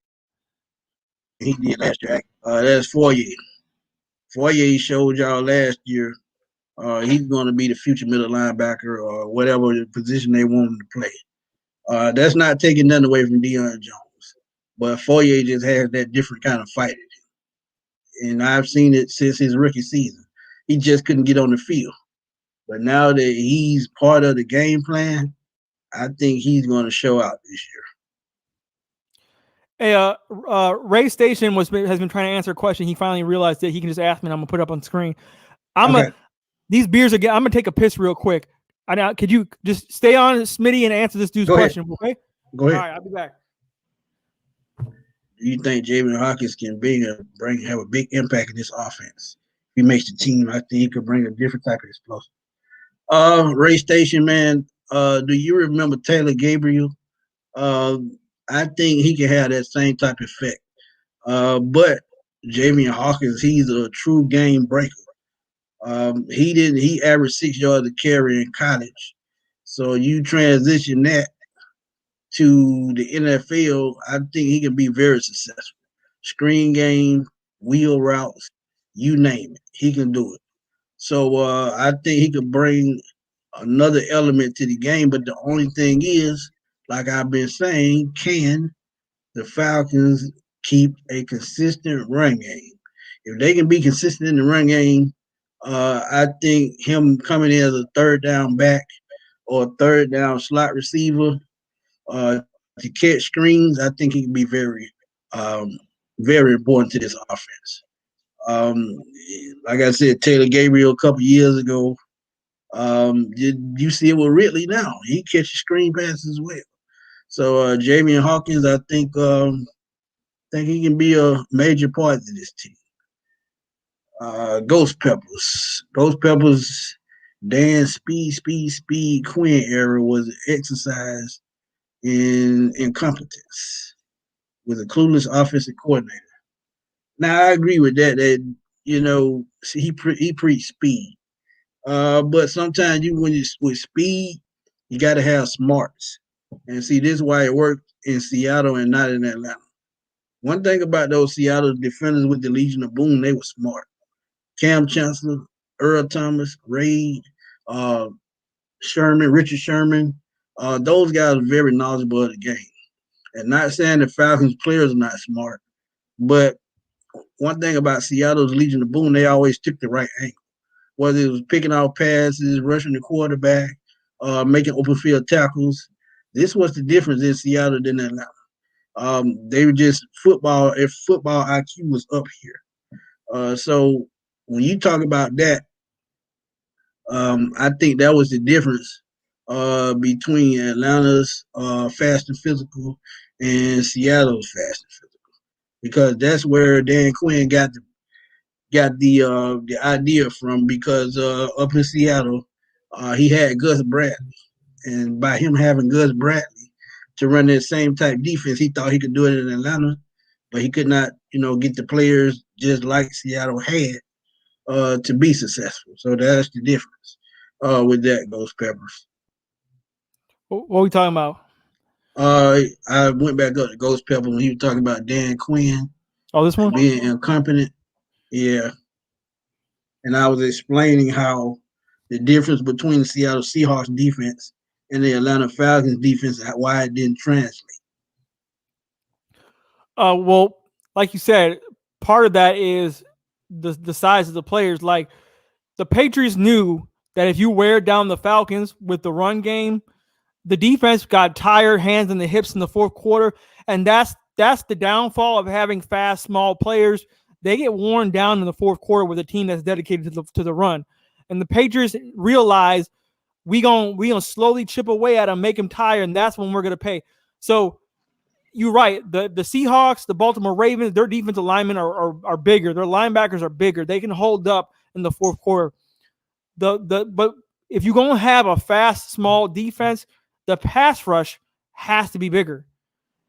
he did last year. That's Foyer. Foyer showed y'all last year he's going to be the future middle linebacker or whatever position they want him to play. That's not taking nothing away from Deion Jones, but Foyer just has that different kind of fight in him. And I've seen it since his rookie season. He just couldn't get on the field. But now that he's part of the game plan, I think he's going to show out this Hey, year. Ray Station has been trying to answer a question. He finally realized that he can just ask me, and I'm gonna put it up on screen. These beers again. I'm gonna take a piss real quick. Could you just stay on, Smitty, and answer this dude's question? Okay. Go ahead. All right, I'll be back. Do you think Jamin Hawkins can have a big impact in this offense? If he makes the team, I think he could bring a different type of explosive. Ray Station, man. Do you remember Taylor Gabriel? I think he can have that same type of effect. But Jamin Hawkins, he's a true game breaker. He averaged 6 yards a carry in college. So you transition that to the NFL, I think he can be very successful. Screen game, wheel routes, you name it, he can do it. So I think he could bring another element to the game. But the only thing is, like I've been saying, can the Falcons keep a consistent run game? If they can be consistent in the run game, I think him coming in as a third down back or a third down slot receiver to catch screens, I think he can be very, very important to this offense. Like I said, Taylor Gabriel a couple years ago, you see it with Ridley now. He catches screen passes as well. So Jamin Hawkins, I think he can be a major part of this team. Ghost Peppers, Dan Speed Quinn era was an exercise in incompetence with a clueless offensive coordinator. Now I agree with that. That he preached speed, but sometimes with speed, you got to have smarts. And see, this is why it worked in Seattle and not in Atlanta. One thing about those Seattle defenders with the Legion of Boom, they were smart. Cam Chancellor, Earl Thomas, Reid, Richard Sherman, those guys are very knowledgeable of the game. And not saying the Falcons players are not smart, but one thing about Seattle's Legion of Boom, they always took the right angle. Whether it was picking out passes, rushing the quarterback, making open field tackles. This was the difference in Seattle than Atlanta. They were just football IQ was up here. So when you talk about that, I think that was the difference between Atlanta's fast and physical and Seattle's fast and physical, because that's where Dan Quinn got the idea from. Because up in Seattle, he had Gus Bradley, and by him having Gus Bradley to run that same type defense, he thought he could do it in Atlanta, but he could not, get the players just like Seattle had to be successful. So that's the difference with that, Ghost Peppers. What are we talking about? I went back up to Ghost Pepper when he was talking about Dan Quinn. Oh, this one? Being incompetent. Yeah. And I was explaining how the difference between the Seattle Seahawks defense and the Atlanta Falcons defense, why it didn't translate. Well, like you said, part of that is the size of the players. Like, the Patriots knew that if you wear down the Falcons with the run game, the defense got tired, hands in the hips in the fourth quarter, and that's the downfall of having fast, small players. They get worn down in the fourth quarter with a team that's dedicated to the run. And the Patriots realize we gonna slowly chip away at them, make them tired, and that's when we're gonna pay. So you're right. The Seahawks, the Baltimore Ravens, their defensive linemen are bigger. Their linebackers are bigger. They can hold up in the fourth quarter. But if you're gonna have a fast, small defense, the pass rush has to be bigger.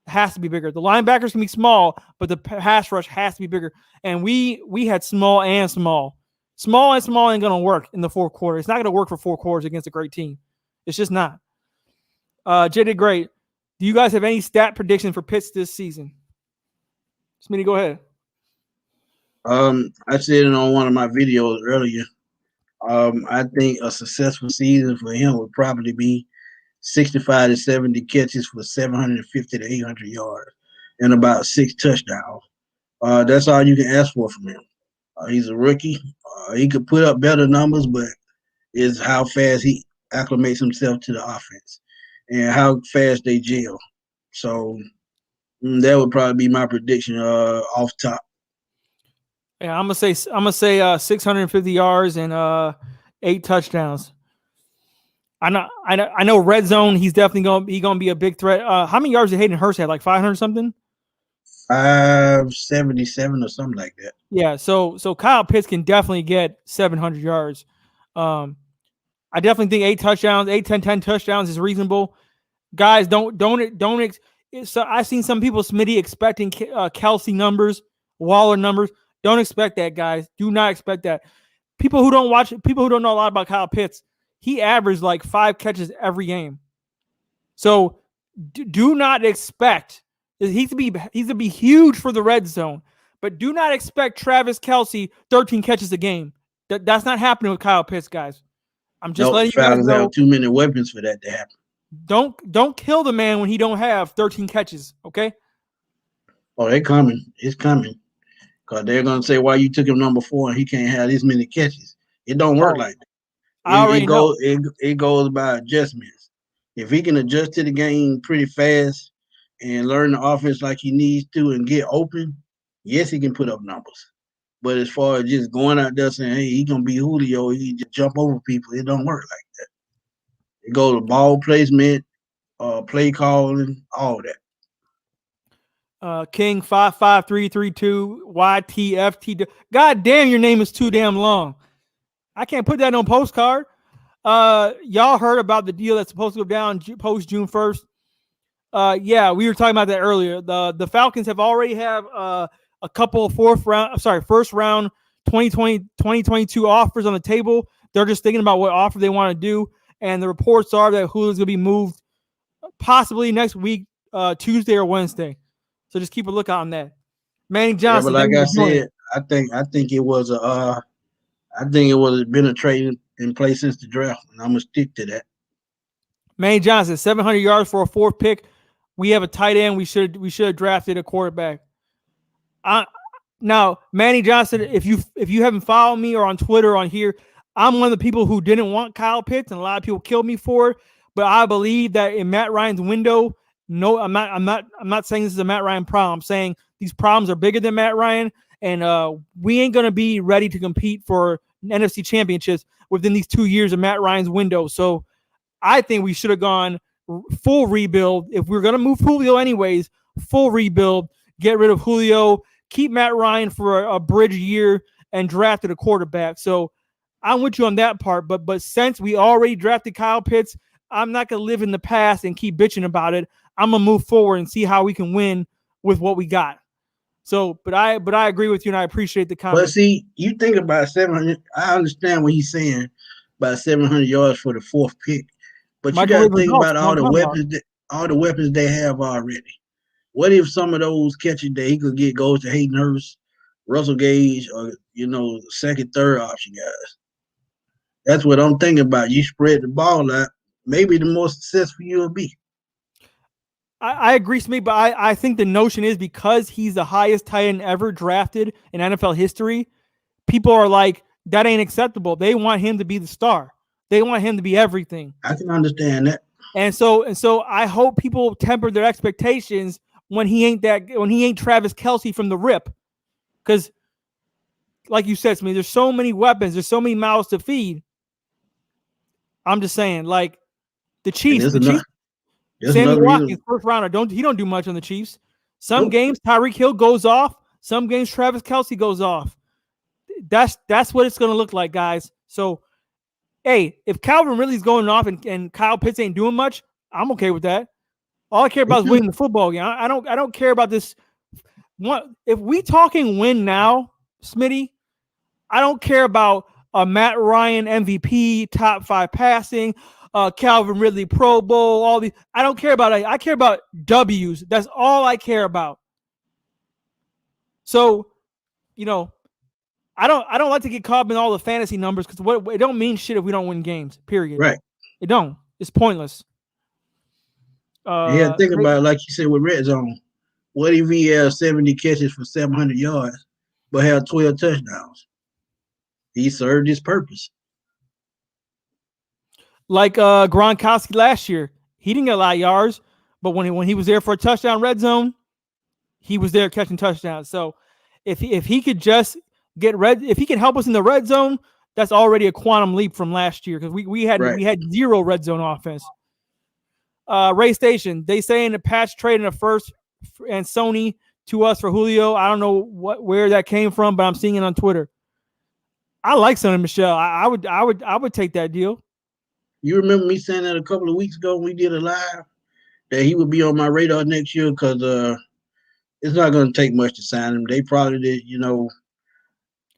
It has to be bigger. The linebackers can be small, but the pass rush has to be bigger. And we had small and small. Small ain't going to work in the fourth quarter. It's not going to work for 4 quarters against a great team. It's just not. Jay did great. Do you guys have any stat prediction for Pitts this season? Smitty, go ahead. I said it on one of my videos earlier. I think a successful season for him would probably be 65 to 70 catches for 750 to 800 yards and about 6 touchdowns. That's all you can ask for from him. He's a rookie. He could put up better numbers, but it's how fast he acclimates himself to the offense and how fast they gel. So that would probably be my prediction off top. Yeah, I'm gonna say 650 yards and 8 touchdowns. I know red zone. He's definitely gonna be a big threat. How many yards did Hayden Hurst have? Like 500 something. 577 or something like that. Yeah. So Kyle Pitts can definitely get 700 yards. I definitely think 8 touchdowns, 10 touchdowns is reasonable. Guys, don't. So I've seen some people, Smitty, expecting Kelsey numbers, Waller numbers. Don't expect that, guys. Do not expect that. People who don't know a lot about Kyle Pitts, he averaged like 5 catches every game. So do not expect he's to be huge for the red zone, but do not expect Travis Kelce 13 catches a game. That's not happening with Kyle Pitts, guys. I'm just letting you guys know. Have too many weapons for that to happen. Don't kill the man when he don't have 13 catches. Okay. Oh, they're coming. It's coming. Because they're going to say why you took him number 4 and he can't have this many catches. It don't work like that. It goes by adjustments. If he can adjust to the game pretty fast and learn the offense like he needs to and get open, yes, he can put up numbers. But as far as just going out there saying, hey, he's going to be Julio, he just jump over people, it don't work like that. It goes to ball placement, play calling, all that. King 55332 YTFT. God damn, your name is too damn long. I can't put that on postcard. Y'all heard about the deal that's supposed to go down post June 1st. Yeah, we were talking about that earlier. The Falcons have already have a couple of first round 2022 offers on the table. They're just thinking about what offer they want to do, and the reports are that Julio's going to be moved possibly next week, Tuesday or Wednesday. So just keep a lookout on that. Manny Johnson. Yeah, but like I said, I think it was been a trade in place since the draft, and I'm gonna stick to that. Manny Johnson, 700 yards for a 4th pick. We have a tight end. We should have drafted a quarterback. Now, Manny Johnson, if you haven't followed me or on Twitter or on here, I'm one of the people who didn't want Kyle Pitts, and a lot of people killed me for it. But I believe that in Matt Ryan's window. No, I'm not saying this is a Matt Ryan problem. I'm saying these problems are bigger than Matt Ryan, and we ain't gonna be ready to compete for NFC championships within these 2 years of Matt Ryan's window. So I think we should have gone full rebuild. If we're gonna move Julio anyways, full rebuild, get rid of Julio, keep Matt Ryan for a bridge year, and drafted a quarterback. So I'm with you on that part. But since we already drafted Kyle Pitts, I'm not gonna live in the past and keep bitching about it. I'm gonna move forward and see how we can win with what we got. So, but I agree with you, and I appreciate the comment. But see, you think about 700. I understand what he's saying about 700 yards for the 4th pick, but you got to think about all the weapons they have already. What if some of those catches that he could get goes to Hayden Hurst, Russell Gage, or second, third option guys? That's what I'm thinking about. You spread the ball out, maybe the more successful you'll be. I agree, Smith, but I think the notion is because he's the highest tight end ever drafted in NFL history, people are like, that ain't acceptable. They want him to be the star. They want him to be everything. I can understand that. And so I hope people temper their expectations when he ain't Travis Kelce from the rip. Because, like you said, Smith, there's so many weapons, there's so many mouths to feed. I'm just saying, like the Chiefs. Sammy Watkins, first rounder, he don't do much on the Chiefs. Some games Tyreek Hill goes off. Some games Travis Kelce goes off. That's what it's going to look like, guys. So, hey, if Calvin Ridley's going off and Kyle Pitts ain't doing much, I'm okay with that. All I care about is winning the football game. I don't care about this. If we talking win now, Smitty, I don't care about Matt Ryan MVP, top 5 passing, Calvin Ridley Pro Bowl, all these. I don't care about that. I care about W's. That's all I care about. So, I don't like to get caught up in all the fantasy numbers because it don't mean shit if we don't win games. Period. Right. It don't. It's pointless. Think about it, like you said with red zone. What if he has 70 catches for 700 yards, but have 12 touchdowns? He served his purpose. Like Gronkowski last year, he didn't get a lot of yards, but when he was there for a touchdown red zone, he was there catching touchdowns. So if he could just if he can help us in the red zone, that's already a quantum leap from last year because we had 0 red zone offense. Ray Station, they say in the patch trade in the first and Sony to us for Julio. I don't know where that came from, but I'm seeing it on Twitter. I like Sony Michel. I would take that deal. You remember me saying that a couple of weeks ago when we did a live that he would be on my radar next year because it's not going to take much to sign him. They probably did,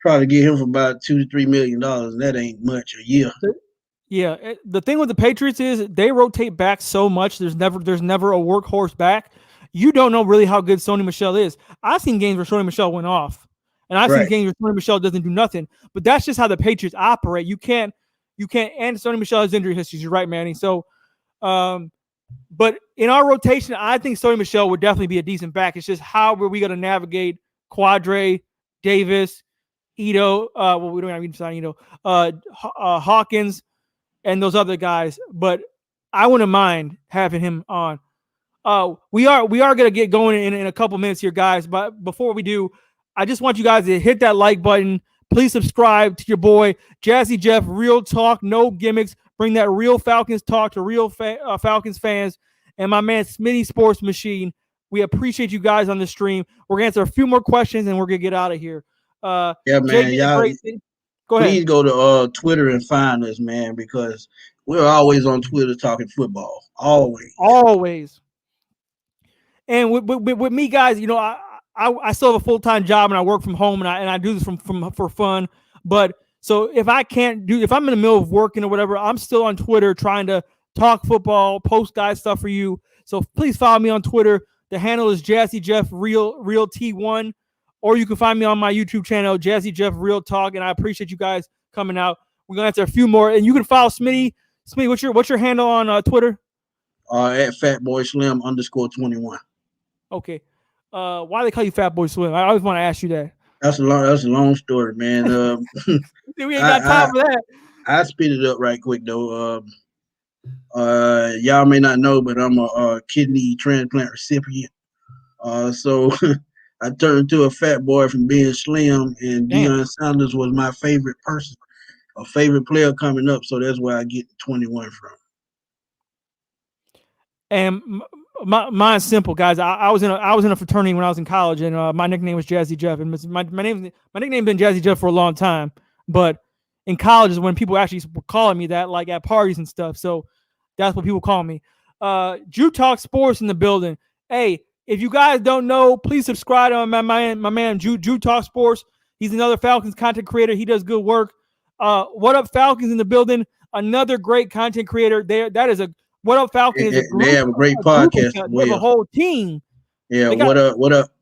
probably get him for about $2 to $3 million. That ain't much a year. Yeah, the thing with the Patriots is they rotate back so much. There's never a workhorse back. You don't know really how good Sony Michel is. I've seen games where Sony Michel went off, and I've seen games where Sony Michel doesn't do nothing. But that's just how the Patriots operate. You can't. And Sony Michel has injury history. You're right, Manny. So, but in our rotation, I think Sony Michel would definitely be a decent back. It's just how are we going to navigate Quadre, Davis, Ito? We don't have to sign Ito. Hawkins. And those other guys, but I wouldn't mind having him on. We are going to get going in a couple minutes here, guys. But before we do, I just want you guys to hit that like button. Please subscribe to your boy Jazzy Jeff. Real talk, no gimmicks. Bring that real Falcons talk to real Falcons fans. And my man Smitty Sports Machine. We appreciate you guys on the stream. We're gonna answer a few more questions and we're gonna get out of here. Yeah, man, y'all. Go ahead. Please go to Twitter and find us, man, because we're always on Twitter talking football. Always. And with me, guys, I still have a full-time job and I work from home and I do this for fun. But so if I'm in the middle of working or whatever, I'm still on Twitter trying to talk football, post guys stuff for you. So please follow me on Twitter. The handle is Jazzy Jeff Real T1. Or you can find me on my YouTube channel, Jazzy Jeff Real Talk, and I appreciate you guys coming out. We're gonna answer a few more, and you can follow Smitty. Smitty, what's your handle on Twitter? At FatBoySlim _21. Okay. Why do they call you Fatboy Slim? I always want to ask you that. That's a long story, man. We ain't got time for that. I spit it up right quick though. Y'all may not know, but I'm a kidney transplant recipient. So. I turned into a fat boy from being slim, and Deion Sanders was my favorite person, a favorite player coming up. So that's where I get 21 from. And mine's simple, guys. I was in a fraternity when I was in college, and my nickname was Jazzy Jeff. And my nickname's been Jazzy Jeff for a long time. But in college is when people actually were calling me that, like at parties and stuff. So that's what people call me. Drew Talk Sports in the building. Hey. If you guys don't know, please subscribe to my man Drew Talk Sports. He's another Falcons content creator. He does good work. What Up Falcons in the building? Another great content creator. That is a What Up Falcons. They have a great podcast. They have a whole team. Yeah.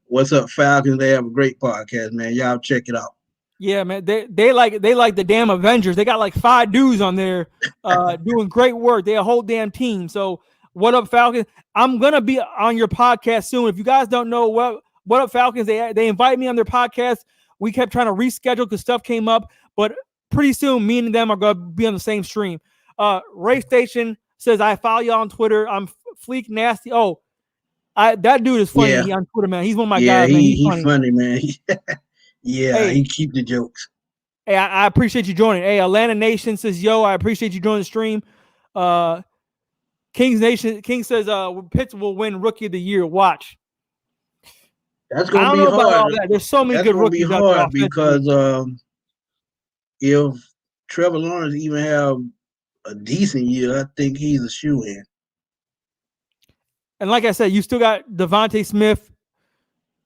What's up Falcons? They have a great podcast, man. Y'all check it out. Yeah, man. They like the damn Avengers. They got like 5 dudes on there doing great work. They're a whole damn team. So. What Up Falcons? I'm gonna be on your podcast soon. If you guys don't know what Up Falcons, they invite me on their podcast. We kept trying to reschedule because stuff came up, but pretty soon me and them are gonna be on the same stream. Ray Station says I follow you on Twitter. I'm Fleek Nasty. Oh, that dude is funny. Yeah. He on Twitter, man. He's one of my guys. Man. He's funny, man. Hey, he keep the jokes. Hey, I appreciate you joining. Hey, Atlanta Nation says, yo, I appreciate you joining the stream. King says Pitts will win Rookie of the Year. Watch. That's gonna be hard. There's so many good rookies out there. Because if Trevor Lawrence even have a decent year, I think he's a shoo-in. And like I said, you still got Devontae Smith,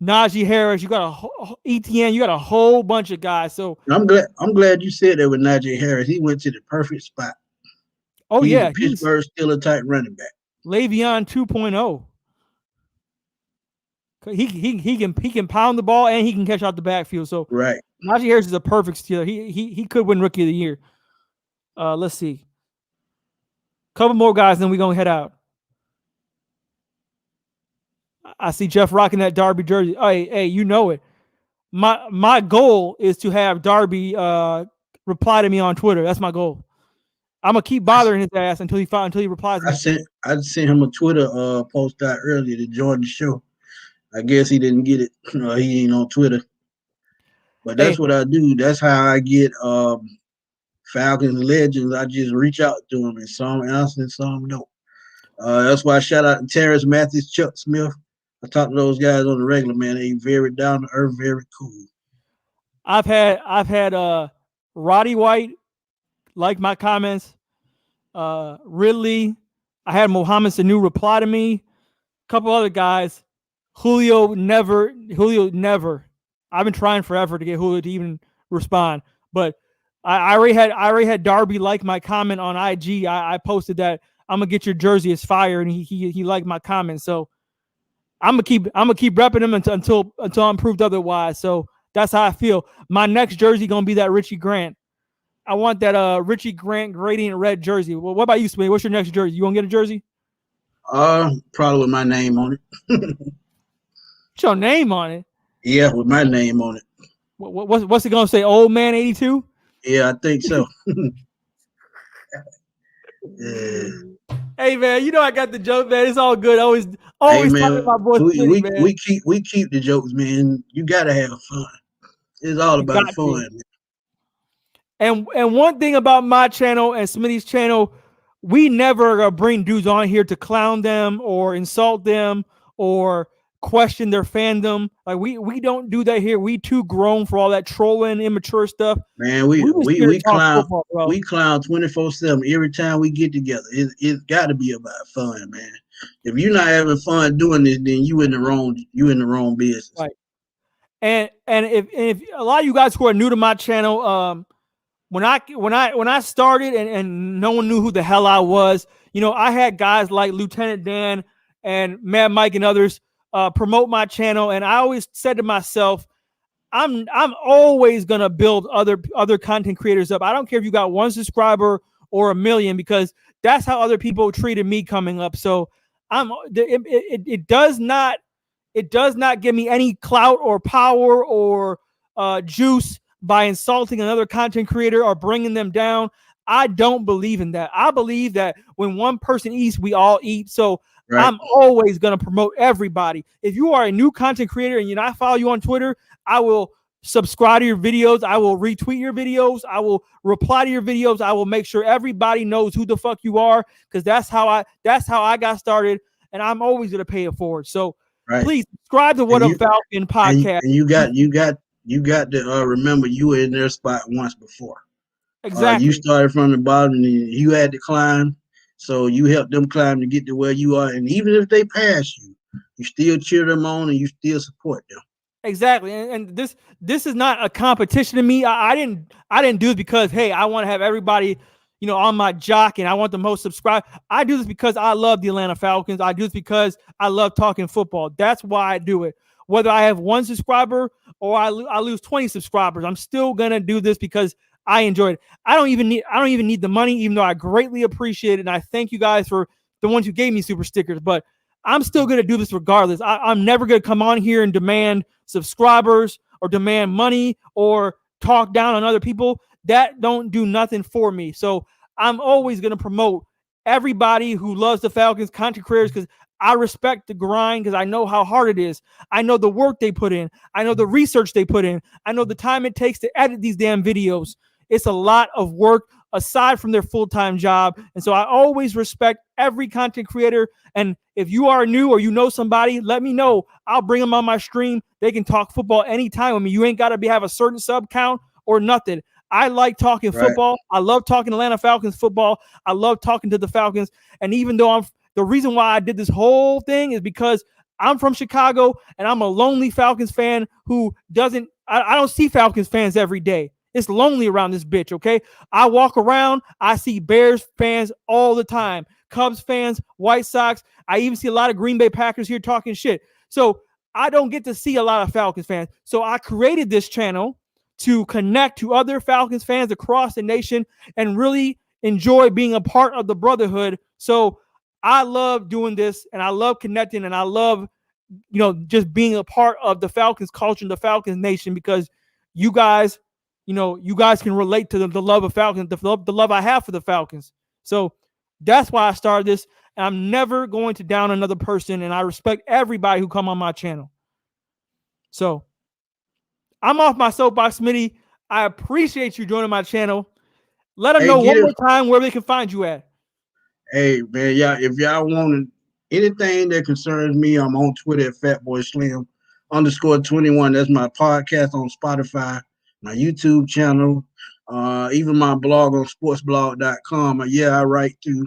Najee Harris, you got ETN, you got a whole bunch of guys. So I'm glad you said that with Najee Harris. He went to the perfect spot. oh He's yeah, a Pittsburgh Steelers type running back. Le'Veon 2.0. He can pound the ball and he can catch out the backfield. So right. Najee Harris is a perfect Steeler. He could win Rookie of the Year. Let's see. Couple more guys, then we're gonna head out. I see Jeff rocking that Darby jersey. Hey, you know it. My goal is to have Darby reply to me on Twitter. That's my goal. I'm gonna keep bothering his ass until he replies. I sent him a Twitter post out earlier to join the show. I guess he didn't get it. He ain't on Twitter. But that's what I do. That's how I get Falcons legends. I just reach out to them, and some answer and some don't. That's why I shout out to Terrence Mathis, Chuck Smith. I talk to those guys on the regular, man. They very down to earth, very cool. I've had Roddy White like my comments. Ridley. I had Mohamed Sanu reply to me. A couple other guys. Julio never. I've been trying forever to get Julio to even respond, but I already had Darby like my comment on IG. I posted that I'm gonna get your jersey, it's fire, and he liked my comment. So I'm gonna keep repping him until I'm proved otherwise. So that's how I feel. My next jersey gonna be that Richie Grant. I want that Richie Grant gradient red jersey. Well, what about you, Smitty? What's your next jersey? You gonna get a jersey? Probably with my name on it. What's your name on it? Yeah, with my name on it. What's it gonna say? Old Man 82? Yeah, I think so. Yeah. Hey man, you know I got the joke, man. It's all good. Always hey, man, talking about boys. Man. We keep the jokes, man. You gotta have fun. It's all about fun. Man. And one thing about my channel and Smitty's channel, we never bring dudes on here to clown them or insult them or question their fandom. Like we don't do that here. We too grown for all that trolling, immature stuff. Man, we clown football, we clown 24/7 every time we get together. It's got to be about fun, man. If you're not having fun doing this, then you in the wrong business. Right. And if a lot of you guys who are new to my channel, when I started and no one knew who the hell I was, you know, I had guys like Lieutenant Dan and Mad Mike and others promote my channel, and I always said to myself, I'm always gonna build other content creators up. I don't care if you got 1 subscriber or 1 million, because that's how other people treated me coming up. So it does not give me any clout or power or juice by insulting another content creator or bringing them down. I don't believe in that. I believe that when one person eats, we all eat. So right. I'm always going to promote everybody. If you are a new content creator and I follow you on Twitter, I will subscribe to your videos. I will retweet your videos. I will reply to your videos. I will make sure everybody knows who the fuck you are, because that's how I got started, and I'm always going to pay it forward. So please subscribe to What Up Falcon podcast. And you got to remember you were in their spot once before. Exactly. You started from the bottom and you had to climb. So you helped them climb to get to where you are. And even if they pass you, you still cheer them on and you still support them. Exactly. And this is not a competition to me. I didn't do it because, hey, I want to have everybody, on my jock and I want the most subscribed. I do this because I love the Atlanta Falcons. I do this because I love talking football. That's why I do it. Whether I have 1 subscriber or I lose 20 subscribers, I'm still gonna do this because I enjoy it. I don't even need the money, even though I greatly appreciate it. And I thank you guys for the ones who gave me super stickers, but I'm still going to do this regardless. I'm never going to come on here and demand subscribers or demand money or talk down on other people. That don't do nothing for me. So I'm always going to promote everybody who loves the Falcons, content creators, because I respect the grind, because I know how hard it is. I know the work they put in. I know the research they put in. I know the time it takes to edit these damn videos. It's a lot of work aside from their full-time job. And so I always respect every content creator. And if you are new or you know somebody, let me know. I'll bring them on my stream. They can talk football anytime with me. You ain't got to have a certain sub count or nothing. I like talking football. I love talking Atlanta Falcons football. I love talking to the Falcons. And even though the reason why I did this whole thing is because I'm from Chicago, and I'm a lonely Falcons fan who doesn't. I don't see Falcons fans every day. It's lonely around this bitch. Okay, I walk around. I see Bears fans all the time. Cubs fans, White Sox. I even see a lot of Green Bay Packers here talking shit. So I don't get to see a lot of Falcons fans. So I created this channel to connect to other Falcons fans across the nation and really enjoy being a part of the brotherhood. So I love doing this, and I love connecting, and I love, just being a part of the Falcons culture and the Falcons nation, because you guys, you guys can relate to the love of Falcons, the love I have for the Falcons. So that's why I started this, and I'm never going to down another person, and I respect everybody who come on my channel. So I'm off my soapbox, Smitty. I appreciate you joining my channel. Let them know one more time where they can find you at. Hey, man, yeah, if y'all want anything that concerns me, I'm on Twitter at FatBoySlim_21. That's my podcast on Spotify, my YouTube channel, even my blog on sportsblog.com. Yeah, I write too.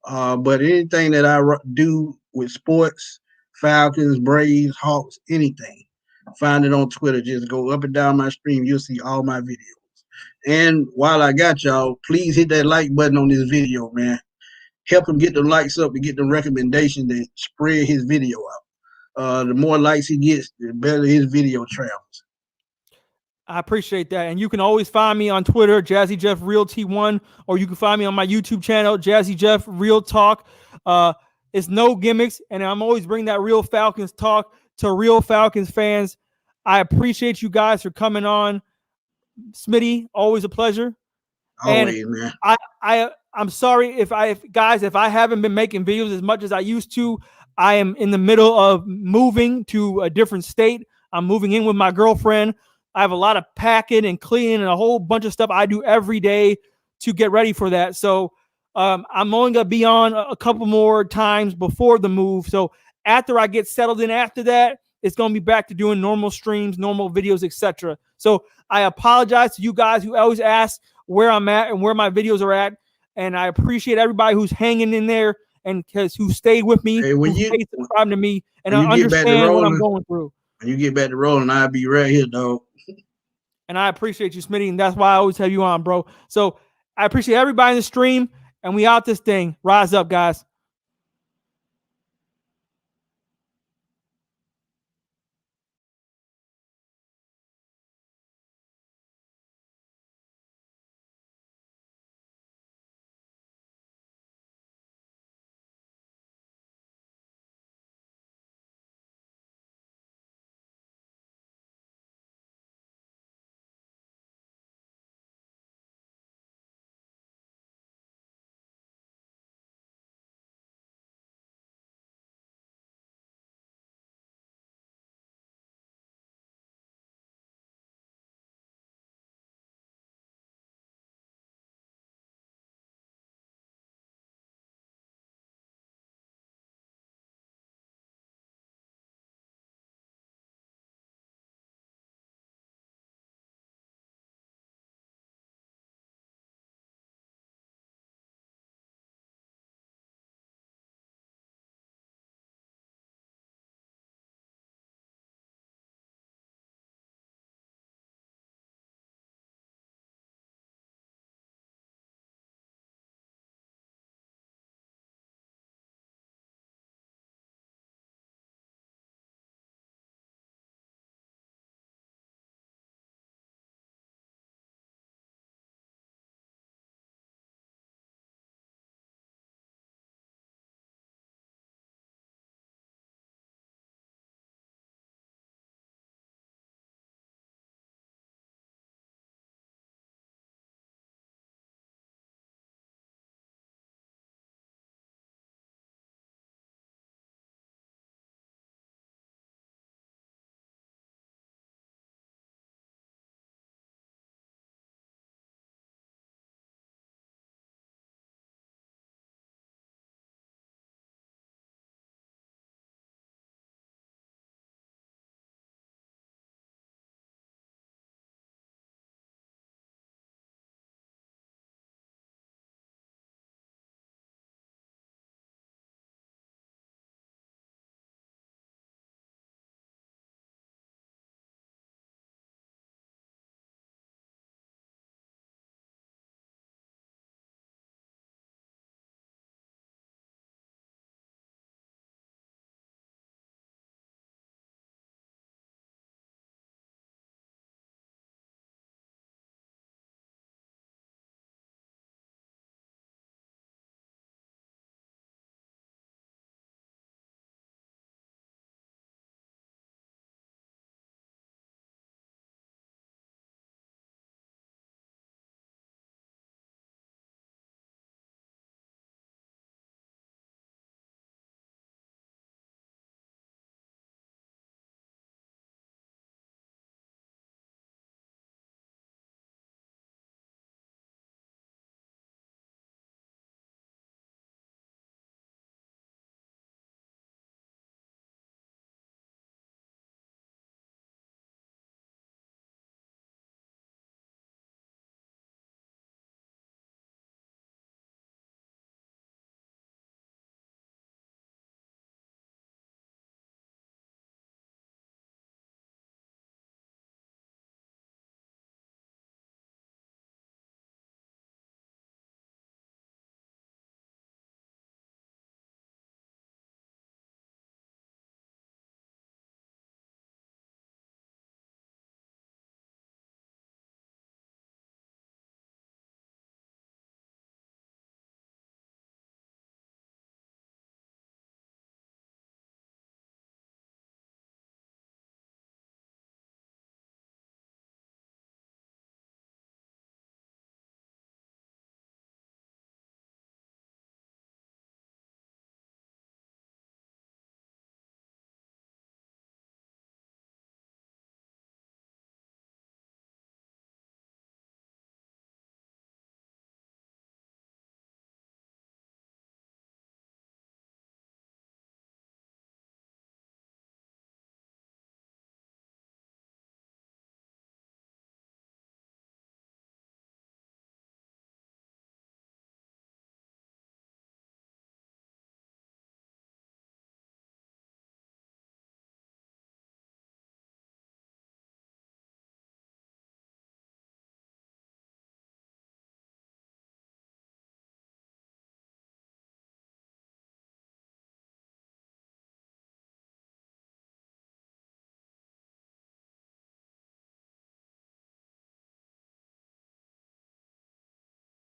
But anything that I do with sports, Falcons, Braves, Hawks, anything, find it on Twitter. Just go up and down my stream. You'll see all my videos. And while I got y'all, please hit that like button on this video, man. Help him get the likes up and get the recommendation to spread his video out. The more likes he gets, the better his video travels. I appreciate that. And you can always find me on Twitter, Jazzy Jeff Real T1, or you can find me on my YouTube channel, Jazzy Jeff Real Talk. It's no gimmicks, and I'm always bringing that real Falcons talk to real Falcons fans. I appreciate you guys for coming on. Smitty, always a pleasure. Always, and man. I'm sorry if I haven't been making videos as much as I used to. I am in the middle of moving to a different state. I'm moving in with my girlfriend. I have a lot of packing and cleaning and a whole bunch of stuff I do every day to get ready for that. So I'm only going to be on a couple more times before the move. So after I get settled in after that, it's going to be back to doing normal streams, normal videos, etc. So I apologize to you guys who always ask where I'm at and where my videos are at. And I appreciate everybody who's hanging in there and who stayed with me, who stayed subscribed to me, and I understand what I'm going through. When you get back to rolling, I'll be right here, dog. And I appreciate you, Smitty, and that's why I always have you on, bro. So I appreciate everybody in the stream, and we out this thing. Rise up, guys.